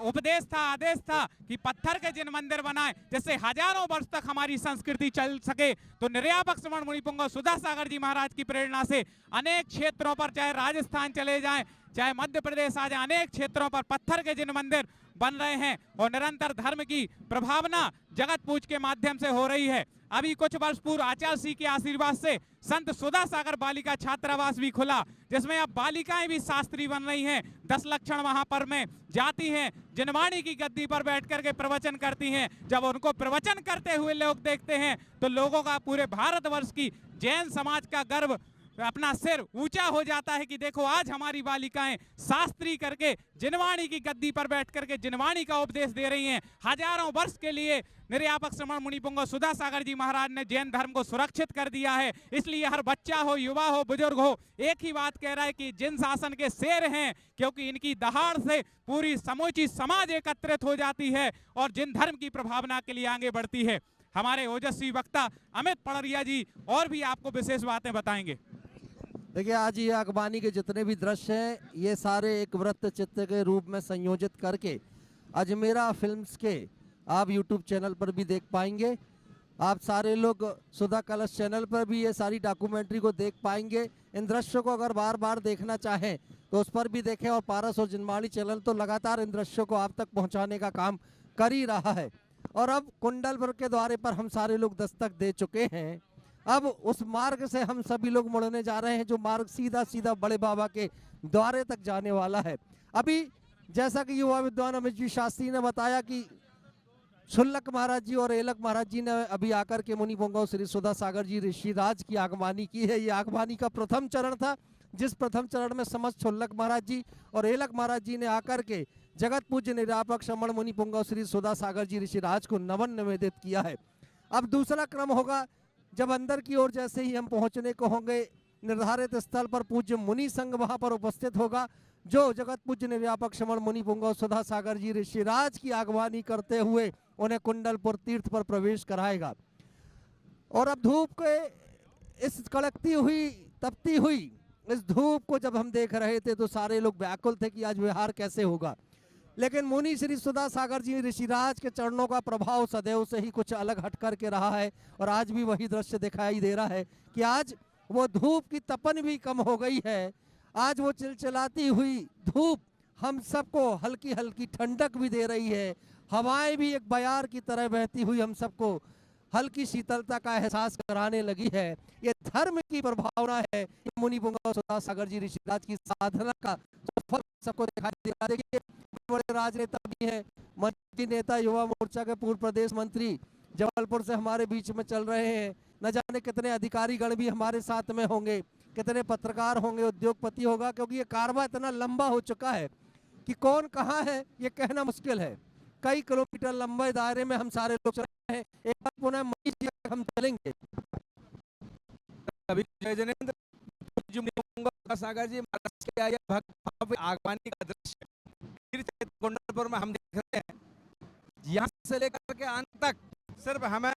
उपदेश था, आदेश था कि पत्थर के जिन मंदिर बनाए जिससे हजारों वर्ष तक हमारी संस्कृति चल सके, तो निर्यापक श्रमण मुनि पुंगव सुधा सागर जी महाराज की प्रेरणा से अनेक क्षेत्रों पर, चाहे राजस्थान चले जाएं, चाहे मध्य प्रदेश आ जाए, अनेक क्षेत्रों पर पत्थर के जिन मंदिर बन रहे हैं और निरंतर धर्म की प्रभावना जगत पूज के माध्यम से हो रही है। अभी कुछ वर्ष पूर्व आचार्य श्री के आशीर्वाद से संत सुधा सागर बालिका छात्रावास भी खुला, जिसमें अब बालिकाएं भी शास्त्री बन रही हैं। 10 लक्षण वहां पर में जाती हैं, जिनवाणी की गद्दी पर बैठ करके प्रवचन करती हैं। जब उनको प्रवचन करते हुए लोग देखते हैं तो लोगों का, पूरे भारतवर्ष की जैन समाज का गर्व, अपना सिर ऊंचा हो जाता है कि देखो आज हमारी बालिकाएं शास्त्री करके जिनवाणी की गद्दी पर बैठ करके जिनवाणी का उपदेश दे रही हैं। हजारों वर्ष के लिए निर्यापक श्रमण मुनि पुंगव सुधा सागर जी महाराज ने जैन धर्म को सुरक्षित कर दिया है। इसलिए हर बच्चा हो, युवा हो, बुजुर्ग हो, एक ही बात कह रहा है कि जिन शासन के शेर हैं, क्योंकि इनकी दहाड़ से पूरी समूची समाज एकत्रित हो जाती है और जिन धर्म की प्रभावना के लिए आगे बढ़ती है। हमारे ओजस्वी वक्ता अमित पड़रिया जी और भी आपको विशेष बातें बताएंगे। देखिए, आज ये अगवानी के जितने भी दृश्य हैं, ये सारे एक वृत्त चित्र के रूप में संयोजित करके अजमेरा फिल्म्स के आप YouTube चैनल पर भी देख पाएंगे। आप सारे लोग सुधा कलश चैनल पर भी ये सारी डॉक्यूमेंट्री को देख पाएंगे। इन दृश्यों को अगर बार बार देखना चाहें तो उस पर भी देखें। और पारस और जिनवाणी चैनल तो लगातार इन दृश्यों को आप तक पहुंचाने का काम कर ही रहा है। और अब कुंडलपुर के द्वारे पर हम सारे लोग दस्तक दे चुके हैं। अब उस मार्ग से हम सभी लोग मुड़ने जा रहे हैं, जो मार्ग सीधा सीधा बड़े बाबा के द्वारे तक जाने वाला है। अभी जैसा कि युवा विद्वान अमित जी शास्त्री ने बताया कि शुल्लक महाराज जी और एलक महाराज जी ने अभी आकर के मुनि पुंगव श्री सुधा सागर जी ऋषिराज की आगवानी की है। ये आगवानी का प्रथम चरण था, जिस प्रथम चरण में समस्त शुल्लक महाराज जी और एलक महाराज जी ने आकर के जगत पूज्य निर्यापक श्रमण मुनि पुंगव श्री सुधा सागर जी ऋषिराज को नमन निवेदित किया है। अब दूसरा क्रम होगा, जब अंदर की ओर जैसे ही हम पहुंचने को होंगे, निर्धारित स्थल पर पूज्य मुनि संघ वहां पर उपस्थित होगा, जो जगत पूज्य निर्यापक श्रमण मुनि पुंगव सुधा सागर जी ऋषिराज की आगवानी करते हुए उन्हें कुंडलपुर तीर्थ पर प्रवेश कराएगा। और अब धूप के इस कड़कती हुई, तपती हुई इस धूप को जब हम देख रहे थे तो सारे लोग व्याकुल थे कि आज विहार कैसे होगा। लेकिन मुनि श्री सुधा सागर जी ऋषिराज के चरणों का प्रभाव सदैव से ही कुछ अलग हट कर के रहा है। और आज भी वही दृश्य दिखाई दे रहा है कि आज वो धूप की तपन भी कम हो गई है। आज वो चिलचिलाती हुई धूप हम सबको हल्की हल्की ठंडक भी दे रही है। हवाएं भी एक बयार की तरह बहती हुई हम सबको हल्की शीतलता का एहसास कराने लगी है। ये धर्म की प्रभावना है। ये मुनि पुंगव सुधा सागर जी ऋषिराज की साधना का फल सबको दिखाई दे रहा है। देखिए, बड़े राजनेता भी हैं, मंत्री नेता, युवा मोर्चा के पूर्व प्रदेश मंत्री जबलपुर से हमारे बीच में चल रहे हैं। न जाने कितने अधिकारीगण भी हमारे साथ में होंगे, कितने पत्रकार होंगे, उद्योगपति होगा, क्योंकि ये कारवा इतना लंबा हो चुका है कि कौन कहाँ है ये कहना मुश्किल है। कई किलोमीटर लंबे दायरे में हम सारे लोग चल रहे हैं। एक बार पुनः मनीष जी तक हम चलेंगे। अभी जय जनेंद्र सागर जी महाराज के आए भव्य आगमनी का दृश्य तीर्थ कुंडलपुर में हम देख रहे हैं। यहाँ से लेकर के अंत तक सिर्फ हमें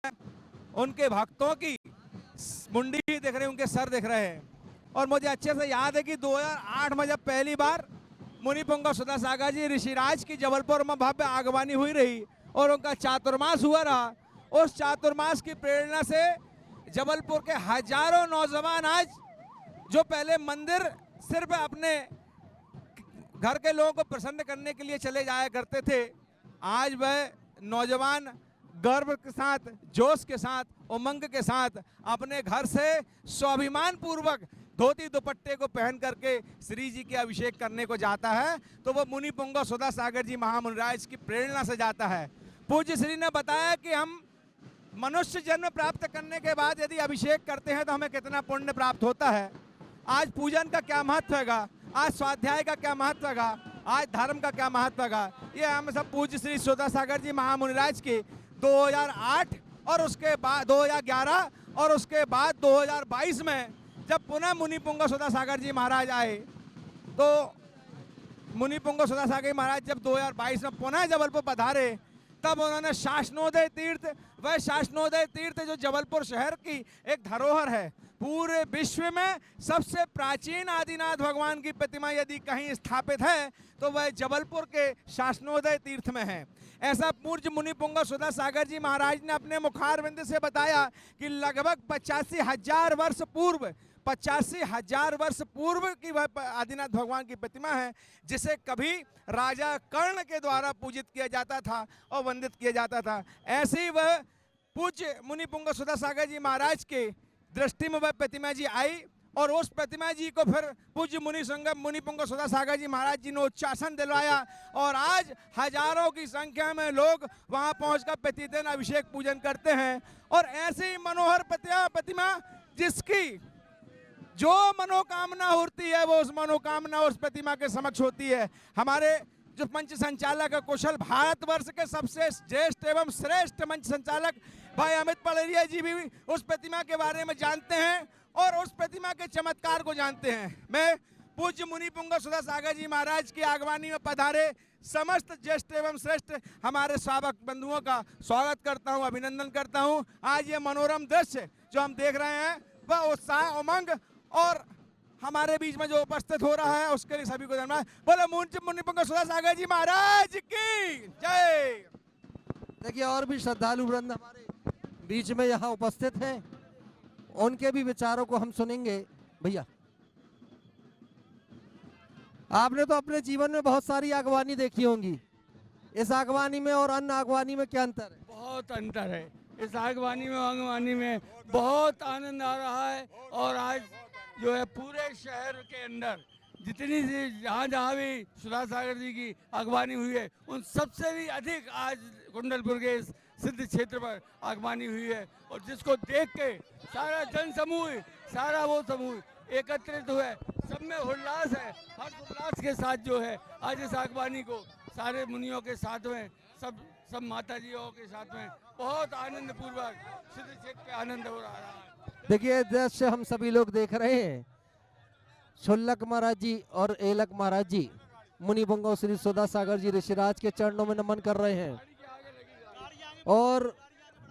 उनके भक्तों की मुंडी ही दिख रही है, उनके सर दिख रहे हैं। और मुझे अच्छे से याद है कि 2008 में जब पहली बार मुनि पुंगव सुधा सागर जी ऋषिराज की जबलपुर में भव्य आगमनी हुई रही और उनका चातुर्मास हुआ रहा, उस चातुर्मास की प्रेरणा से जबलपुर के हजारों नौजवान आज जो पहले मंदिर सिर्फ अपने घर के लोगों को प्रसन्न करने के लिए चले जाया करते थे, आज वह नौजवान गर्व के साथ, जोश के साथ, उमंग के साथ अपने घर से स्वाभिमान पूर्वक धोती दुपट्टे को पहन करके श्री जी के अभिषेक करने को जाता है। तो वो मुनि पुंगव सुधा सागर जी महामुनिराज की प्रेरणा से जाता है। पूज्य श्री ने बताया कि हम मनुष्य जन्म प्राप्त करने के बाद यदि अभिषेक करते हैं तो हमें कितना पुण्य प्राप्त होता है। आज पूजन का क्या महत्व है, आज स्वाध्याय का क्या महत्व है, आज धर्म का क्या महत्व है, ये हम सब पूज्य श्री सुधा सागर जी महामुनिराज के 2008 और उसके बाद 2011 और उसके बाद 2022 में जब पुनः मुनि पुंगव सुधा सागर जी महाराज आए, तो मुनि पुंगव सुधा सागर जी महाराज जब 2022 में पुनः जबलपुर पधारे, तब उन्होंने शासनोदय तीर्थ, वह शासनोदय तीर्थ जो जबलपुर शहर की एक धरोहर है, पूरे विश्व में सबसे प्राचीन आदिनाथ भगवान की प्रतिमा यदि कहीं स्थापित है तो वह जबलपुर के शासनोदय तीर्थ में है। ऐसा पूज्य मुनि पुंगव सुधा सागर जी महाराज ने अपने मुखारविंद से बताया कि लगभग 85,000 वर्ष पूर्व 85,000 वर्ष पूर्व की वह आदिनाथ भगवान की प्रतिमा है, जिसे कभी राजा कर्ण के द्वारा पूजित किया जाता था और वंदित किया जाता था। ऐसे ही वह पूज्य मुनि पुंगव सुधा सागर जी महाराज के दृष्टि में वह प्रतिमा जी आई और उस प्रतिमा जी को फिर पूज्य मुनि पुंगव सुधा सागर जी महाराज जी ने उच्चासन दिलवाया और आज हजारों की संख्या में लोग वहां पहुंचकर प्रतिदिन अभिषेक पूजन करते हैं। और ऐसी मनोहर प्रतिमा जिसकी जो मनोकामना होती है वो उस मनोकामना उस प्रतिमा के समक्ष होती है। हमारे जो मंच संचालक कुशल भारतवर्ष के सबसे ज्येष्ठ एवं श्रेष्ठ मंच संचालक भाई अमित पड़रिया जी भी उस प्रतिमा के बारे में जानते हैं और उस प्रतिमा के चमत्कार को जानते हैं। मैं पूज्य मुनि पुंगव सुधा सागर जी महाराज की आगवानी में पधारे समस्त ज्येष्ठ एवं श्रेष्ठ हमारे श्रावक बंधुओं का स्वागत करता हूं, अभिनंदन करता हूं। आज ये मनोरम दृश्य जो हम देख रहे हैं वह उत्साह, उमंग और हमारे बीच में जो उपस्थित हो रहा है उसके लिए सभी को धन्यवाद। बोलो मुनि पुंगव सुधा सागर जी महाराज की जय। देखिए और भी श्रद्धालु वृंद हमारे बीच में यहाँ उपस्थित हैं, उनके भी विचारों को हम सुनेंगे। भैया आपने तो अपने जीवन में बहुत सारी आगवानी देखी होंगी, इस आगवानी में और अन्य आगवानी में क्या अंतर है? बहुत अंतर है। इस आगवानी में बहुत आनंद आ रहा है और आज जो है पूरे शहर के अंदर जितनी सी जहाँ भी सुधा सागर जी की आगवानी हुई है उन सबसे भी अधिक आज कुंडलपुर के इस सिद्ध क्षेत्र पर आगवानी हुई है और जिसको देख के सारा जन समूह, सारा वो समूह एकत्रित हुए, सब में उल्लास है, हर्ष उल्लास के साथ जो है आज इस आगवानी को सारे मुनियों के साथ में सब माताजियों के साथ में बहुत आनंद पूर्वक सिद्ध क्षेत्र पे आनंद हो रहा है। देखिए दृश्य हम सभी लोग देख रहे हैं, शुल्लक महाराज जी और एलक महाराज जी मुनि पुंगव श्री सुधा सागर जी ऋषिराज के चरणों में नमन कर रहे हैं और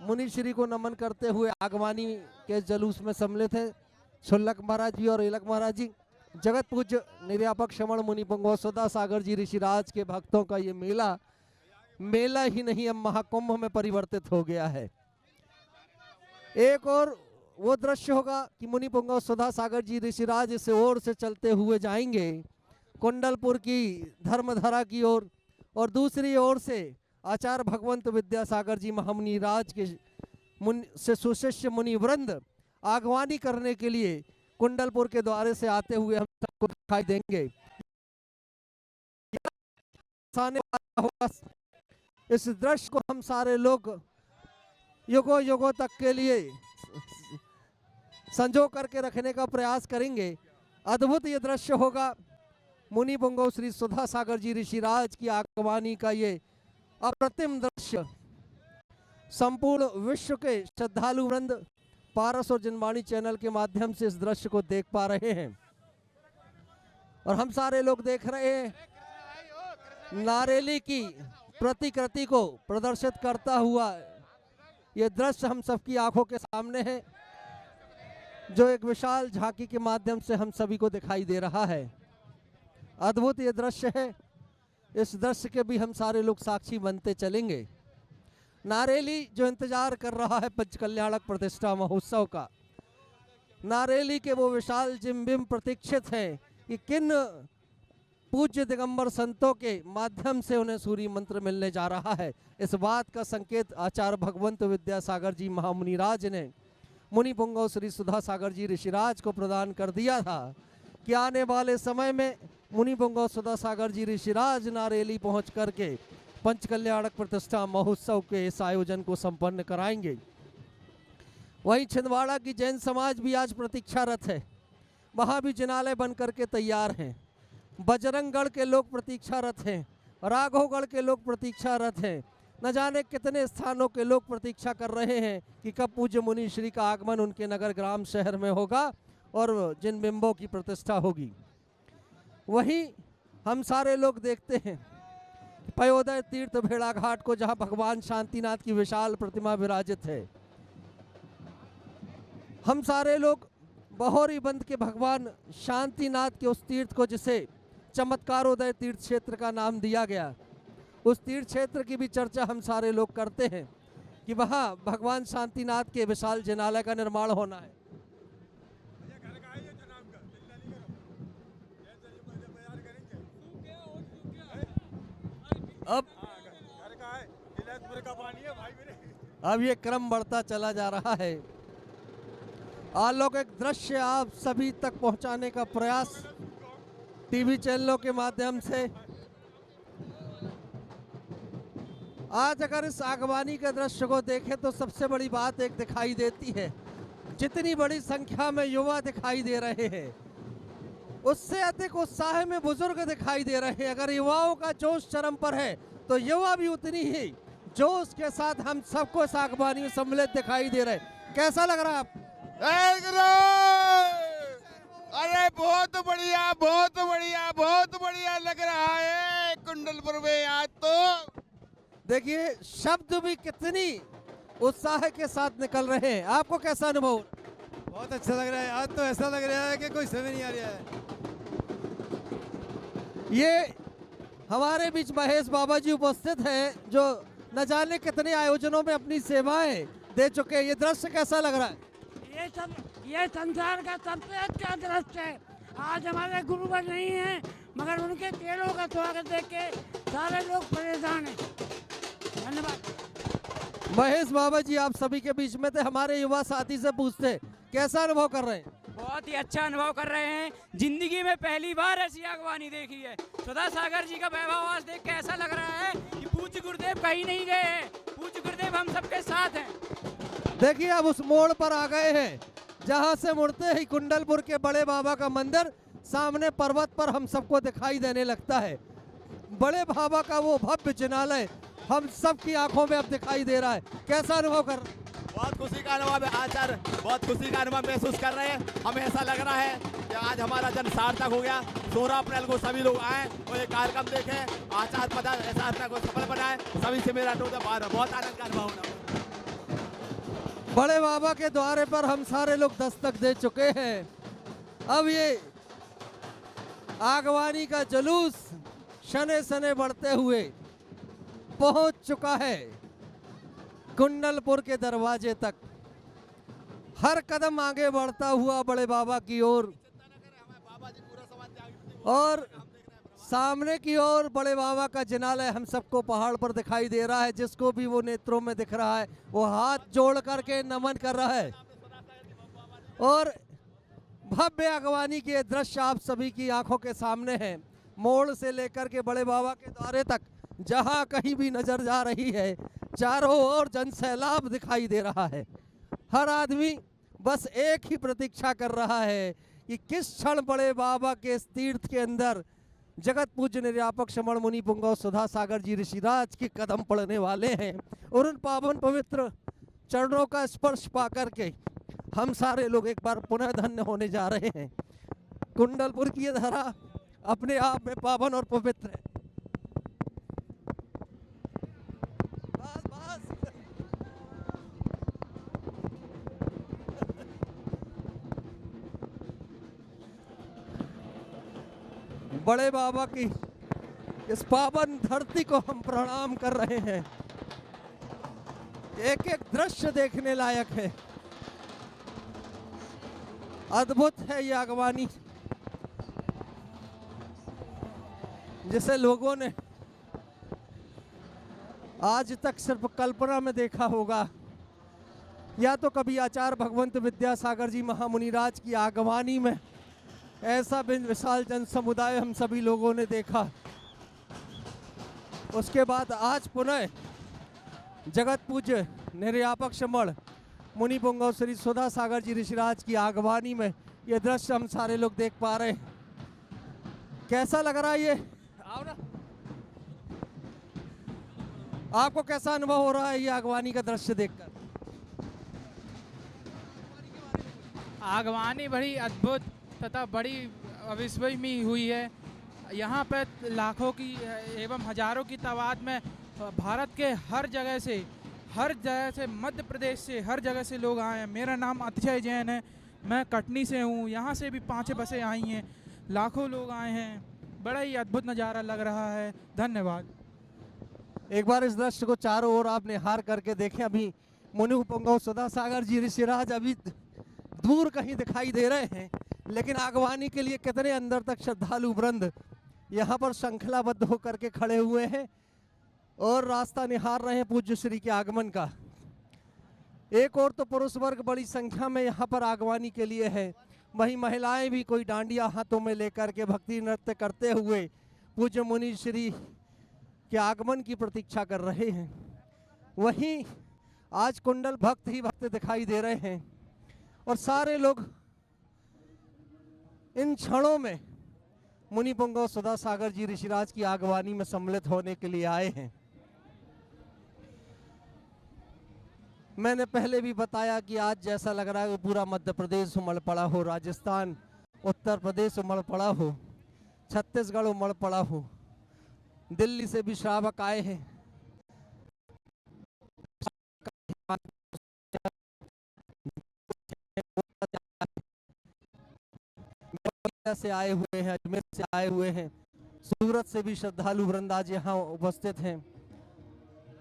मुनि श्री को नमन करते हुए आगवानी के जुलूस में सम्मिलित है शुल्लक महाराज जी और एलक महाराज जी। जगत पूज्य निर्यापक श्रमण मुनि पुंगव सुधा सागर जी ऋषिराज के भक्तों का ये मेला ही नहीं अब महाकुंभ में परिवर्तित हो गया है। एक और वो दृश्य होगा कि मुनि पुंगव सुधा सागर जी ऋषिराज इस ओर से चलते हुए जाएंगे कुंडलपुर की धर्मधरा की ओर और दूसरी ओर से आचार्य भगवंत विद्यासागर जी महामुनिराज के से सुशिष्य मुनि वृंद आगवानी करने के लिए कुंडलपुर के द्वारे से आते हुए हम सबको दिखाई देंगे। इस दृश्य को हम सारे लोग युगों युगों तक के लिए संजो करके रखने का प्रयास करेंगे। अद्भुत ये दृश्य होगा मुनि पुंगव श्री सुधा सागर जी ऋषिराज की आगवानी का ये अप्रतिम दृश्य संपूर्ण विश्व के श्रद्धालु वृंद पारस और जनवाणी चैनल के माध्यम से इस दृश्य को देख पा रहे हैं और हम सारे लोग देख रहे हैं नारेली की प्रतिकृति को प्रदर्शित करता हुआ ये दृश्य हम सबकी आंखों के सामने है, जो एक विशाल झांकी के माध्यम से हम सभी को दिखाई दे रहा है। अद्भुत ये दृश्य है, इस दृश्य के भी हम सारे लोग साक्षी बनते चलेंगे। नारेली जो इंतजार कर रहा है पंचकल्याणक प्रतिष्ठा महोत्सव का, नारेली के वो विशाल जिम्बिम प्रतीक्षित हैं कि किन पूज्य दिगंबर संतों के माध्यम से उन्हें सूर्य मंत्र मिलने जा रहा है। इस बात का संकेत आचार्य भगवंत विद्यासागर जी महामुनिराज ने मुनि पुंगव श्री सुधा सागर जी ऋषिराज को प्रदान कर दिया था कि आने वाले समय में मुनि पुंगव सुधा सागर जी ऋषिराज नारेली पहुंच करके पंचकल्याणक प्रतिष्ठा महोत्सव के इस आयोजन को संपन्न कराएंगे। वहीं छिंदवाड़ा की जैन समाज भी आज प्रतीक्षारत है, वहाँ भी जिनालय बन करके तैयार हैं। बजरंगगढ़ के लोग प्रतीक्षारत हैं, राघवगढ़ के लोग प्रतीक्षारत हैं, न जाने कितने स्थानों के लोग प्रतीक्षा कर रहे हैं कि कब पूज्य मुनि श्री का आगमन उनके नगर ग्राम शहर में होगा और जिन बिंबों की प्रतिष्ठा होगी। वहीं हम सारे लोग देखते हैं पयोदय तीर्थ भेड़ा घाट को, जहां भगवान शांतिनाथ की विशाल प्रतिमा विराजित है। हम सारे लोग बहोरी बंद के भगवान शांतिनाथ के उस तीर्थ को, जिसे चमत्कारोदय तीर्थ क्षेत्र का नाम दिया गया, उस तीर्थ क्षेत्र की भी चर्चा हम सारे लोग करते हैं कि वहां भगवान शांतिनाथ के विशाल जिनालय का निर्माण होना है। अब ये क्रम बढ़ता चला जा रहा है। अलौकिक दृश्य आप सभी तक पहुंचाने का प्रयास टीवी चैनलों के माध्यम से। आज अगर इस आगवानी के दृश्य को देखें तो सबसे बड़ी बात एक दिखाई देती है, जितनी बड़ी संख्या में युवा दिखाई दे रहे हैं, उससे अधिक उत्साह में बुजुर्ग दिखाई दे रहे हैं। अगर युवाओं का जोश चरम पर है तो युवा भी उतनी ही जोश के साथ हम सबको इस आगवानी में सम्मिलित दिखाई दे रहे। कैसा लग रहा है आप? अरे बहुत बढ़िया, बहुत बढ़िया, बहुत बढ़िया लग रहा है कुंडलपुर में आज तो। देखिए शब्द भी कितनी उत्साह के साथ निकल रहे हैं। आपको कैसा अनुभव? बहुत अच्छा लग रहा है। आज तो ऐसा लग रहा है कि कोई समझ नहीं आ रहा है। ये हमारे बीच महेश बाबा जी उपस्थित हैं, जो न जाने कितने आयोजनों में अपनी सेवाएं दे चुके हैं। ये दृश्य कैसा लग रहा है? ये संसार का सबसे अच्छा दृश्य है। आज हमारे गुरुवर नहीं हैं, मगर उनके पेड़ों का स्वागत देख के सारे लोग परेशान हैं। धन्यवाद। महेश बाबा जी आप सभी के बीच में थे, हमारे युवा साथी से पूछते कैसा अनुभव कर रहे हैं? बहुत ही अच्छा अनुभव कर रहे हैं। जिंदगी में पहली बार ऐसी आगवानी देखी है। सुधा सागर जी का वैभव देख के ऐसा लग रहा है कि पूज्य गुरुदेव कहीं नहीं गए हैं, पूज्य गुरुदेव हम सबके साथ हैं। देखिए अब उस मोड़ पर आ गए हैं जहां से मुड़ते ही कुंडलपुर के बड़े बाबा का मंदिर सामने पर्वत पर हम सबको दिखाई देने लगता है। बड़े बाबा का वो भव्य जिनालय हम सबकी आंखों में अब दिखाई दे रहा है। कैसा अनुभव कर? बहुत खुशी का अनुभव है आचार्य, बहुत खुशी का अनुभव महसूस कर रहे हैं। हमें ऐसा लग रहा है कि आज हमारा जन्म सार्थक हो गया। 16 अप्रैल को सभी लोग आए और ये कार्यक्रम देखें, आचार्य पदा ऐसा को सफल बनाए। सभी से मेरा बहुत आनंद का अनुभव होना। बड़े बाबा के द्वारे पर हम सारे लोग दस्तक दे चुके हैं। अब ये आगवानी का जुलूस शने शने बढ़ते हुए पहुंच चुका है कुंडलपुर के दरवाजे तक। हर कदम आगे बढ़ता हुआ बड़े बाबा की ओर और सामने की ओर बड़े बाबा का जिनालय हम सबको पहाड़ पर दिखाई दे रहा है। जिसको भी वो नेत्रों में दिख रहा है वो हाथ जोड़ करके नमन कर रहा है। और भव्य आगवानी के दृश्य आप सभी की आंखों के सामने हैं। मोड़ से लेकर के बड़े बाबा के द्वारे तक जहां कहीं भी नजर जा रही है, चारों ओर जन सैलाब दिखाई दे रहा है। हर आदमी बस एक ही प्रतीक्षा कर रहा है कि किस क्षण बड़े बाबा के इस तीर्थ के अंदर जगत पूज्य निर्यापक श्रमण मुनि पुंगव सुधा सागर जी ऋषिराज के कदम पड़ने वाले हैं और उन पावन पवित्र चरणों का स्पर्श पा करके हम सारे लोग एक बार पुनः धन्य होने जा रहे हैं। कुंडलपुर की ये धरा अपने आप में पावन और पवित्र है। बड़े बाबा की इस पावन धरती को हम प्रणाम कर रहे हैं। एक एक दृश्य देखने लायक है, अद्भुत है ये अगवानी, जिसे लोगों ने आज तक सिर्फ कल्पना में देखा होगा, या तो कभी आचार्य भगवंत विद्यासागर जी महामुनिराज की आगवानी में ऐसा विशाल जन समुदाय हम सभी लोगों ने देखा। उसके बाद आज पुनः जगत पूज्य निर्यापक श्रमण मुनि पुंगव श्री सुधा सागर जी ऋषिराज की आगवानी में ये दृश्य हम सारे लोग देख पा रहे हैं। कैसा लग रहा है ये? आओ ना। आपको कैसा अनुभव हो रहा है ये आगवानी का दृश्य देखकर? आगवानी बड़ी अद्भुत तथा बड़ी अविस्मरणीय हुई है। यहाँ पर लाखों की एवं हजारों की तादाद में भारत के हर जगह से मध्य प्रदेश से हर जगह से लोग आए हैं। मेरा नाम अतिशय जैन है, मैं कटनी से हूँ। यहाँ से भी 5 बसें आई हैं, लाखों लोग आए हैं। बड़ा ही अद्भुत नज़ारा लग रहा है। धन्यवाद। एक बार इस दृश्य को चारों ओर आप निहार करके देखें। अभी मुनि पुंगव सुधा सागर जी ऋषिराज अभी दूर कहीं दिखाई दे रहे हैं, लेकिन आगवानी के लिए कितने अंदर तक श्रद्धालु वृंद यहाँ पर श्रृंखलाबद्ध होकर के खड़े हुए हैं और रास्ता निहार रहे हैं पूज्य श्री के आगमन का। एक और तो पुरुष वर्ग बड़ी संख्या में यहाँ पर आगवानी के लिए है, वहीं महिलाएं भी कोई डांडिया हाथों में लेकर के भक्ति नृत्य करते हुए पूज्य मुनि श्री के आगमन की प्रतीक्षा कर रहे हैं। वहीं आज कुंडल भक्त ही भक्त दिखाई दे रहे हैं और सारे लोग इन क्षणों में मुनि पुंगव सुधा सागर जी ऋषिराज की आगवानी में सम्मिलित होने के लिए आए हैं। मैंने पहले भी बताया कि आज जैसा लग रहा है कि पूरा मध्य प्रदेश उमड़ पड़ा हो, राजस्थान उत्तर प्रदेश उमड़ पड़ा हो, छत्तीसगढ़ उमड़ पड़ा हो, दिल्ली से भी श्रावक आए हैं। से आए हुए हैं, अजमेर से आए हुए हैं, सूरत से भी श्रद्धालु वृंद आज यहाँ उपस्थित हैं,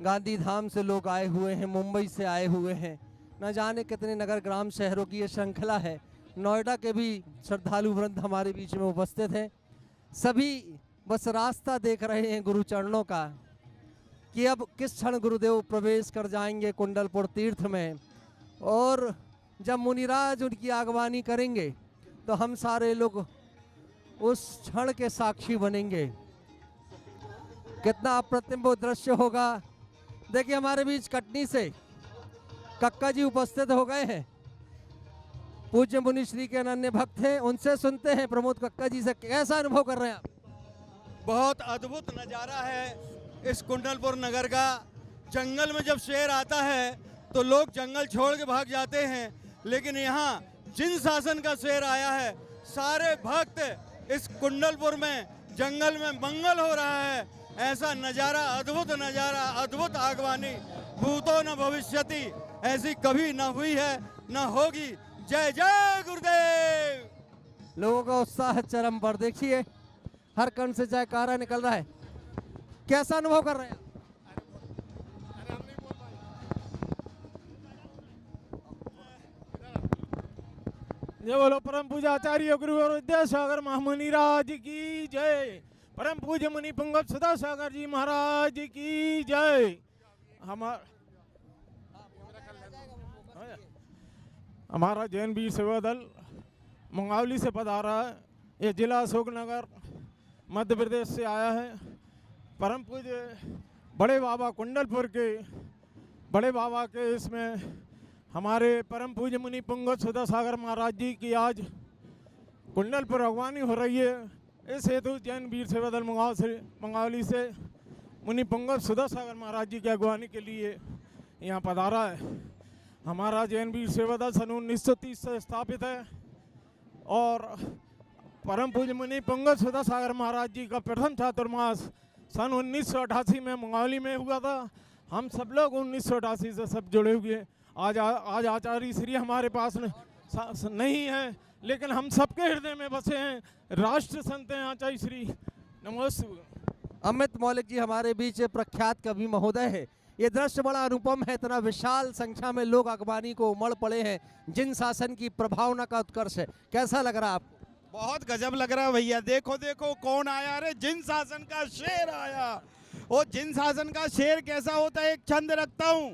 गांधी धाम से लोग आए हुए हैं, मुंबई से आए हुए हैं, न जाने कितने नगर ग्राम शहरों की ये श्रृंखला है। नोएडा के भी श्रद्धालु वृंद हमारे बीच में उपस्थित हैं। सभी बस रास्ता देख रहे हैं गुरु चरणों का कि अब किस क्षण गुरुदेव प्रवेश कर जाएंगे कुंडलपुर तीर्थ में, और जब मुनिराज उनकी आगवानी करेंगे तो हम सारे लोग उस क्षण के साक्षी बनेंगे। कितना अप्रतिम वो दृश्य होगा। देखिए हमारे बीच कटनी से कक्का जी उपस्थित हो गए हैं, पूज्य मुनि श्री के अनन्य भक्त हैं। उनसे सुनते हैं, प्रमोद कक्का जी से कैसा अनुभव कर रहे हैं आप? बहुत अद्भुत नज़ारा है इस कुंडलपुर नगर का। जंगल में जब शेर आता है तो लोग जंगल छोड़ के भाग जाते हैं, लेकिन यहाँ जिन शासन का शेर आया है, सारे भक्त इस कुंडलपुर में जंगल में मंगल हो रहा है। ऐसा नज़ारा, अद्भुत आगवानी, भूतो न भविष्यति, ऐसी कभी न हुई है न होगी। जय जय गुरुदेव। लोगों का उत्साह चरम पर, देखिए हर कण से जयकारा निकल रहा है। कैसा अनुभव कर रहे हैं? जय बोलो परम पूज्य आचार्य गुरु और विद्यासागर महामुनिराज की जय। परम पूज्य मुनि पुंगव सुधा सागर जी महाराज की जय। हमारा जैन वीर सेवा दल मंगावली से पधारा है। ये जिला अशोकनगर मध्य प्रदेश से आया है। परम पूज्य बड़े बाबा कुंडलपुर के बड़े बाबा के इसमें हमारे परम पूज्य मुनि पुंगव सुधा सागर महाराज जी की आज कुंडलपुर अगवानी हो रही है। इस हेतु जैन वीर सेवा दल मंगावली से मुनि पंगत सुधा सागर महाराज जी की अगवानी के लिए यहाँ पधारा है। हमारा जैन वीर सेवा दल सन 1930 से स्थापित है और परम पूज्य मुनि पंगत सुधा सागर महाराज जी का प्रथम चातुर्मास सन 1988 में मंगावली में हुआ था। हम सब लोग 1988 से सब जुड़े हुए। आज आचार्य श्री हमारे पास नहीं है, लेकिन हम सबके हृदय में बसे हैं। राष्ट्र संत हैं आचार्य श्री। नमस्ते। अमित मौलिक जी हमारे बीच प्रख्यात कवि महोदय है। ये दृश्य बड़ा अनुपम है, इतना विशाल संख्या में लोग अगवानी को उमड़ पड़े हैं। जिन शासन की प्रभावना का उत्कर्ष है, कैसा लग रहा है आपको? बहुत गजब लग रहा है भैया। देखो देखो कौन आया रे, जिन शासन का शेर आया। और जिन शासन का शेर कैसा होता है, एक छंद रखता हूँ।